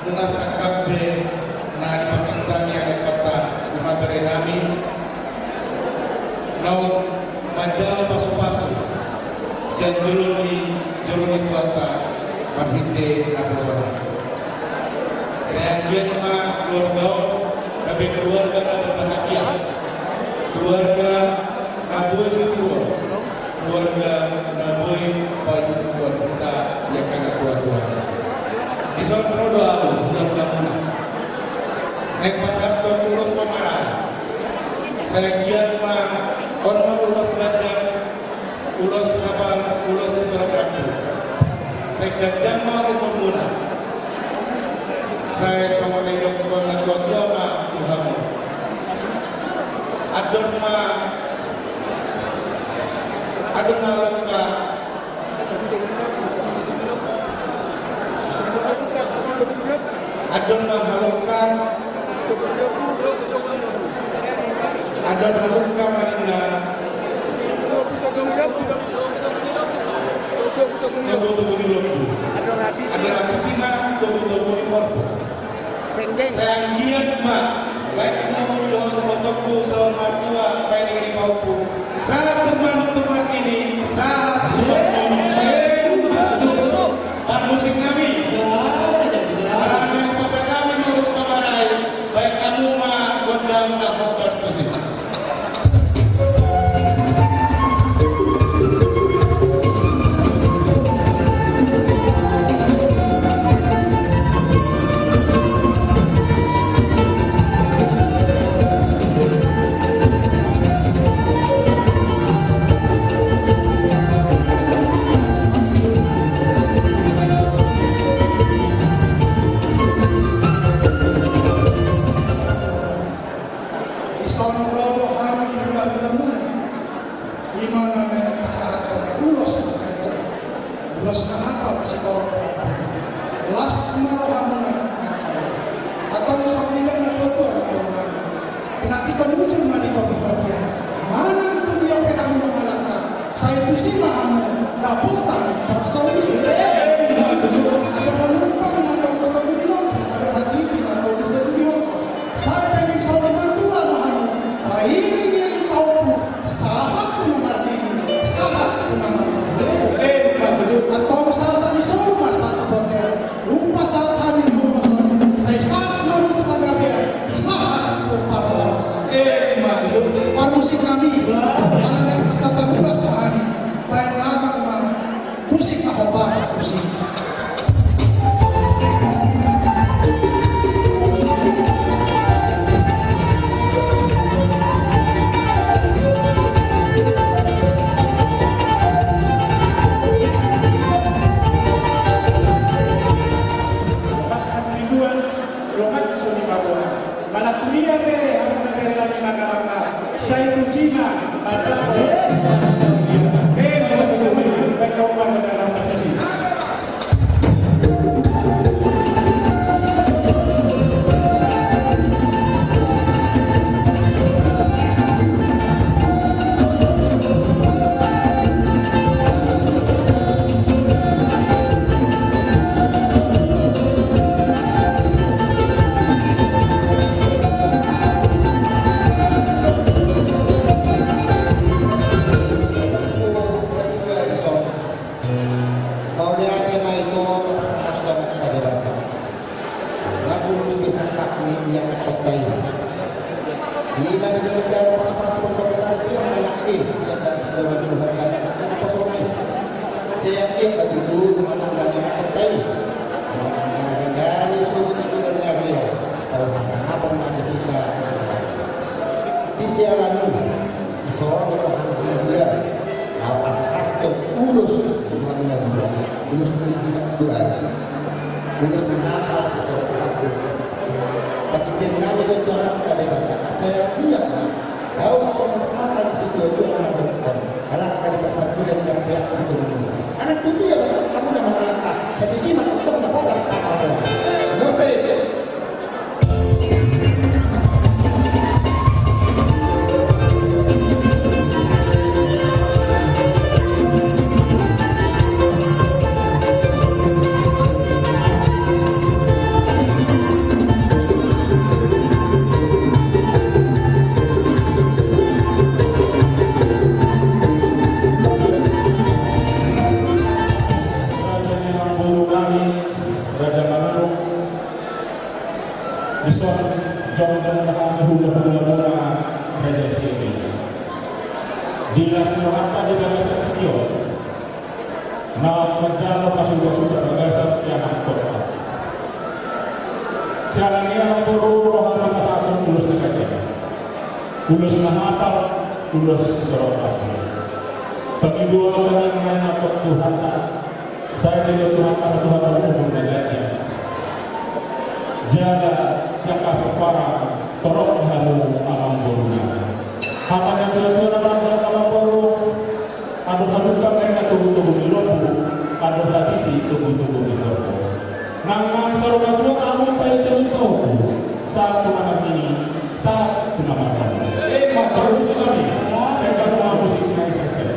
Nurasa Kabe na pasangtanya ay kata umabere namin no majal paso-paso siya juluni kuata marhite na persona. Saya giat ma keluarga tapi keluarga na berbahagia, keluarga na boy setua, keluarga na boy paling kuat kita yang kena tua-tua. Isong doa bulan-bulan naik pasar tuan ulos pemarai. Saya giat ma orang ulos gajah, ulos kapal, ulos seberapa. Saya gajah ma umur muna. Saya sama dengan tuan tua ma Tuhan. Adon ma lengkap. Adon mahalukkan manina tubuh di lobu adon hati tina tubuh di korpo saya giat mak laiku dengan kotoku sama tua paling ini pauku saat teman-teman ini Pak musik kami anak pasar kami menurut pemarai baik kamu mah gondang dan bukan musik. Anak itu dia kamu nama langkah, tapi sih mah untuk dapat Ison jong-jong na hula-hula Raja Siagian. Dinas Nurata di Bagasa Setio na menjalo kasudah-sudah Bagasa yang kota. Sialania na puro rohan na sa atong ulos na kaya. Ulos na hapal, ulos sorota. Pag-ibuwa ka ng mga Tuhan na saya dito Tuhan para Tuhan umum na gajah. Jaga jaka para torok halu alam buruna. Hata yang tujuan alam buru, adu kami nak tunggu di lobu, adu hati tunggu di lobu. Nang sarungan tu kamu payah tahu saat tunangan ini, saat tunangan kamu. Terus sekali, mereka mau musik naik sistem.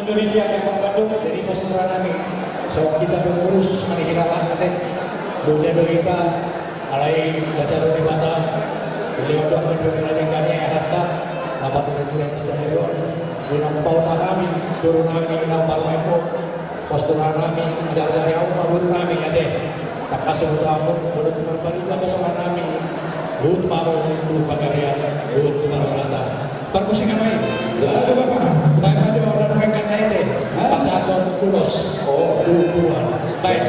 Indonesia yang Bandung dari pasukan kami. So kita berurus menghilangkan nanti dunia kita alai dasar di mata beliau doa berdoa dengannya harta dapat berjuang di sana yo. Bulan pau kami turun kami na parmeko pasukan kami dari Allah buat kami ada. Tak kasih doa buat berbalik pasukan kami. Buat mau untuk pagarian, buat merasa. Permusikan baik. Lalu Bapak, baik ada orang mereka naik pasar ulos. Oh, bukuan. Baik,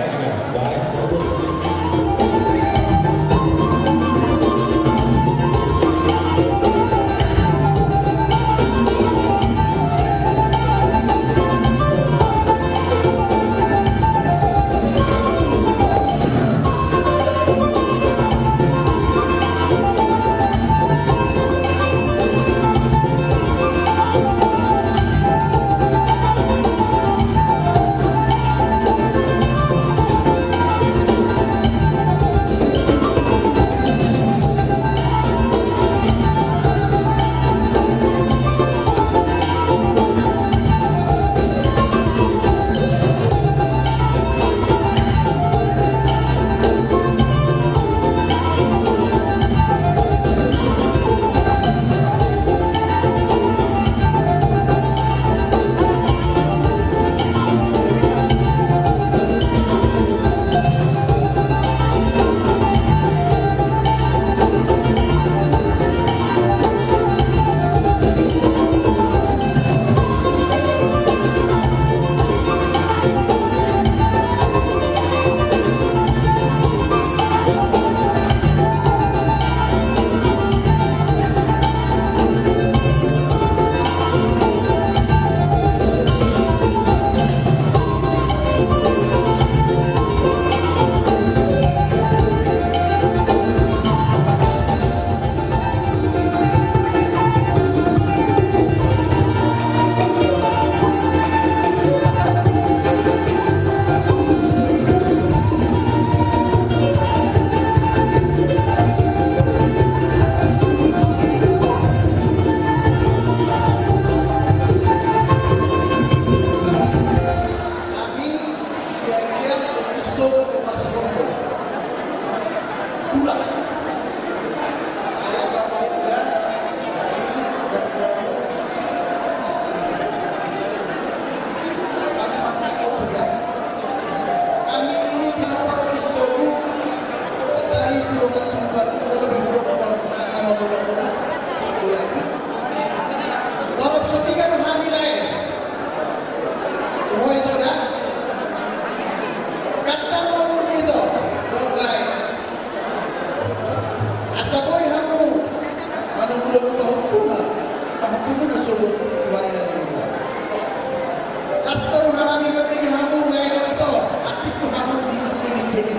baik.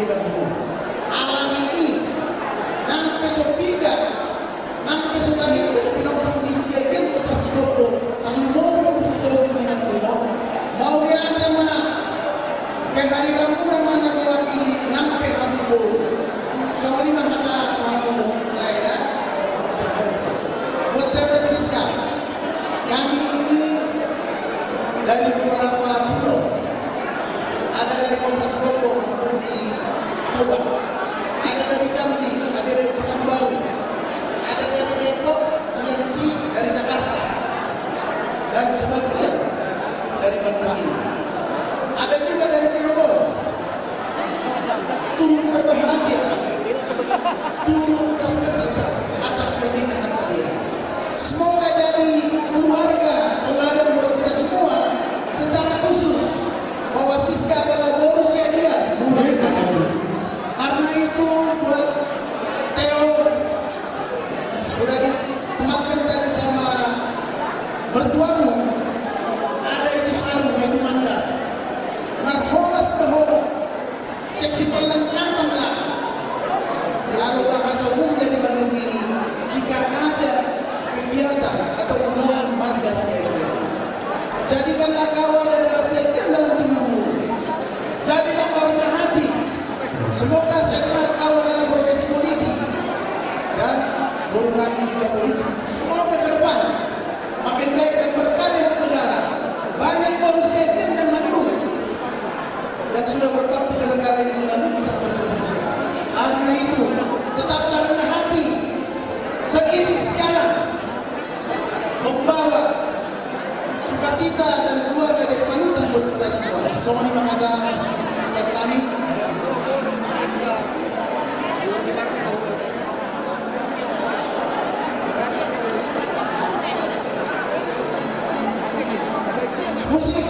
di Bandung. Alam ini nang pesopiga, nang pesotahida pinopang disiakan ke Persidopo, lalu mau Persidopo dengan pulau, mau dia ada mah kehadiran pun mana diwakili nang pehambo, soalnya mah ada kamu lainnya, hotel dan Siska, kami ini dari beberapa pulau, ada dari Persidopo, kemudian di Toba, ada dari Jambi, ada dari Pekanbaru, ada dari Depok, Cilengsi, dari Jakarta, dan sebagian dari Bandung ini. Ada juga dari Cirebon, turut berbahagia, turut bersukacita atas pernikahan kalian. Semoga jadi keluarga teladan buat kita semua, secara khusus bahwa Siska adalah bonusnya dia mulai dari dulu. Karena itu buat Theo sudah disematkan tadi sama mertuamu, ada itu sarung, itu mandar. Marhomas bahwa seksi perlengkapan lah. Kalau bahasa umum dari Bandung ini, jika ada kegiatan atau ulang marga siaga, jadikanlah kau ada darah siaga dalam tubuhmu. Jadilah orang hati. Semoga saya kau dalam profesi polisi dan baru lagi juga polisi. Semoga ke depan makin baik dan berkarya untuk negara. Banyak manusia dan maju yang sudah berbakti ke negara ini melalui bisa berfungsi. Karena itu tetaplah rendah hati, seiring sejalan membawa sukacita dan keluarga dan panutan buat kita semua. Semua ini mengada saat kami musik.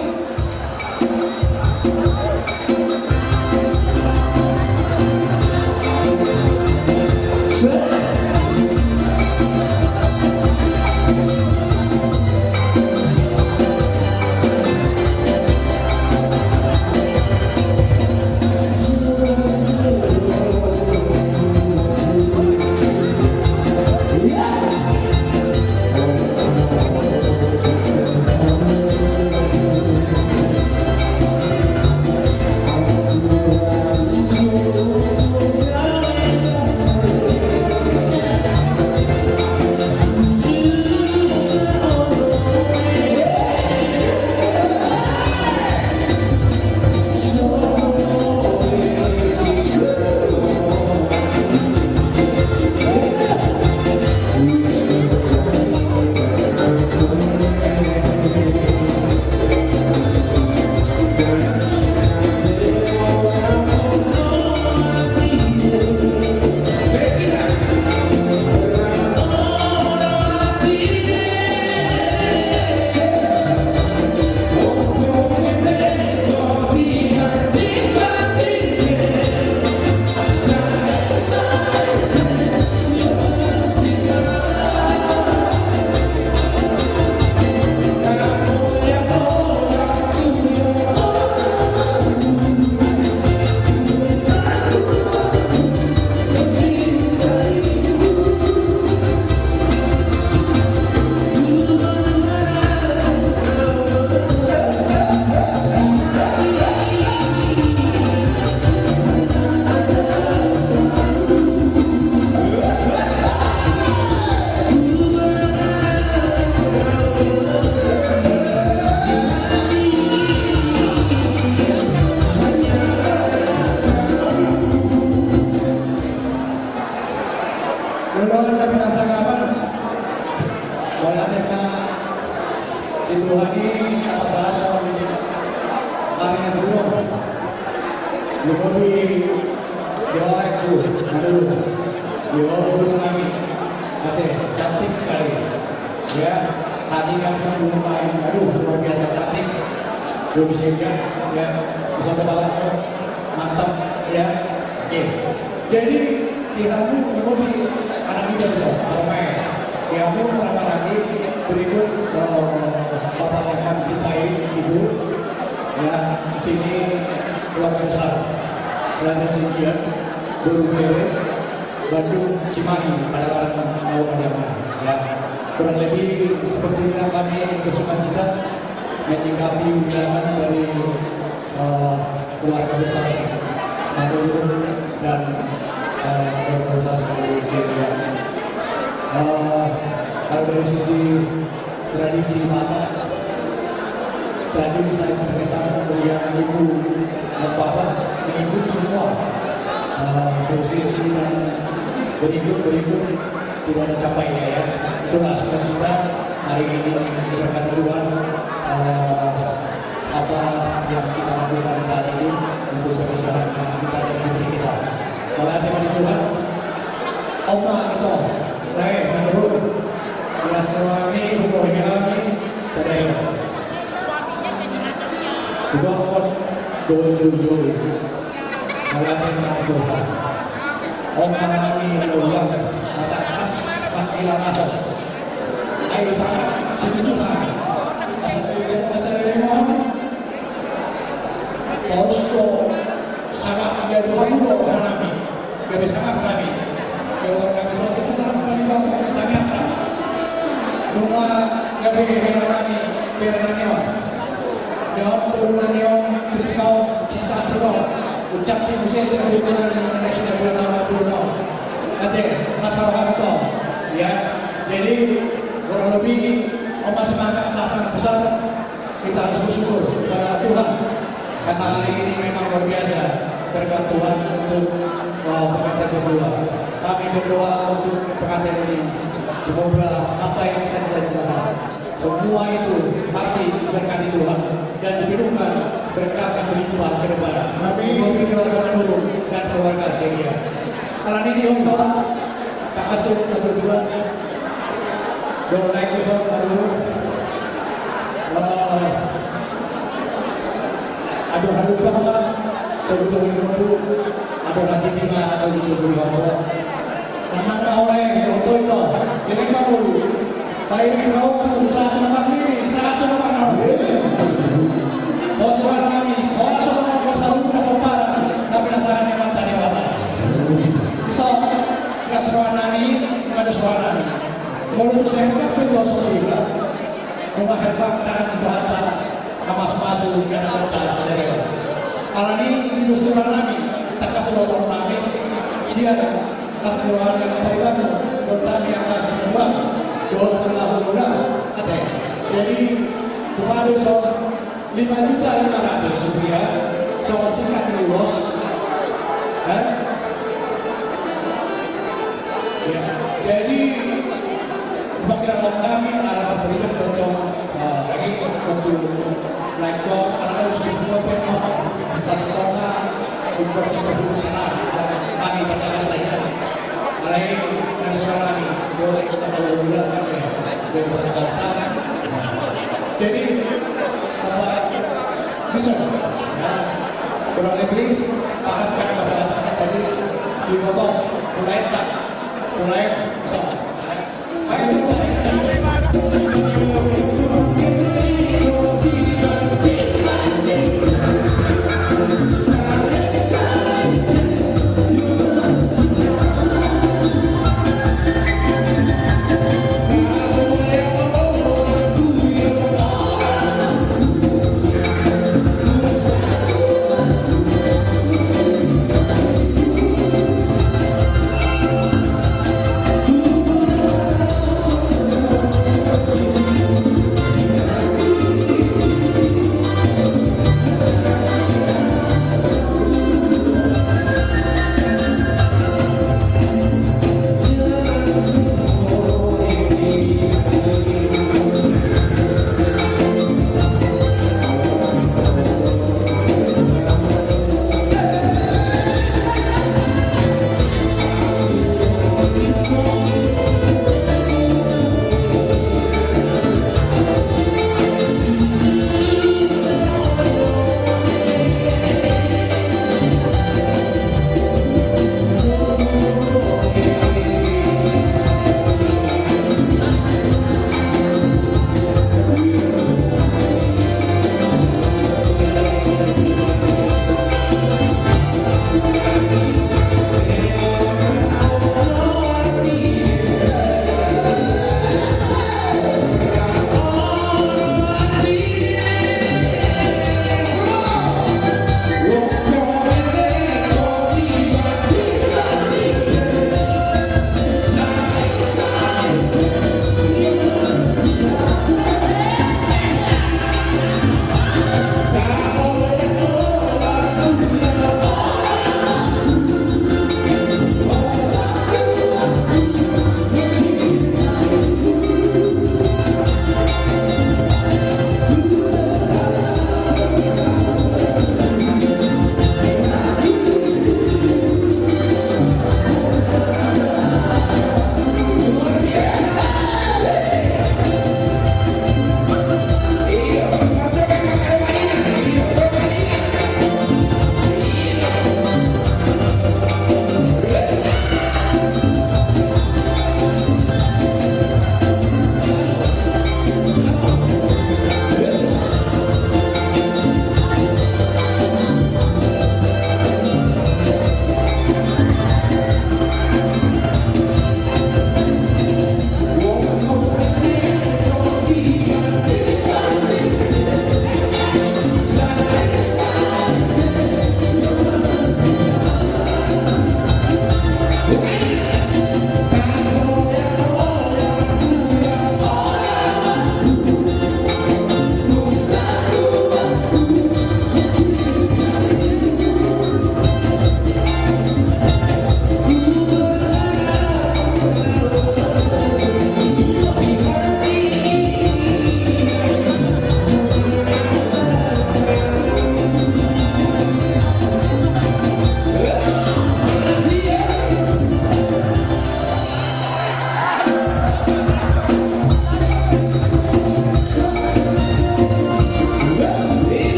cantik sekali, ya hatinya pun lumayan, aduh luar biasa cantik, Indonesia ya bisa terbalas mantap ya, oke. Jadi di kamu lebih anak kita bisa ramai, di kamu pertama lagi berikut bapak yang kami cintai ibu, ya di sini keluarga besar. Raja Sintia, Burungkere, Bandung, Cimahi, Padalarang, mau Adama. Ya, kurang lebih seperti inilah kami bersuka cita menyikapi undangan dari keluarga besar Madura dan keluarga besar dari Sintia. Kalau dari sisi tradisi mata, tadi saya terkesan melihat ibu dan bapak mengikuti semua posisi dan berikut tidak tercapainya ya. Itulah kita hari ini berkat Tuhan apa yang kita lakukan saat ini untuk pernikahan kita dan putri kita. Kalau teman Tuhan, Oma itu, lain menurut Yasrani, Rukohyami, Cadaya. Dua kot dojo, kalau teman Tuhan, Oma lagi menolak atas khas pakilan atau air sangat setuju kami. Saya mohon, Pausto sangat dia doa kami, dia sangat kami. Kalau kami suatu itu kami tanyakan, rumah kami kami berenang, jawab berenang Kriskau cita teror, ucap di musim sebelumnya Indonesia berenang berenang. Nanti masalah itu, ya. Jadi kurang lebih Oma semangat sangat besar. Kita harus bersyukur kepada Tuhan karena hari ini memang luar biasa berkat Tuhan untuk pengantin berdua. Kami berdoa untuk pengantin ini semoga apa yang kita cita-citakan semua itu pasti berkati Tuhan dan diberikan berkat yang berlimpah ke depan. Bagi keluarga Nurul dan keluarga Seria. Kalau ini diomba kakak setuju berdua. Don't like this one, ada halu bahwa kebutuhan hidup ada lagi lima atau tujuh bahwa anak oleh foto itu jadi mau baik kau berusaha tempat ini satu mana bos kami orang semua bos tahu berapa parah tapi nasaran yang mata di bawah so nasaran kami ada suara kami menurut saya kan bos juga rumah hebat tangan itu harta masuk dan harta saudara. Kalau ini industri kami, tak kasih orang kami, siapa kasih orang yang apa itu, kami yang kasih uang, $2,000 ada. Jadi kemarin $5.500 soal singkat lulus, kan? Ya, jadi pembagian kami adalah berikan untuk lagi untuk lekor karena harus dibuat penuh seseorang untuk berusaha kami berjalan lainnya mulai dari sekarang kami boleh kita bulan kami berkata jadi bisa kurang lebih pahamkan masyarakatnya tadi dipotong mulai tak mulai bisa Ooh.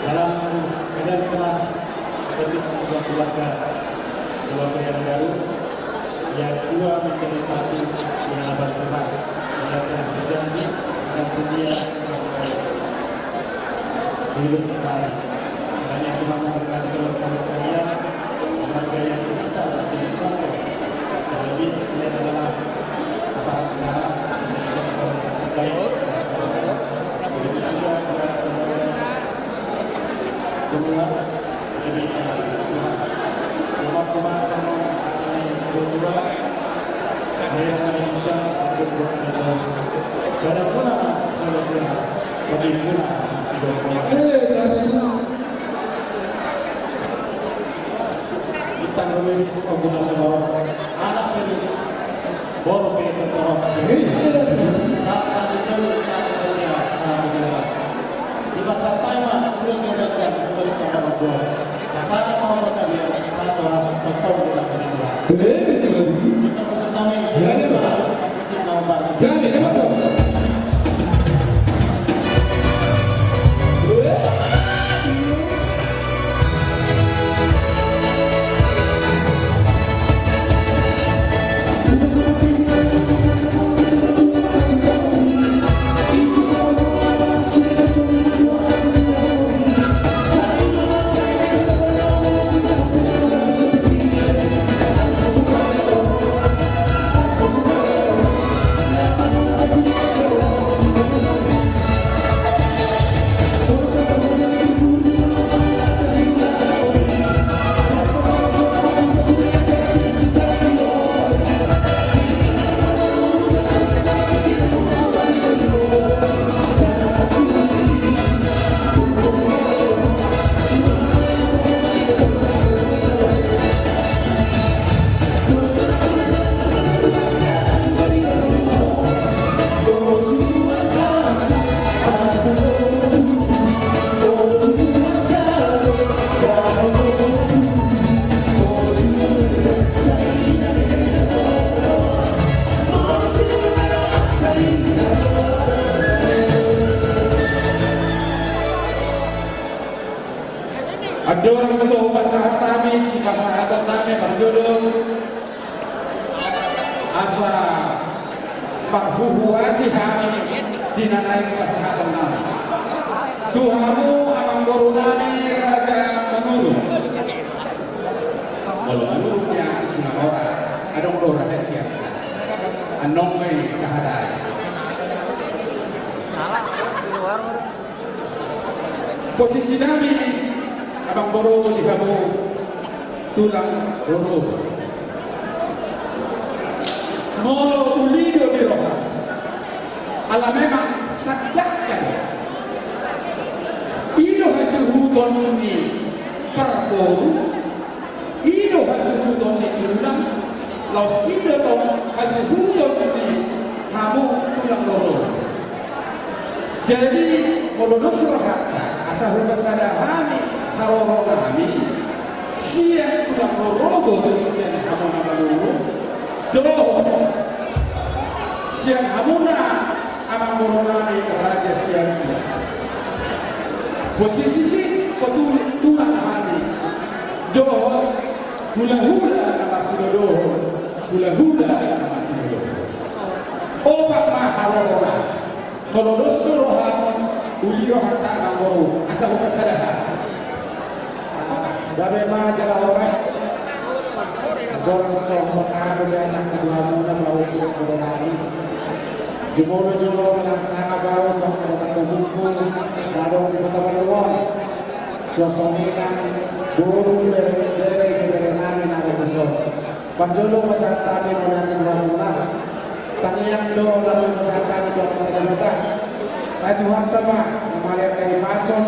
dalam keadaan setelah terbentuk keluarga yang baru, yang kedua menjadi satu yang abad Tuhan, yang telah berjanji dan setia sampai hidup sekarang. Hanya Tuhan memberkati keluarga kalian, keluarga yang bisa menjadi contoh. Terlebih ini adalah para pengarah yang baik. Begitu juga semua lebih Tuhan. Rumah-rumah sama yang berdua, mereka yang bijak berdua dan pula seluruhnya bagi pula kita menulis Oguna Seboro, anak menulis Boro Peter Boro, saat disuruh di masa Taiwan terus mendatang terus kepada dua. Saya mau berkata satu orang sektor kita berdua. Kita bersama ini. Adorang so pasahat kami, si pasahat kami berjudul asa paghuhuasi kami dinanay pasahat kami. Tuhamu ang korunani Raja Menurut. Walau menurut niya si Mamora, adong orang siya. Anong may kahaday. Posisi namin Abang Boro di kamu tulang Boro. Molo ulido di roha. Ala memang sakyakan. Ino hasuhuton ni Paraboro. Ino hasuhuton ni Sulam. Laos ino tong hasuhuton ni kamu tulang Boro. Jadi molo nusrohata asa hubasada kami Haroro kami siang pulang rogo sian hamuna baluru doh sian hamuna amang borolani raja sian posisi si tulang hati doh hula-hula nama doh hula-hula nama doh obat maharora kalau dosto rohan ulio hatta kamu asal kesadaran Dabe ma jala oras Borsong masaha dan kedua muna mauku berlari Jumolo menang sangat baru Bakal buku Dadong di kota Balawon Suasonikan Buru dari nami nari besok Panjolo masaha tani menangin wamuna Taniyang do lalu masaha tani buat mata-mata Saya Tuhan teman Namanya kaya mason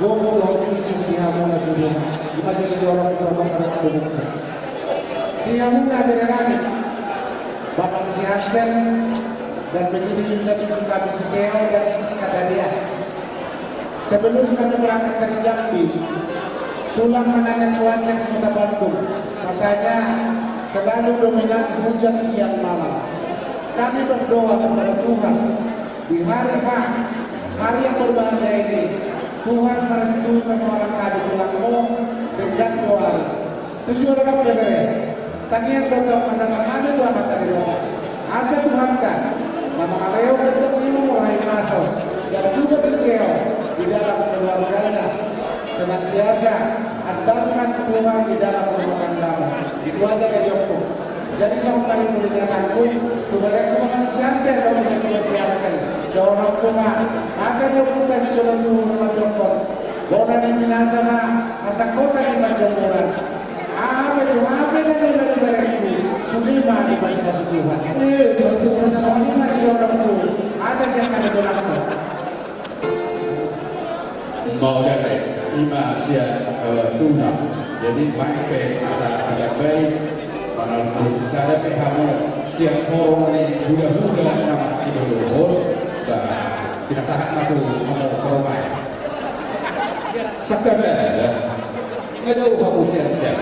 Gogo do isu di hamuna sudina masih sedorong dorong bertubuh. Dia muda dari kami, Bapak Si Hansen dan begini juga cucu kami Sukeo dan Sisi kata dia. Sebelum kami berangkat dari Jambi, tulang menanya cuaca di Kota Bandung. Katanya selalu dominan hujan siang malam. Kami berdoa kepada Tuhan di hari yang berbahagia ini. Tuhan merestui permohonan kami tulang dengan doa. Tujuan dalam DPR. Tangian doa masalah kami Tuhan kata doa. Asa Tuhan kan. Nama Aleo kencang ini mulai masuk dan juga Sukeo di dalam keluarganya senantiasa andalkan Tuhan di dalam rumah tangga. Itu aja dari Joko. Jadi sama kali mendengarkanku, kemudian kemakan sianse sama dengan sianse. Orang rumah akan dibuka sesuatu rumah Joko. Bonan yang minasa na asa kota di Panjanggolan. Apa itu? Apa yang dari mereka? Sudima di bahasa Tuhan. Soalnya masih orangku. Ada siapa yang berlaku? Mau dari lima siang tuna. Jadi pakai asal tidak baik. Para saya kamu siang orang ini mudah-mudah nama tidur dan tidak sangat aku mau ke rumah. Sekadar nggak ada uang usia jadi.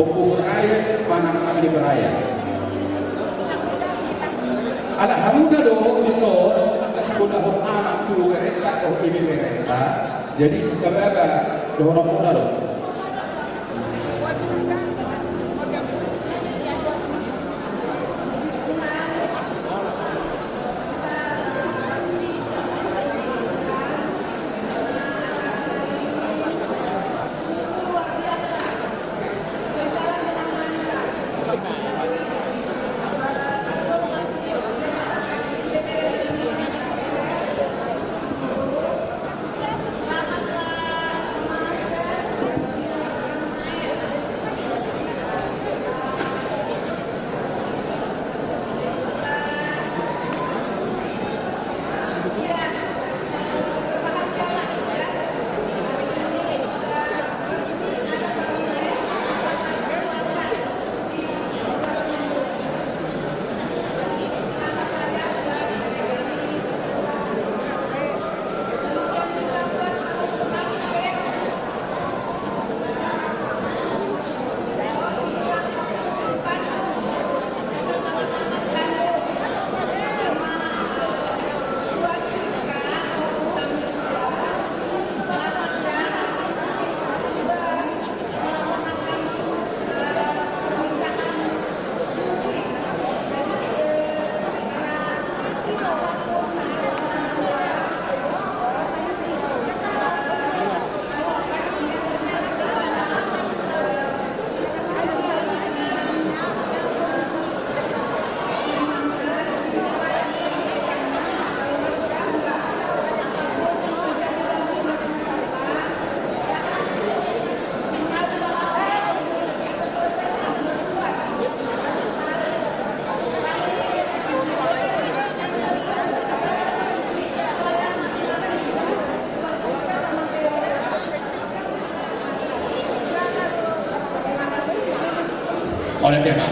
buku beraya panang abdi beraya. Alhamdulillah do besok sudah anak tu mereka atau ibu mereka. Jadi sekarang dorong muda do. Oleh tema.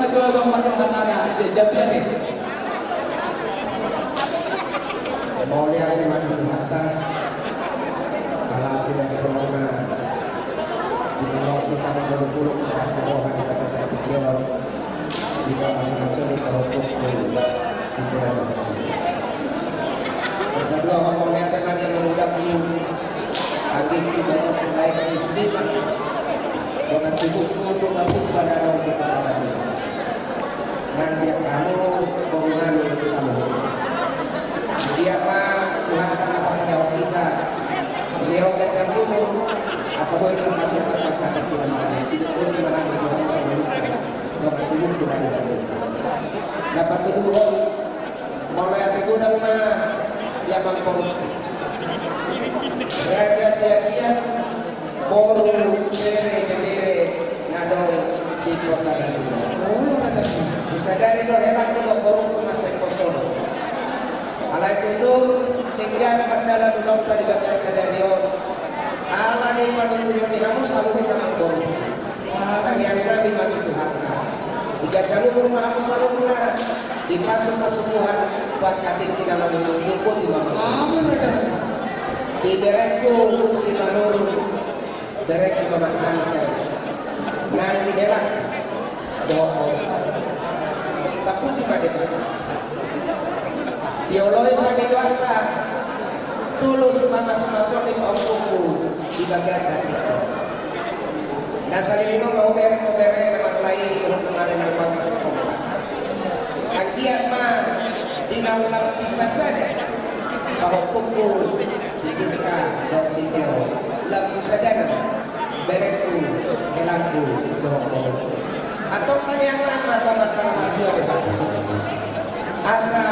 jual bang mandohan anak sejak ni. Mulia iman itu kata alasi dan corona diawasi sama guru-guru kasih Tuhan kepada saya kecil kita masing-masing di kelompok sejarah yang kedua ngomongnya teman yang mengudak ini agen kita memperbaiki musliman dengan tubuhku untuk bagus pada orang kita tadi dan yang kamu mengenali sama dia mah Tuhan kan apa sejauh kita beliau kata dulu asal itu kata Tuhan situ pun dimana Tuhan sebelumnya waktu dulu Tuhan dapat dulu mulai aku nama dia mangkong Raja Siagian boru bere ngadong di kota Bandung bisa dari itu hebat itu boru masih kosong ala itu tinggal pada dalam tadi baca stadion ala ni panituyon ni kamu selalu kita mangkong kami yang nabi mati Tuhan sejak jalur rumah kamu selalu kita dipasuk Tuhan buat kating tidak manusia pun di mana di berekku si manur berekku Bapak Hansen nanti helak doa tapi juga dekat dioloi bagi doa tulus sama-sama soli paukuku di bagasan itu nah saling mau berek tempat lain untuk kemarin yang mau bisa kompak agiat mah dinaulang pimpasan bahwa kuku si Siska dan si Teo lagu sadana bereku helaku doa atau tanya mata-mata dua depan asa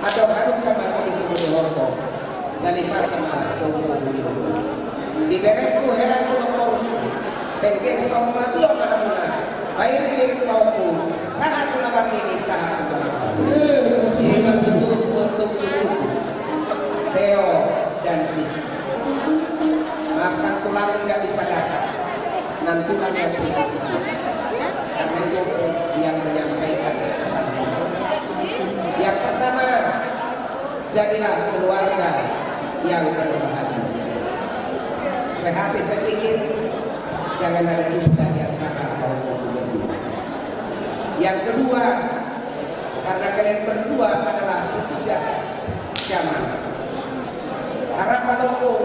ada harus kamar di horko dari pasama di bereku helaku doa pengen sama dua mahamuna baik diri kauku sangat ulama ini sangat ulama ini untuk Theo dan Sisi makan tulang nggak bisa datang nanti yang tidak bisa karena itu yang menyampaikan pesan yang pertama jadilah keluarga yang berbahagia sehati sepikir jangan ada dusta di antara kaum yang kedua karena kalian berdua adalah petugas zaman harapan hukum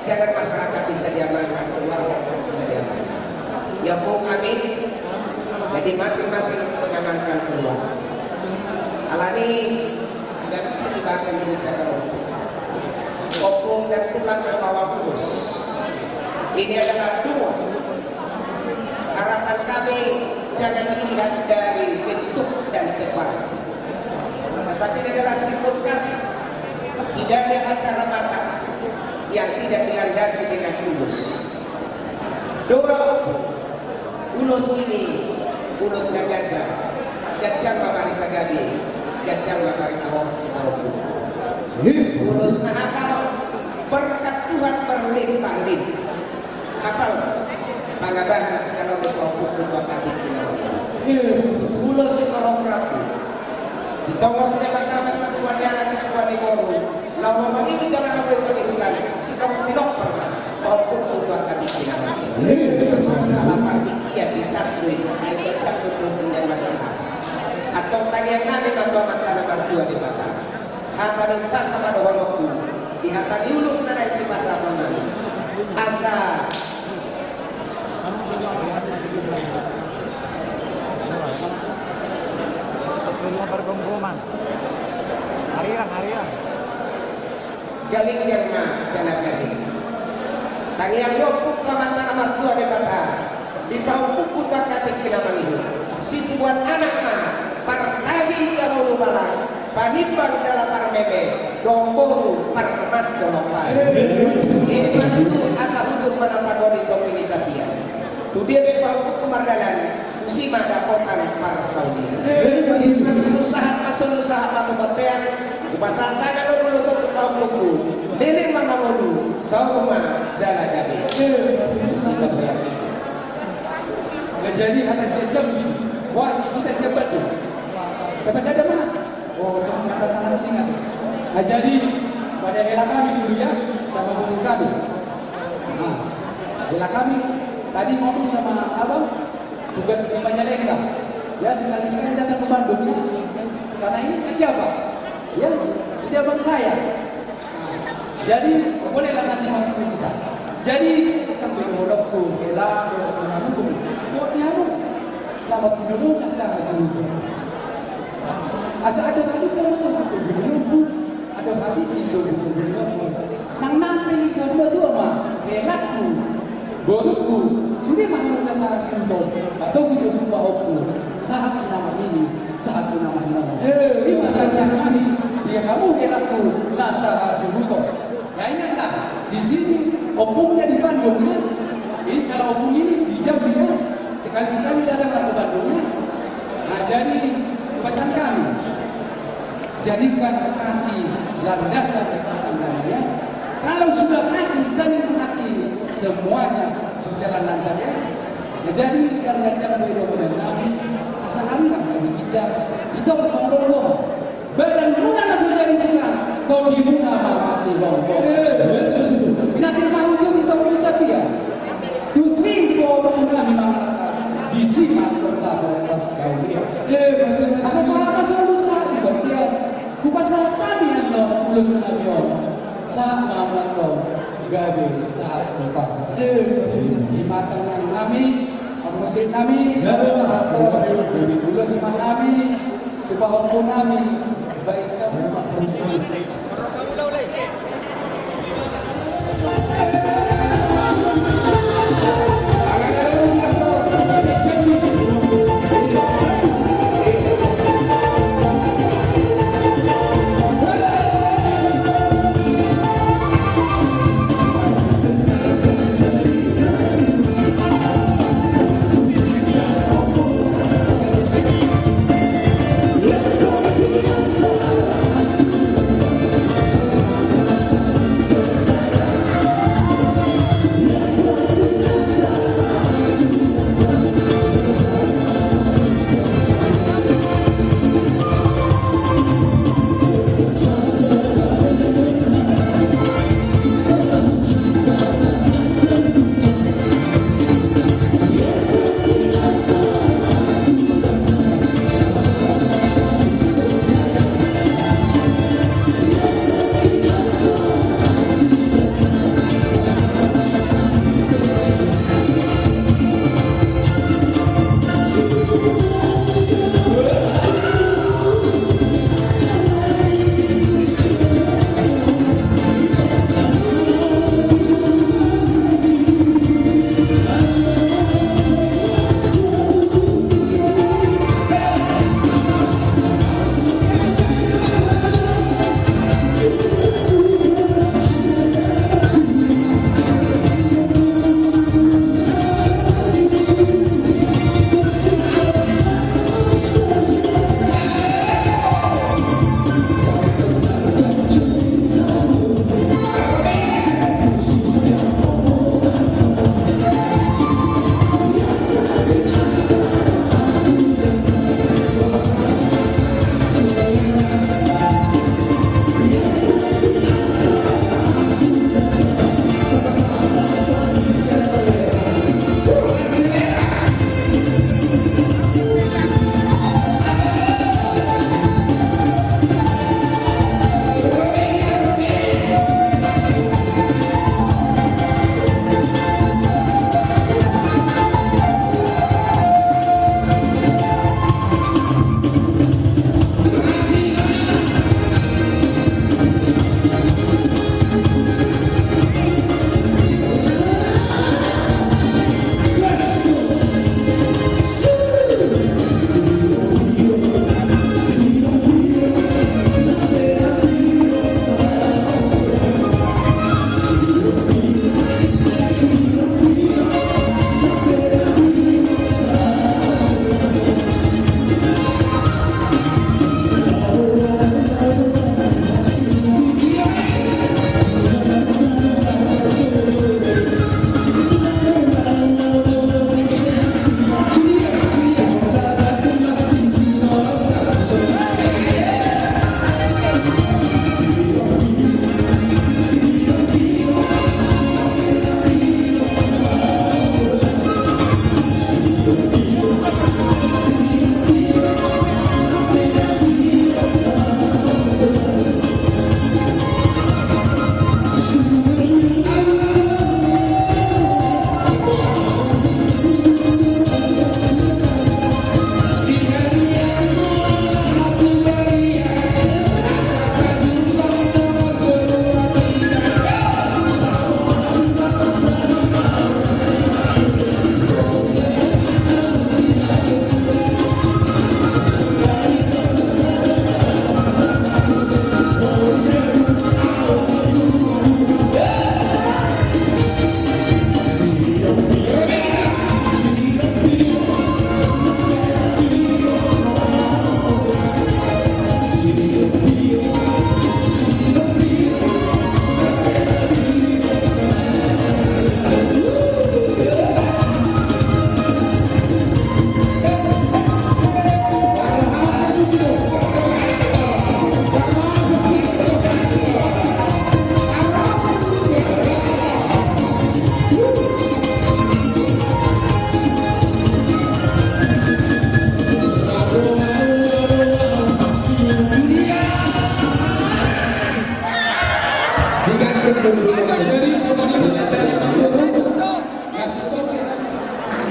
jangan masyarakat bisa diamankan keluarga bisa diamankan ya hukum amin jadi masing-masing mengamankan keluarga alani nggak bisa dibahas Indonesia kalau hukum dan Tuhan membawa kurus ini adalah dua harapan kami jangan dilihat dari bentuk dan tempat tetapi ini adalah simbol kasih tidak ada acara mata yang tidak dilandasi dengan tulus doa ulus ini ulus gajah gajah mabari kagabi gajah mabari awal sekolah ulus nakal berkat Tuhan berlimpah-limpah kapal pangabahan segala berkau-kau padi kita ulus sekolah peraku di tongos sebatang sesuatu yang sesuatu di bawah lalu begini jangan boleh berhilang si kamu pilok pernah kau buat tadi kita dalam arti dia dicasui yang dicasui untuk menjadi atau tanya nabi bantu mata nomor 2 di mata hata minta sama doa waktu di hata diulus narai si masa mana asa harian galing yang mah jangan galing tangi yang yopuk kamata nomor 2 di mata di bawah buku takatik kita mangihu si buat anak mah partahi jalur lubalang panimban dalam parmebe domboru parmas dolopay ini itu asal hukum pada padoni topini tapia tu dia di bawah buku mardalan usima dapotan para Saudi ini usaha masuk usaha pembuatan pasal tangan dulu sesuatu buku ini mana dulu semua jalan jadi kita berarti jadi ada secam Wah, kita siapa tuh? Dapat saja mana? Oh, cuma kata tanah ingat. Nah, jadi pada era kami dulu ya, sama guru kami. Nah, era kami tadi ngomong sama abang, tugas di Majalengka. Ya, sekali-sekali datang ke Bandung ya. Karena ini siapa? Ya, ini abang saya. Nah, jadi bolehlah nanti mati kita. Jadi kita berolok tuh, elak, hukum. Kok dia lama tidur tak sangat sembuh. Asa ada hati kamu tu betul ada hati itu betul. Nang ini semua tu ama elakku, boruku sudah mahu dasar sentuh atau hidup bahaku saat nama ini saat nama ini mana yang kami dia kamu elakku dasar sentuh. Ya ingatlah di sini opungnya di Bandungnya. Ini kalau opung ini di Jambi ya. Sekali-sekali datanglah ke Bandungnya. Nah, jadi pesan kami, jadikan kasih landasan ketangganya. Kalau sudah kasih, saling mengasihi, semuanya berjalan lancar ya. Jadi karena jangan berbeda kami, asal kami kami bijak. Itu berkongkong. Badan muna masih jadi silang, kau di muna masih bongkong. Nanti mau jadi tahu kita dia. Tusi kau kami mengatakan. Isi pertama pasaulia. Asal salah pasal saat dibaca. Kupasal kami yang lulus nabion. Saat mamatong gabe saat empat. Di mata yang kami, pengusir kami, saat kami lulus kami, tupah pun kami, baik kami makan.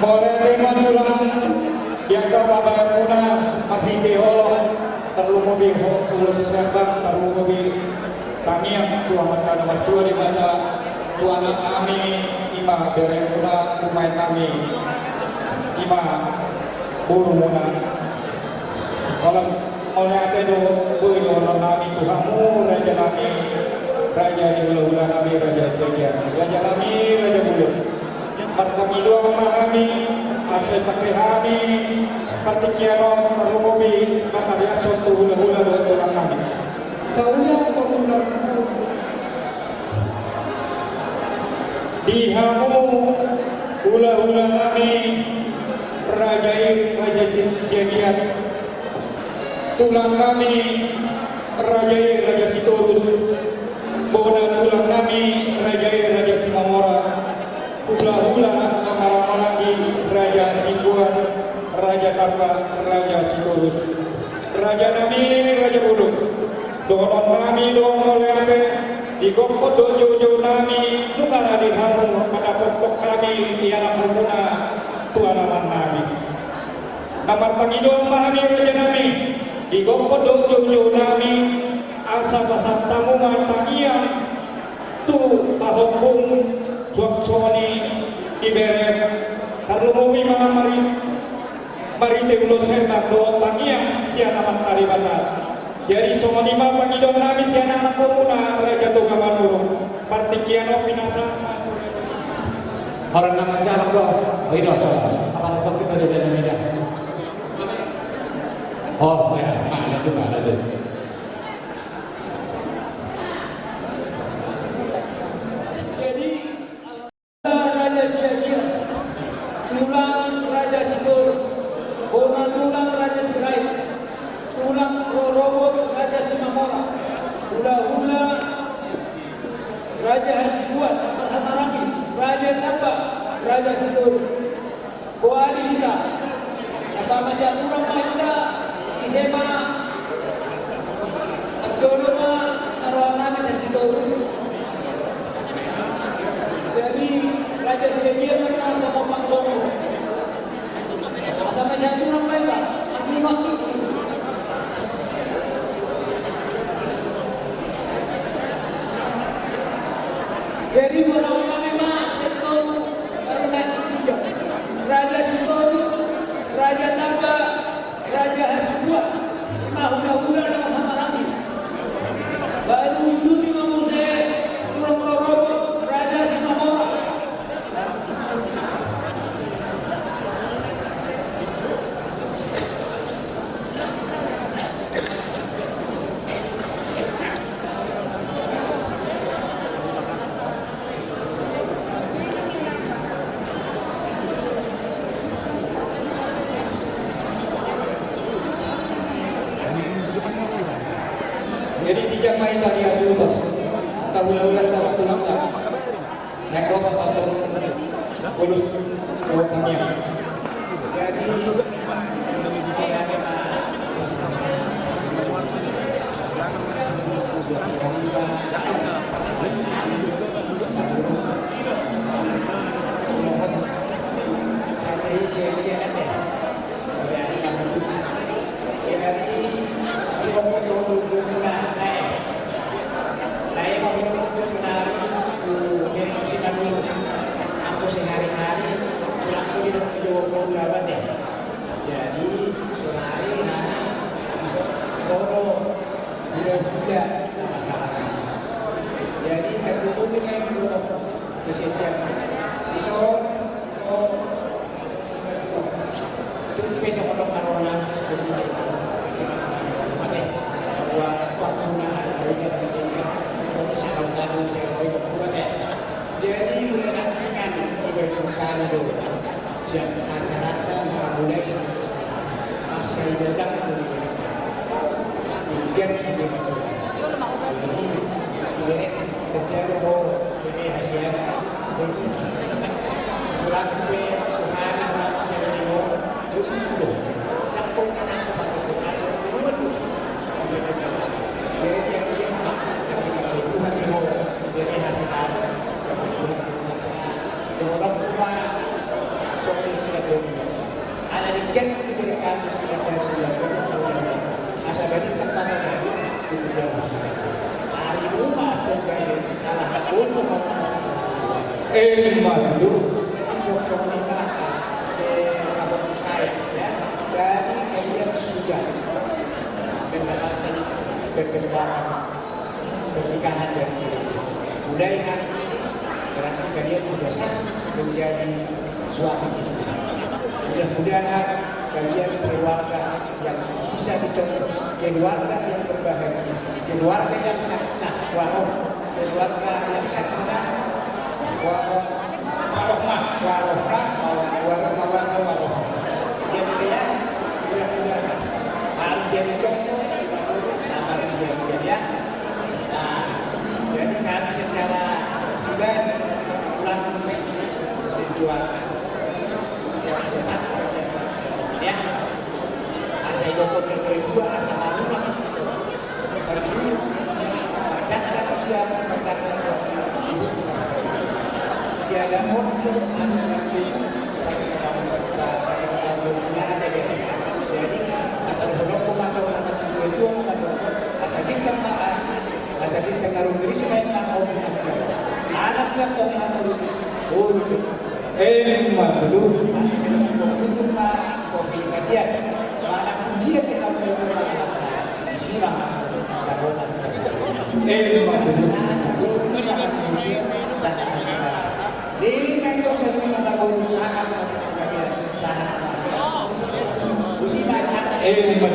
boleh terima tulang yang kau bawa guna mahiti Allah terlalu mobil ulus serta terlalu mobil tangian tuang mata nomor 2 di mata tuan kami ima bereng guna kumai kami ima burung guna kalau oleh atedo bui orang kami Tuhanmu raja kami raja di ulah kami raja sedia raja kami raja bulu kami doa kami asal pakai kami patikiano rumobi mataria sotu hula-hula orang kami tahunya pemuda dihamu hula-hula kami rajai raja Siagian tulang kami rajai raja Sitorus bodan tulang kami rajai raja Simamora hula-hula amarang-arangi raja Sibuan raja Karta raja Sitorus raja nami raja Buduk donon nami dong oleh ate digokot dojo nami nukara di hamu pada pokok kami ialah pemuna tuanaman nami namar pangidong mahami raja nami digokot dojo nami asa pasang tamu mantangian tu ahokung suaksoni iberet karumumi mga marite ulo setan do tangian siya naman taribata jadi somonima pangidong nami siya naman komuna raja tuga manuro partikiano pinasama orang nama jarak dong itu apa sok kita di sana media oh ya ada juga ada tuh jadi raja Siagian tulang raja Sitorus bona tulang raja Sirai tulang Rorobot raja Simamora hula-hula raja Hasibuan Hamarangi raja Tamba raja Sitorus Koali kita sama siya tulang kita isema at dono na naroon namin sa Sitorus jadi raja Siagian na pangdongo sama siya tulang kita at limang kiki jadi orang memang sektor tiga raja Sitorus raja Tamba raja Hasibuan lima hula-hula dan Hamarangi baru hidup di Mamuse turun Rorobot raja Simamora jadi tiga main tadi yang sudah tahulah tulang naik roba satu kulus cowok tanya Jadi orang tua Ada di jam diberikan kepada bulan asal bagi tempat lagi di bulan hari rumah terjadi alah aku itu Matu. jadi sok-sok nikah abang saya ya dari kalian sudah mendapatkan perkembangan pernikahan dari gereja. Budaya hari ini berarti kalian sudah sah menjadi suami istri. Mudah-mudahan kalian keluarga yang bisa dicontoh, keluarga yang berbahagia, keluarga yang sakinah, keluarga yang sakinah, warohmah. Jadi ya, mudah-mudahan harus jadi contoh sama kejadian ya. Nah, jadi kami secara pribadi pulang berjuangkan yang cepat ya. Asal dokter kedua asal malu berdulu berdaktar usia berdaktar tiada modal asal nanti jadi asal dokter masuk nama kedua asal kita maaf asal kita ngaruh diri selain mau anaknya kau yang harus Matu. masih belum berkunjung kau pilih dia mana dia yang harus berkunjung silang daronan Dili na ito sa mga nag-uusahan sa hindi na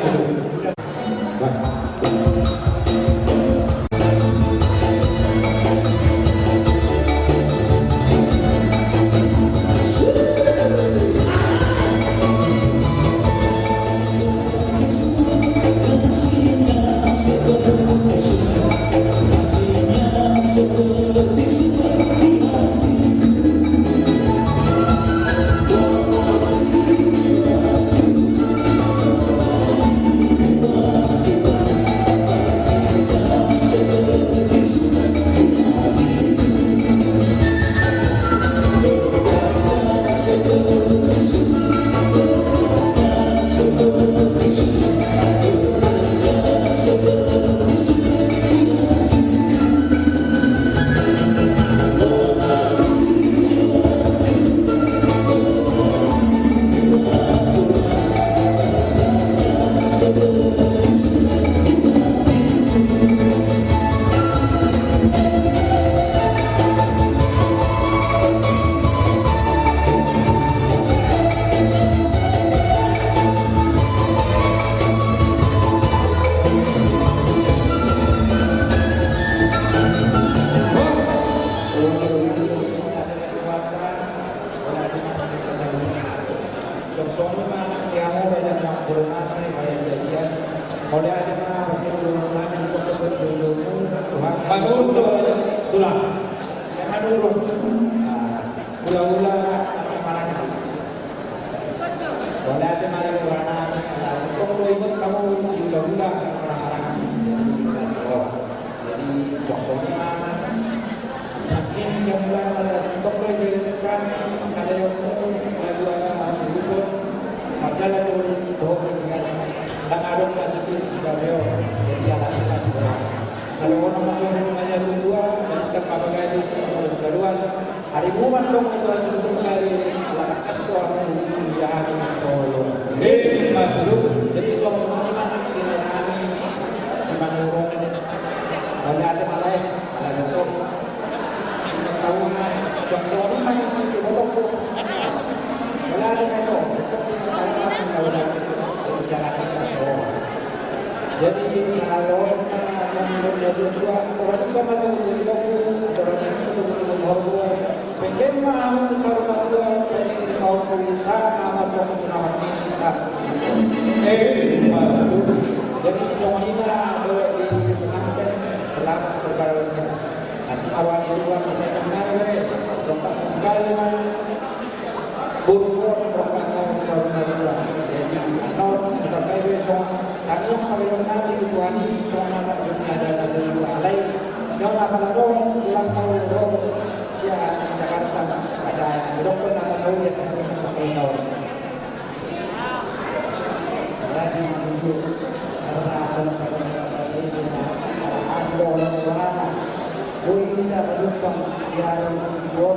biar video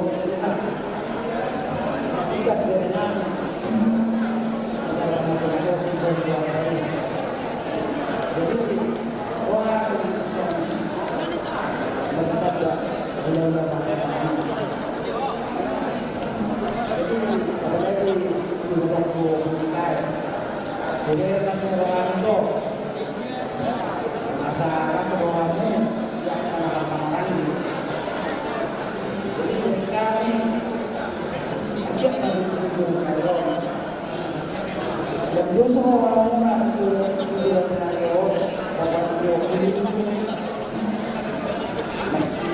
jika sebenarnya dalam masa-masa siswa di hari ini. Jadi orang Indonesia mendapat undang-undang pengadilan. Jadi apalagi juga komunitas. Jadi masih orang itu rasa orangnya yang kamar-kamar ini. Jadi kami dia menunjukkan yang dosa orang-orang tujuan tenaga bahwa dia di sini masih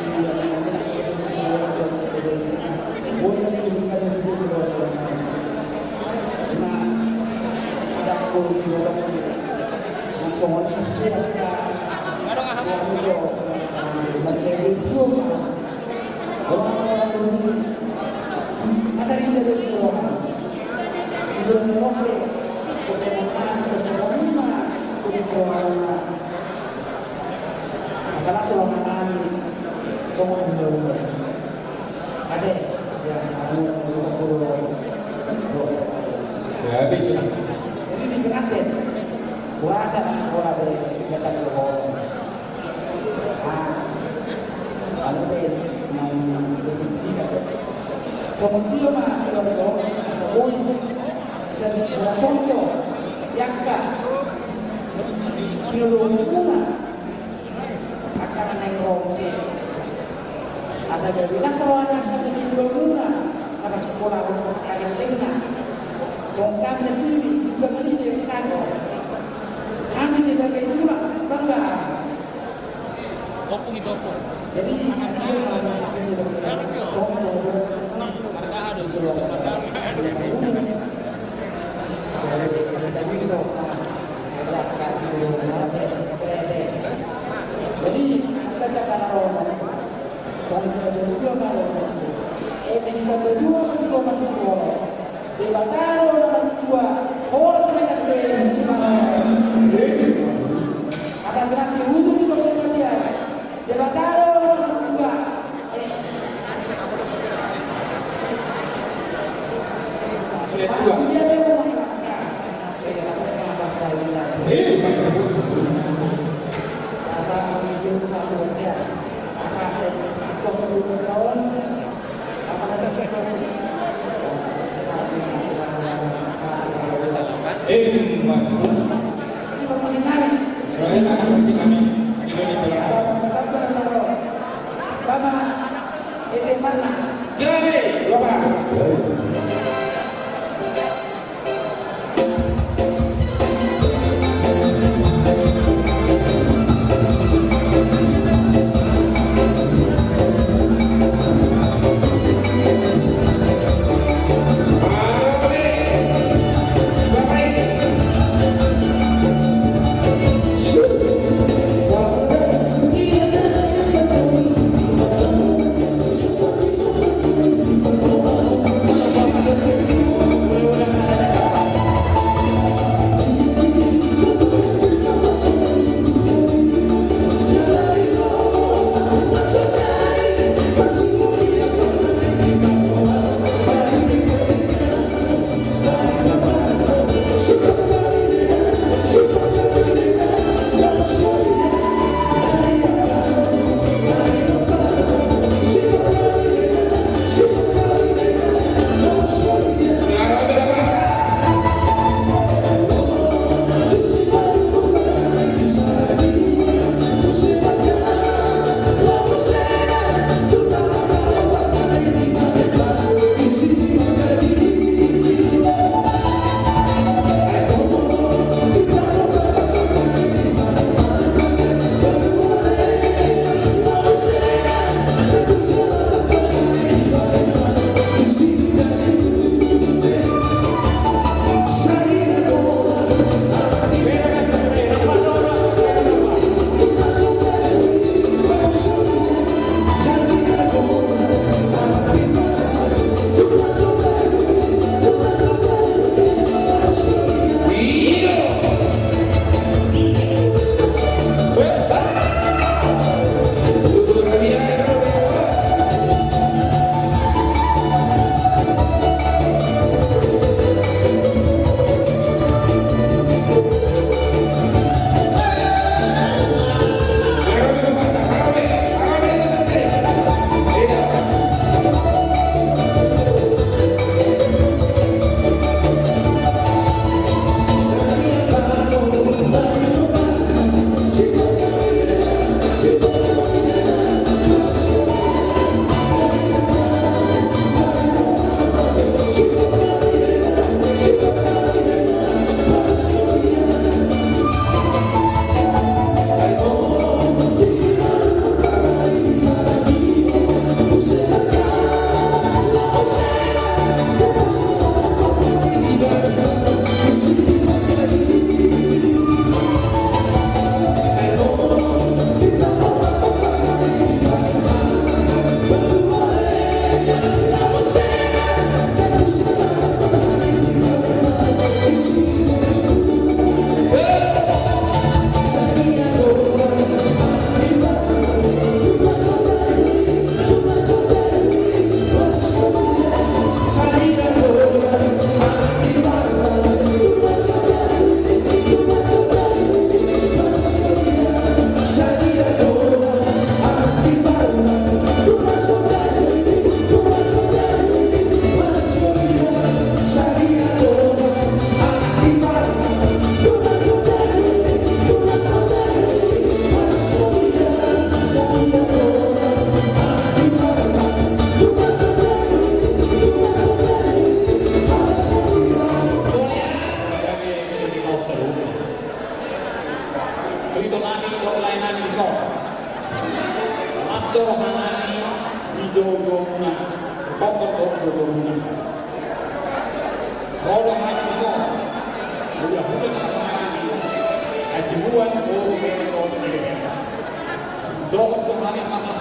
boleh diberikan sedikit orang. Nah, ada komunitas langsung orang dia masih itu orang materi dari sekolah tujuan Eropa kebenaran keselamatan keselamatan masalah selamatan semua dulu ada yang kamu jadi dikenal puasa sekolah dari baca Quran. Lalu yang ketiga, sebelum contoh sebelum saya contoh yang kan kilomuna akan naik romsi. Asal bila seorang akan kilomuna apa sekolah kalian tengah, songkam sendiri juga ini dia kantor. Kami sebagai itulah bangga. Opung itu opung. Jadi jadi kita cakap orang soalnya berdua malu bisa berdua berdua manusia debataro orang tua harus mereka sebenarnya gimana asal gerak diusung juga mereka dia debataro orang tua dia memang saya lakukan bahasa ini asal mengisi satu dia asal kos 10 tahun apa ada sesaat ini ini masih kami saya masih kami Bapak itu mana? Gini, Bapak.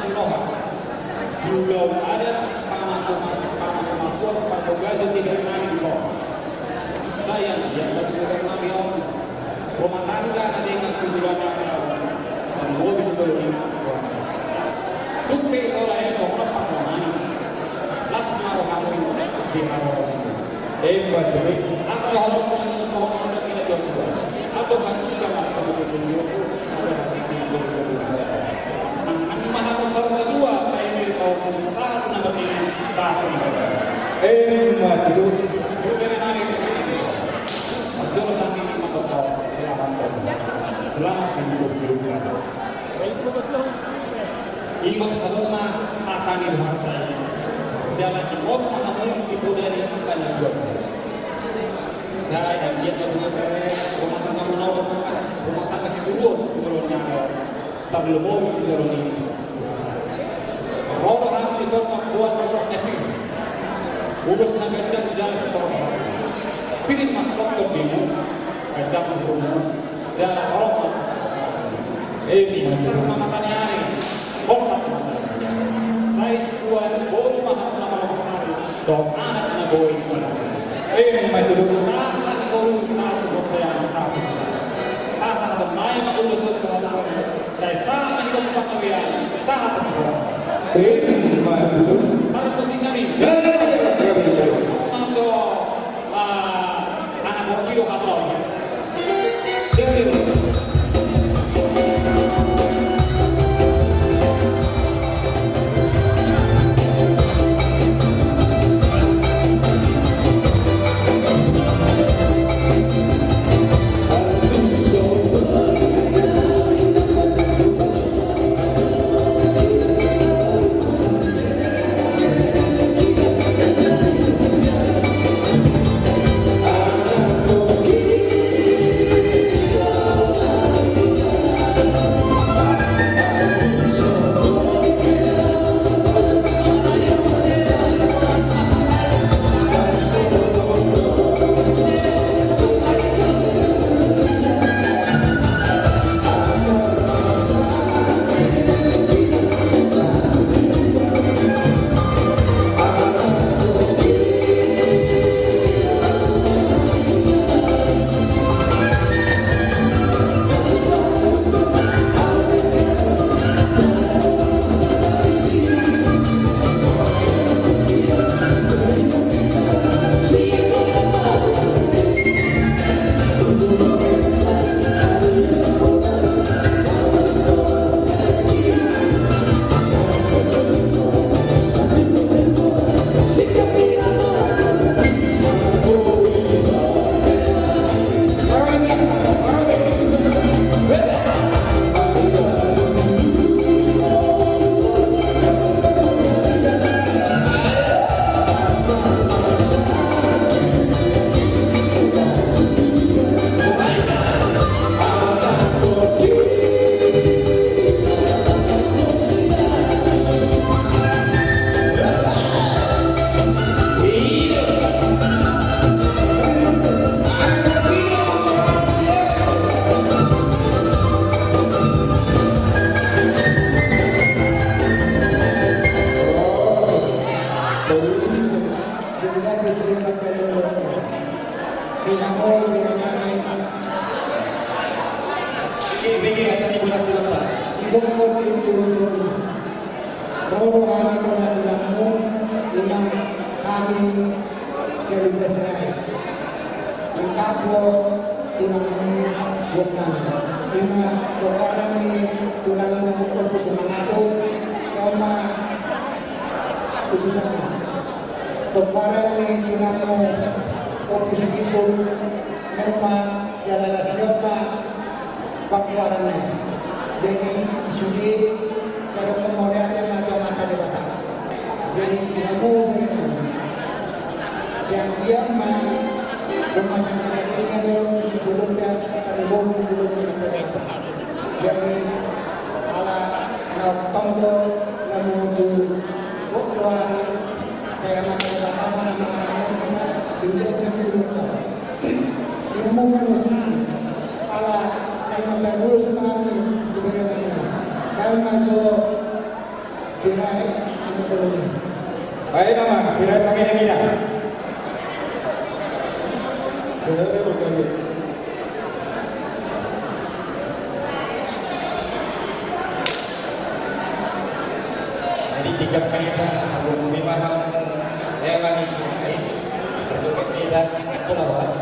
Sinoha. Belum ada panas-panas pagpagasi tidak namin so. Sayang yang tidak namin rumah tangga na dengan tujuan ang mobil tuloy. Tupi ito lang sa mga panglaman. Last maro kami di maro. Betul. Asal orang orang sa mga pinagdodong. Ato kan tidak makapagpapalito. Ang mahal sa dua ay saat na kami sa atin. Betul. Juga namin Jom kami mengatakan selamat hidup kita. Ingat semua matani harta. Jangan ingat kamu ibu dari bukan juga. Saya dan dia juga rumah tangga menolak rumah tangga si turun turunnya tak belum mau jalan ini. Roda harus bisa buat terus efek. Urus naga jalan seterusnya. Piring mantap ke demo, kacang berumur, jalan orang, bisa makannya hari, kotak saya tuan boleh makan nama besar, dong anak boleh mana, macam sasa disuruh satu berpayah satu, asal bermain aku udah sekarang, saya sama hidup pakaian satu orang, macam harus pusing kami. sirat lagi yang ini. Jadi 3 menit aku memang lewat ini untuk kita keluar.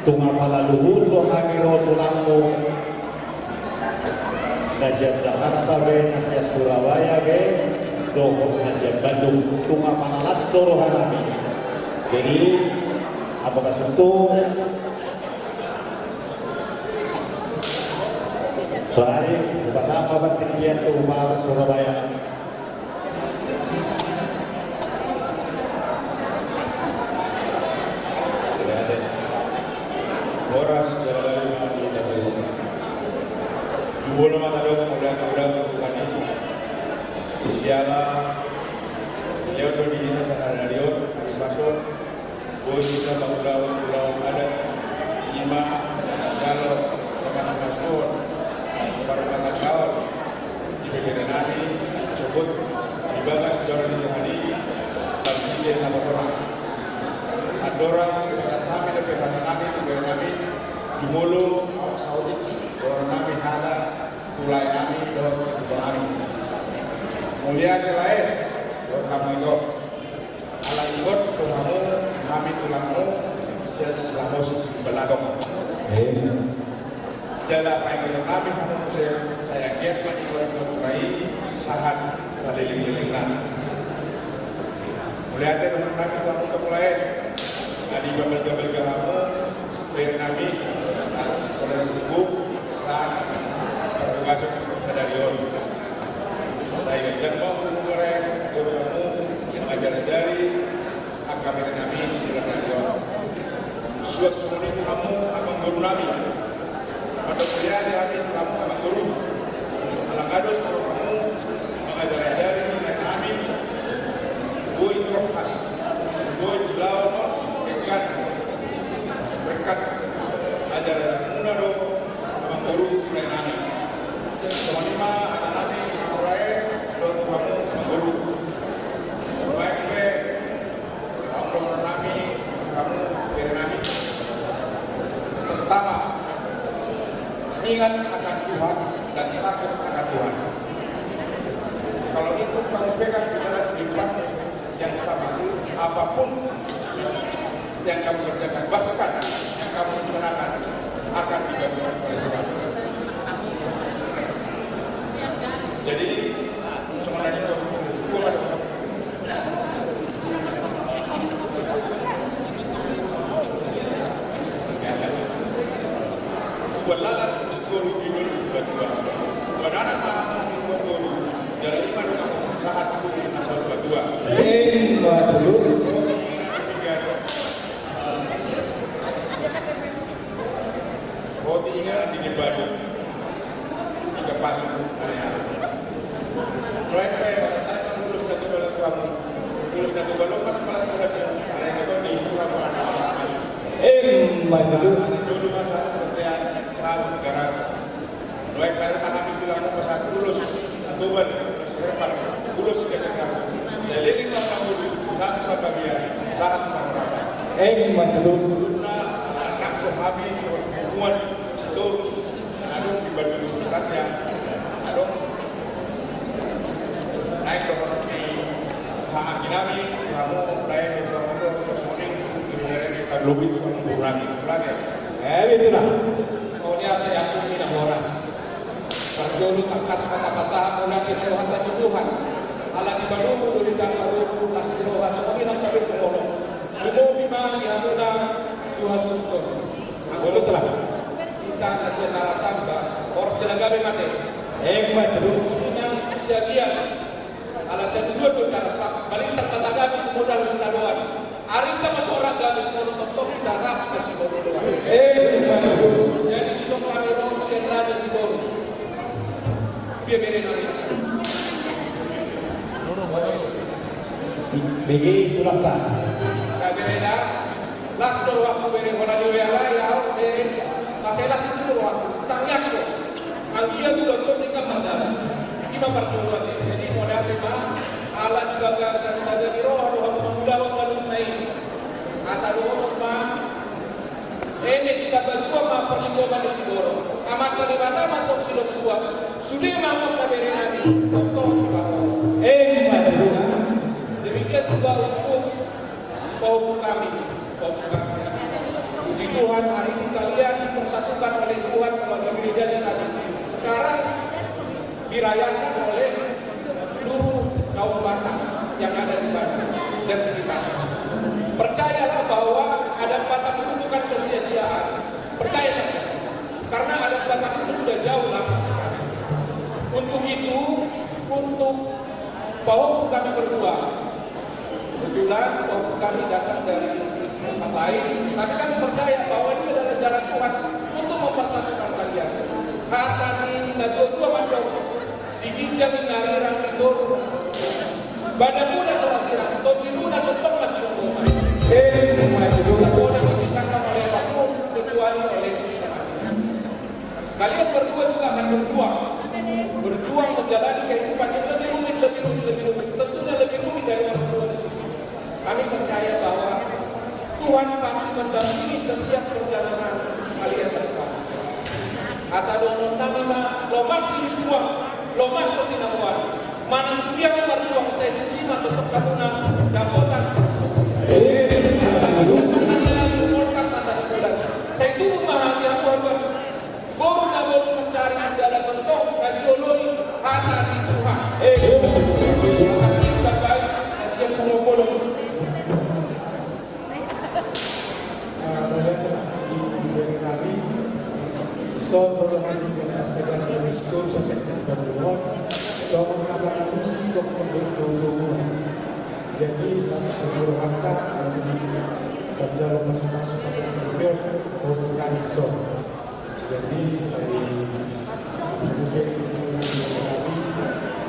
Tungapala luhur lo hamiro tulangmu Najiat Jakarta be, Najiat Surabaya be, doho Najiat Bandung, tungapala las doro hanami. Jadi apakah sentuh sehari bahasa apa ketinggian tuh Umar Surabaya. Horas jalan di dalam jubul matadok udang bukan ini isiala beliau berdiri di radio di pasor boy kita pulau adat lima kalau termasuk pasor para pakar kawan di bagian hari cukup dibagas jalan di hari dan di nama seorang Adora sekitar kami dan pihak kami negara kami Jumolo Saudi orang kami ada mulai kami dan kami mulia lain orang kami itu ala ikut kamu kami tulangmu seslamus belakang jala pengen kami saya giat ikut mengurai sahat saling mulia teman kami kamu untuk lain di gabel-gabel kamu dari kami sekolah hukum saat bertugas sadarion saya jangan mau goreng kamu mengajar dari kami dan kami di dalam jawab. Suatu itu kamu akan guru nabi. Pada hari kamu akan guru. Alang ados kamu mengajar dari kami. Boy rohas, boy lawan dekat ajaran muda do akan guru kami. Teman-teman anak-anak mulai do kamu guru. Pertama, ingat akan Tuhan dan takut akan Tuhan. Kalau itu kamu pegang di dalam kehidupan yang pertama, apapun yang kamu kerjakan, bahkan yang kamu gunakan akan digabungkan oleh Tuhan. Jadi sebenarnya itu walalat guru guru berdua. Wadana mah guru jalan iman saat asal berdua. Dulu. Roti ingat di Badu. Tiga pasuk. Mereka lulus dari dalam kamu. Lulus dari dalam pas kelas berapa? Mereka itu di kamu ada masuk. Dulu masa saat garas. Mulai karena kami bilang masa lulus atuan serepat lulus ke negara. Seliling kamu saat bagian saat merasa. Anak kami perempuan terus adung di Bandung sekitarnya adung naik ke hak kami kamu naik ke Bandung sesuatu lebih mengurangi lagi. Itulah. Kau lihat yang mina horas. Perjolu kakas kata pasah ulah kita hata Tuhan. Ala di balumu dulu kamu kasih roha semina kabeh kolong. Dumo bima diamuna Tuhan suster. Aku telah. Kita kasih narasamba. Horas jelagabe mate. Dulu. Ina siagian. Ala sedua perkara balintang tatagabi modal sinadoan. Arita matora gabi kono tok darah kasih bodoh. Jadi bisa kami urus yang ada si bodoh. Biar berin hari. Begi itulah tak. Kabirena las do waktu berin wala di wala ya berin masalah situ waktu tangyak ko. Anggia dulu to tinggal mandala. Ima perjuangan jadi modal tema ala di bagasan saja di roh mula selalu naik. Asal rumah ini sudah berdua mah perlindungan di Sigoro. Amat terlibat atau sudah dua. Sudah mau kaberi nabi. Demikian juga untuk kaum kami. Puji Tuhan hari ini kalian dipersatukan oleh Tuhan melalui gereja kami. Sekarang dirayakan oleh seluruh kaum Batak yang ada di Bandung dan sekitarnya. Percayalah bahwa adat Batak itu bukan kesia-siaan. Percaya saja. Karena adat Batak itu sudah jauh lama sekali. Untuk itu, untuk bahwa kami berdua, kebetulan bahwa kami datang dari tempat lain, tapi kami percaya bahwa ini adalah jalan Tuhan untuk mempersatukan kalian. Kata ni dua macam dibinjam dari rangitor. Badan muda selasiran, topi muda tetap masih umum. Boleh dipisahkan oleh apapun kecuali oleh kalian berdua juga akan berjuang menjalani kehidupan yang lebih rumit. Tentunya lebih rumit dari orang tua di sini. Kami percaya bahwa Tuhan pasti mendampingi setiap perjalanan kalian ke depan. Asal nama lo maksud juang, lo maksud tinawan. Mana dia berjuang saya sima tetap kamu dapotan. Saya itu memahami apa baru baru mencari jalan untuk nasioloni hati di Tuhan. Kita baik nasi puluh. So, kalau hadis yang sedang beristirahat sampai ke bawah, so mengabarkan Jadi pas guru angka berjalan masuk-masuk ke sambil bukan zon. Jadi saya mungkin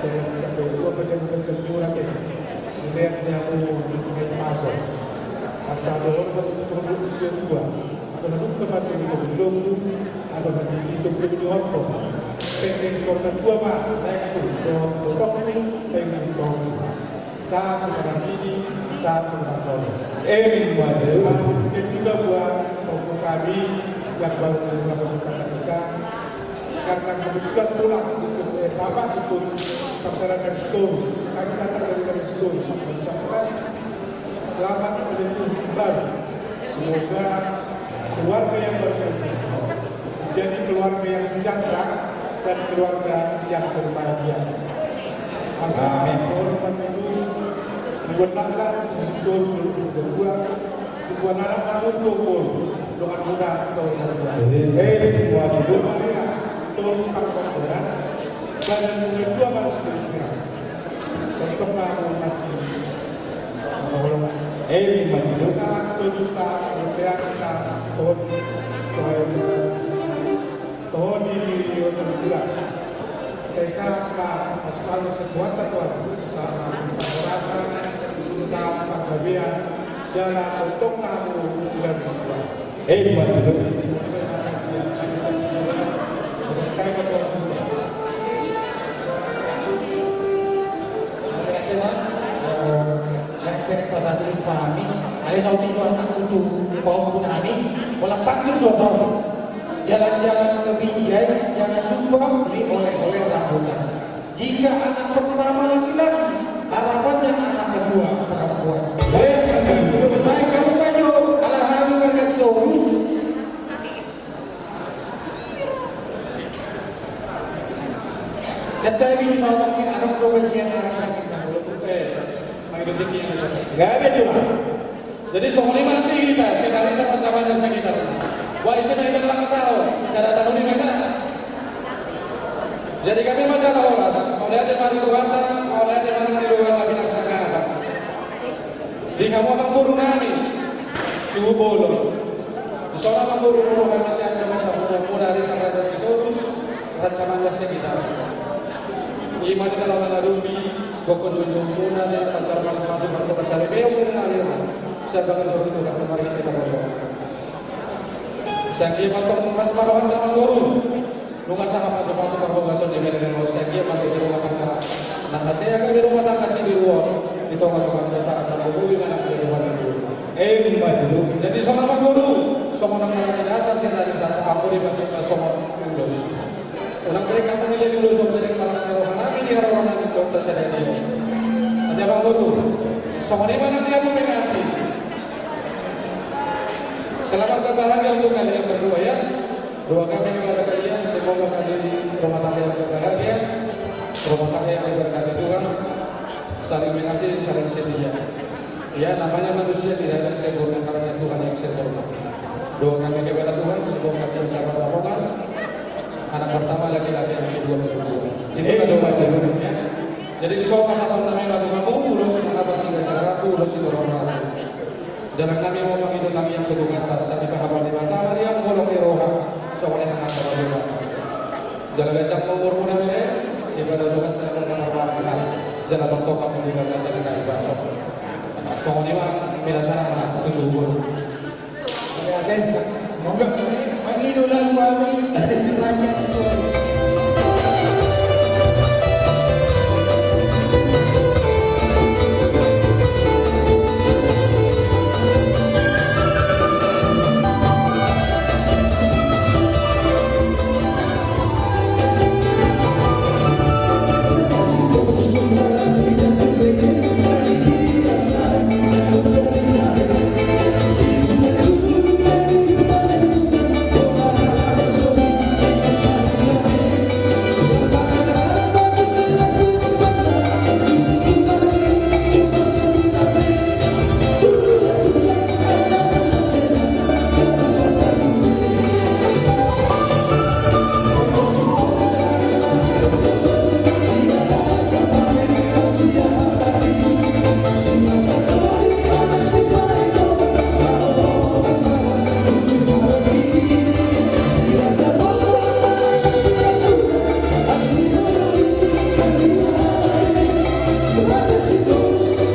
saya berdua benar-benar cenderung lagi. Melihat yang mau masuk. Asal orang sebelum sudah dua, ada nanti tempat yang belum, ada nanti itu belum dihormat. Pengen sorban dua mah, naik tu, dok ini pengen dong. Saat mengenai ini, saat mengenai dan juga buat tokoh kami yang baru melakukan kita, karena kebetulan pulang untuk bapak ikut pasaran stores, kami datang dari stores mengucapkan selamat menempuh baru. Semoga keluarga yang baru menjadi keluarga yang sejahtera dan keluarga yang berbahagia. Asal hormat itu buatlah musuh berdua, buat anak tahun 20 dengan mudah saudara. Wajibu Maria tolong pakaian dan kedua harus bersiap. Untuk kamu masih menolong. Sesaat susah berbiasa tahun ini untuk bulan. Saya sama sekali sebuah tatuan sama merasa usaha penggabian jalan untuk kamu bulan kedua. Terima kasih. Saya ketua semua. Pasal itu dipahami, ada tahu itu anak untuk kaum punani, bola pakai dua tahun. Jalan-jalan lebih jaya, jangan lupa beli oleh-oleh rambutan. Jika anak pertama laki-laki, harapannya anak kedua perempuan. Baik kamu maju, kalau kamu kasih lurus. Cetai ini soal mungkin ada profesi yang akan sakit dan rezeki yang besar. Gak ada cuma. Jadi soalnya nanti kita sekali sama kawan jasa kita. Wah isi naik dalam tahun. Saya datang di mereka. Jadi kami majalah oras. Oleh ada mari kuatan, oleh ada mari di luar kami laksanakan. Di kamu akan turun kami. Suhu bolong. Di sana akan turun kami siapa masa muda dari sana dari terus rancangan jasa kita. Lima di dalam adubi. Bokon menjumuna dan antara masing-masing berbuka salibeo mengalir sebagai itu akan mari kita kosong. Sangki matong mas marawan dan guru. Lunga sama masuk-masuk berbuka salibeo dengan sangki mari di rumah tangga. Nah saya ke rumah tangga si di luar itu matang dasar atau guru dengan di rumah tangga. Jadi sama guru, sama orang dasar dari aku dibantu sama lulus. Orang mereka menilai dulu sebenarnya malas sekolah kami di orang nanti dokter saya dia. Ada bang guru, sama di mana dia mengganti. Selamat berbahagia untuk kalian berdua ya. Doa kami kepada kalian semoga kalian di rumah tangga yang berbahagia, rumah tangga yang diberkati Tuhan, saling mengasihi, saling setia. Ya namanya manusia tidak ada sempurna karena Tuhan yang sempurna. Doa kami kepada Tuhan semoga kalian mencapai rombongan. Anak pertama laki-laki yang kedua perempuan. Itu doa ya. Jadi di soal satu kami batu kamu urus apa sih cara aku urus itu orang. Dalam kami mau menghidup kami yang kedua atas saat dipahami di mata dia mengolong di roha soalnya dengan antara dua. Jalan gajah umur muda mereka ibadah Tuhan saya berkata jalan bertokak meninggalkan saya dengan ibadah. Soalnya mah biasanya mana 7 umur. Ada mau nggak mengidolan kami raja sekolah. Thank you. Raja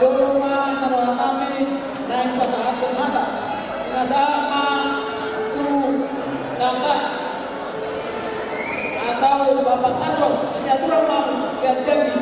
doroma naroha kami naik pasangan terhata nasama tu kakak atau Bapak Carlos Siatura Mamu Siat Jambi.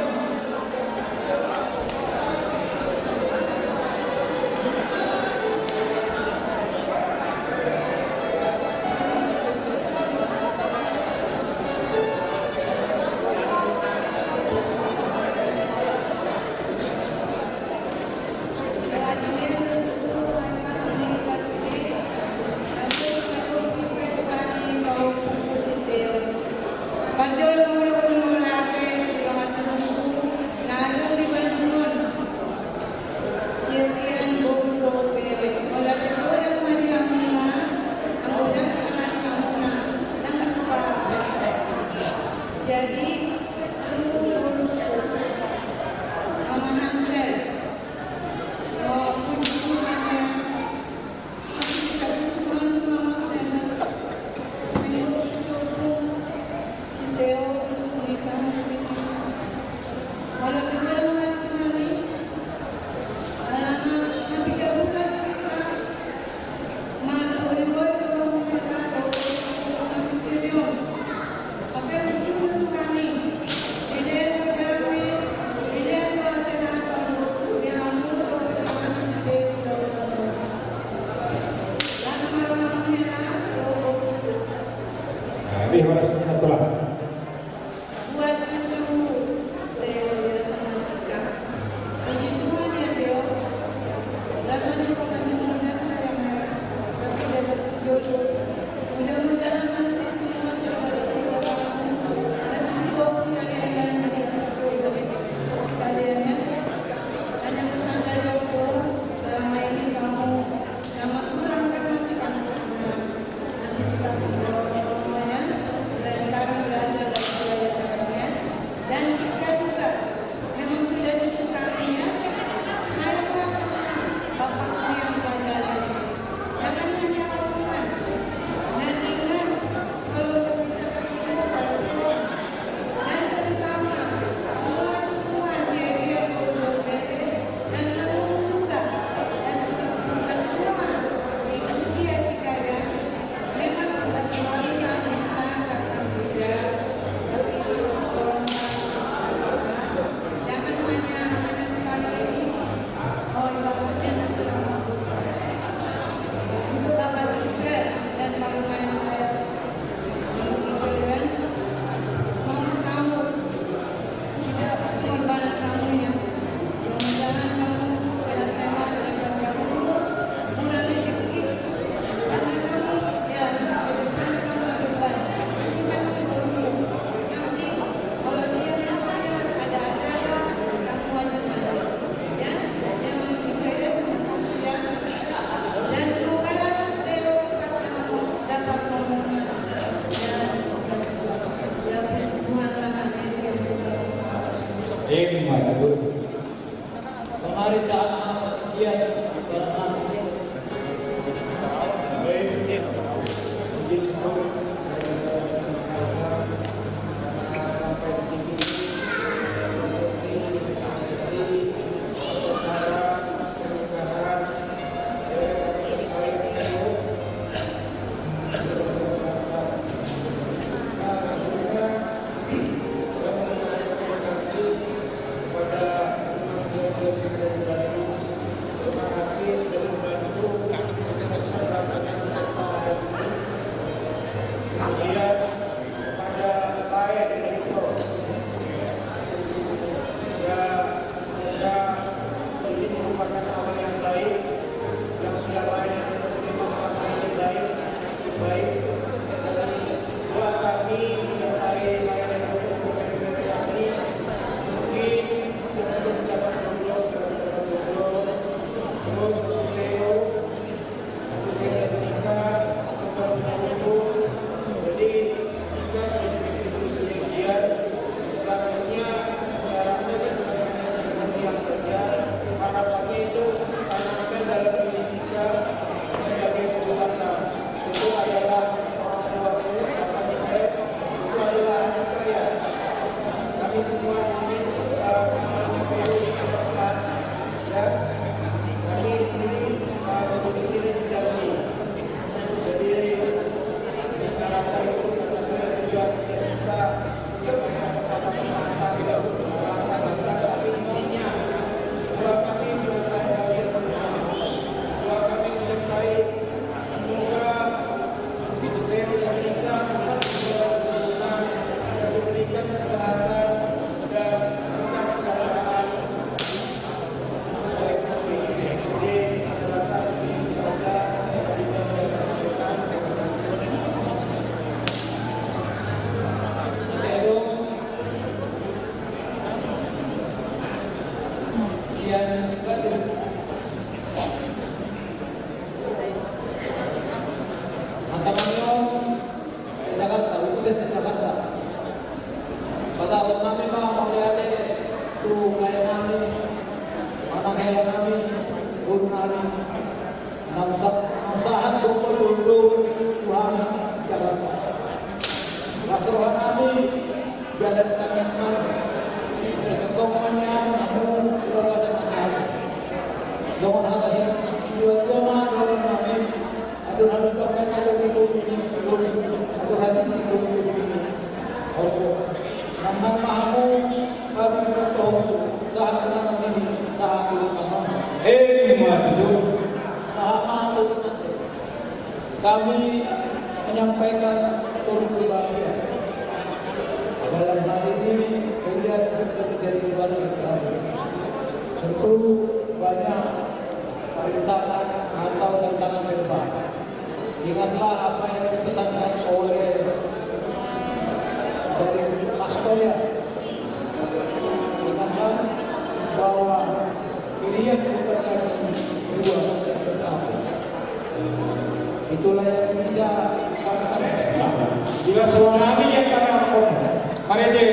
Kemari saat kian kepada usaha betul-betul Tuhan jalan. Rasulullah kami jalan tangan ketomanya namun berasa masalah. Dengan hal tersebut siwa lama dalam kami atur hal domen ada itu atur hati itu. Nama mahamu kami berdoa saat kami saat itu sahabat kami menyampaikan turun berbahagia dalam hal ini kalian terjadi keluarga tentu banyak rintangan atau tantangan terdepan. Ingatlah apa yang dipesankan oleh dari Astoria. Ingatlah bahwa pilihan bukan lagi dua dan satu. Itulah yang bisa kami sampaikan. Bila seorang kami yang tanam om, mari deh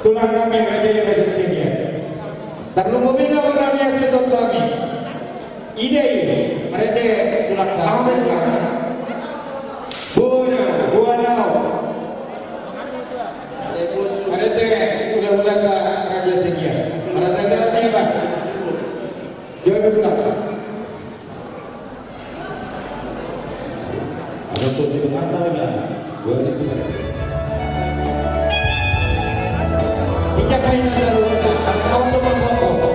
tulang kami raja sini. Terlalu membina orang yang sesuatu kami. Ide ini, mari deh tulang kami. Buana. Mari deh ulah-ulah ke raja sini. Mari raja ni apa? Jangan tulang. Untuk di tengah-tengahnya, gue situ. Tiga kali nasaru, kau tu mengkau.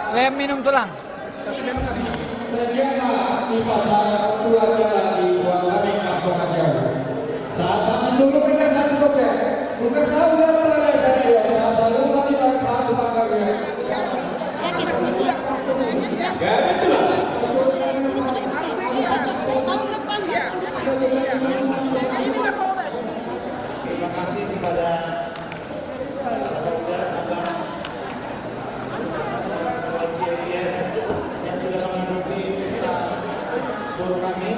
Lem minum tulang. Ternyata di pasar keluarga di Wangari Kampung Ajar. Saat dulu pemirsa cukup ya. Pemirsa udah mulai dari ya. Saat dulu tadi satu pakarnya. Ya betul. Terima kasih kepada yang sudah menghadapi pesta bor kami.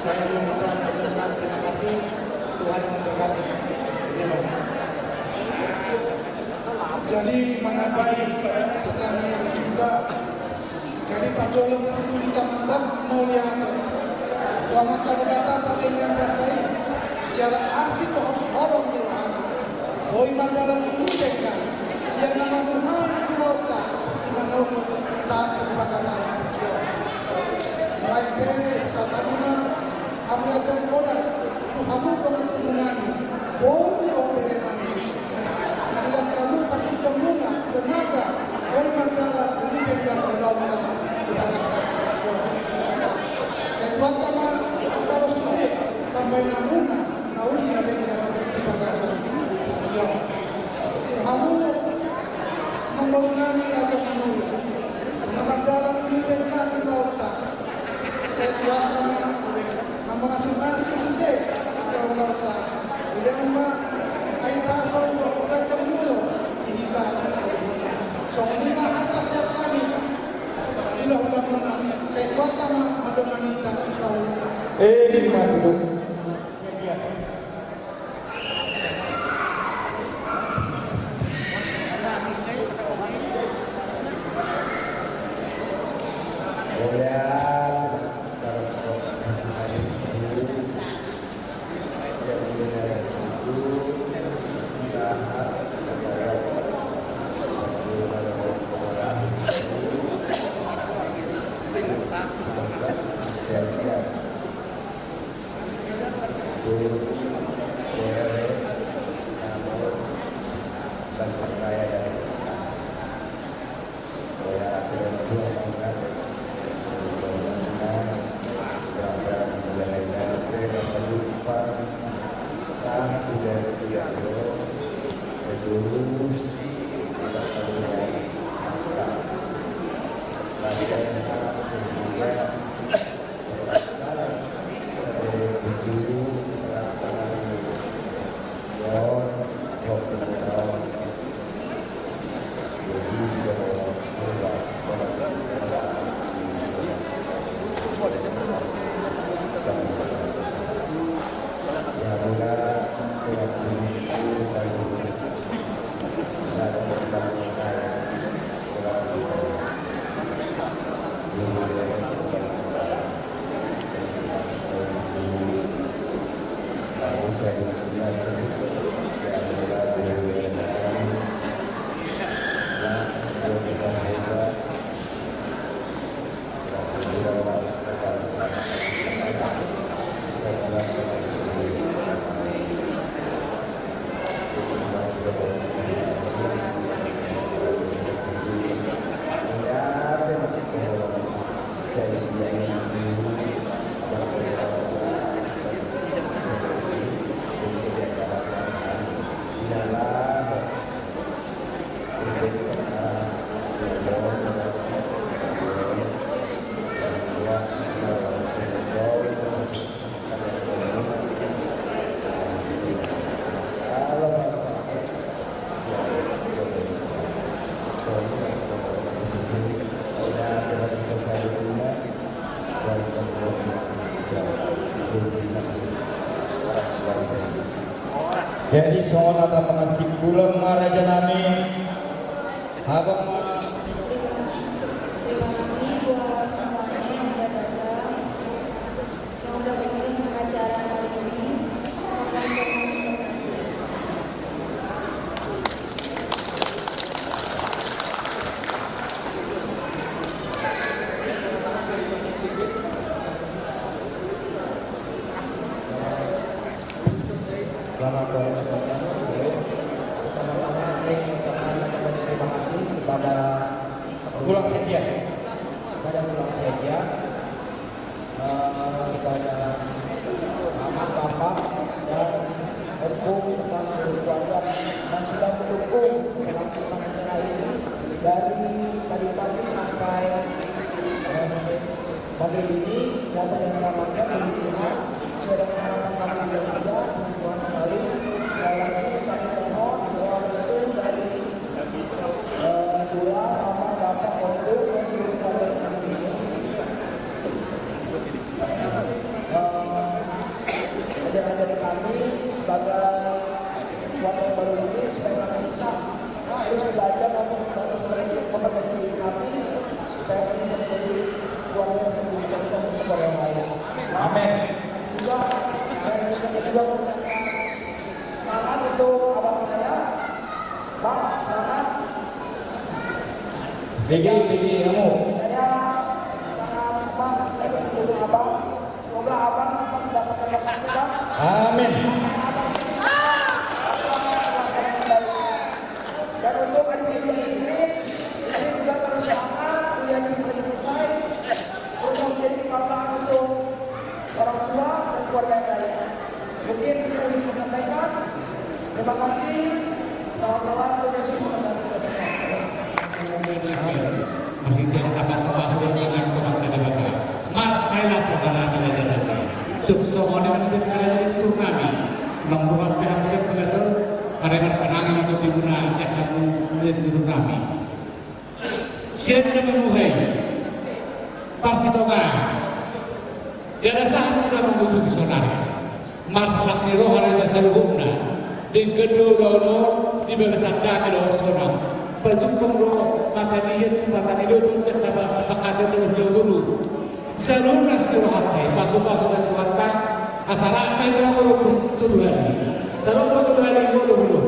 Saya belum bisa mengucapkan terima kasih. Tuhan memberkati. Jadi menapai pertanyaan kita. Jadi Pak Jolo itu kita mantap mulia. Tuhan kali kata perdengan rasai. Secara asik orang dewasa. Boy dalam pendidikan. Siang nama Muhammad Nota mengaku saat pembakasan video. Mereka saat ini kami akan kodam, kamu kodam menangani, boleh berenang. Dalam kamu pakai kemunga, tenaga, boleh mandala pendidikan undang-undang pembakasan video. Kedua tema kalau sudah tambah namunga, nauni dengan pembakasan video. Kamu membangunani Raja Manulu, mengabarkan pendidikan di lautan. Saya tuakan mengasuh-asuh sudah ke lautan. Kemudian air pasal untuk Raja Manulu dihikat. So ini atas yang kami. Ulah menang. Saya tuakan mengabarkan saudara. Terima kasih. Ya, Jadi soal ada pengasih pulang maraja nami habang Terima kasih buat semuanya yang udah datang, yang udah dengerin acara hari ini. Selamat sore semuanya. Pertama-tama saya mengucapkan terima kasih kepada pulang setia, kepada mama, bapak, dan empuk serta seluruh keluarga yang sudah mendukung kelangsungan acara ini dari tadi pagi sampai maghrib ini. Semua berjalan lancar di rumah sesuai dengan harapan kami juga. Tuhan sekali lagi kami mohon doa restu dari Dula, mama, bapak, untuk seluruh keluarga yang ada di sini. Ajar-ajar kami sebagai keluarga yang baru ini supaya kami bisa terus belajar untuk memperbaiki diri kami supaya kami bisa menjadi keluarga yang bisa mencontoh untuk keluarga yang lain. Amin. Saya juga mengucapkan semangat untuk abang saya, Bang, semangat. BG kamu. Saya sangat saya mendukung abang. Semoga abang cepat mendapatkan bakatnya, Bang. Amin. Dan untuk adik-adik ini juga terus semangat, kuliah cepat selesai, untuk menjadi kebanggaan untuk orang tua dan keluarga yang lain. Mungkin saya bisa sampaikan. Terima kasih. Selamat malam. Terima kasih kepada semua. Mungkin apa sama dengan komandan Bapak. Mas saya saudara kita sukses dengan kerajaan itu kami membuat pihak sepenuhnya pada berpenangan untuk digunakan kamu menjadi kami. Siapa memulai Parsitoka. Tiada sah tidak mengunjungi saudara. Martas roh hari saluhuna di kedua dono di bersabda kedua sonang. Berjumpa roh mata dia mata dia tu kita pakade tu guru. Saluhuna seluruh hati masuk-masuk dan tuanta asara apa itu aku tuduhan. Terus tuduhan ini bulu.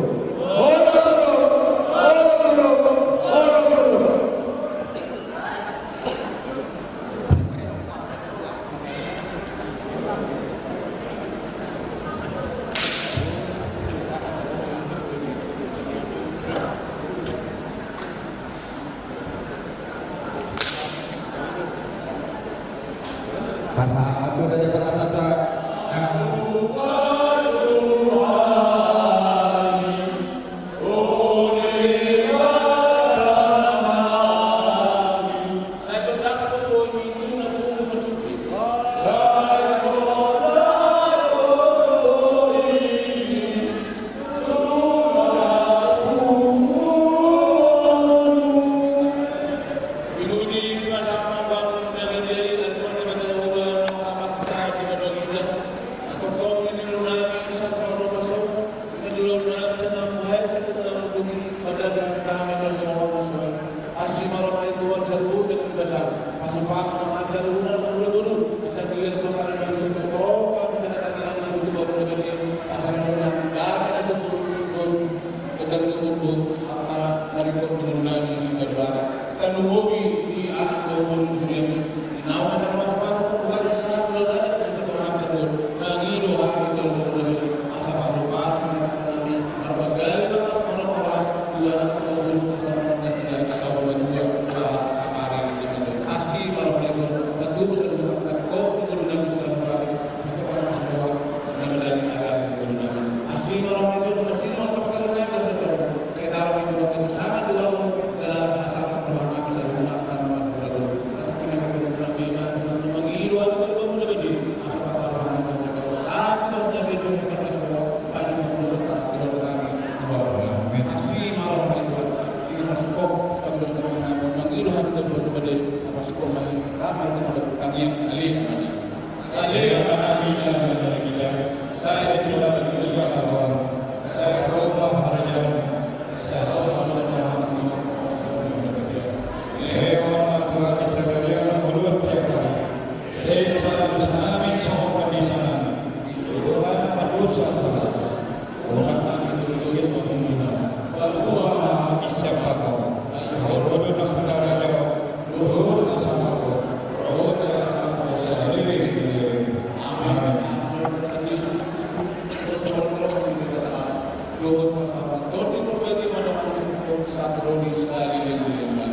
Satroni Sari dan Yunus.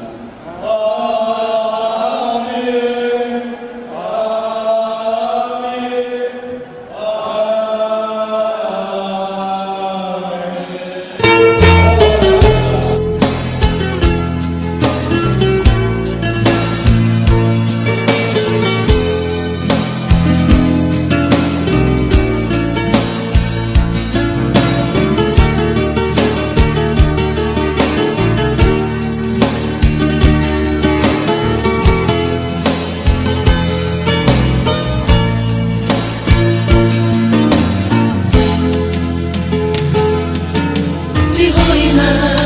Di Hoina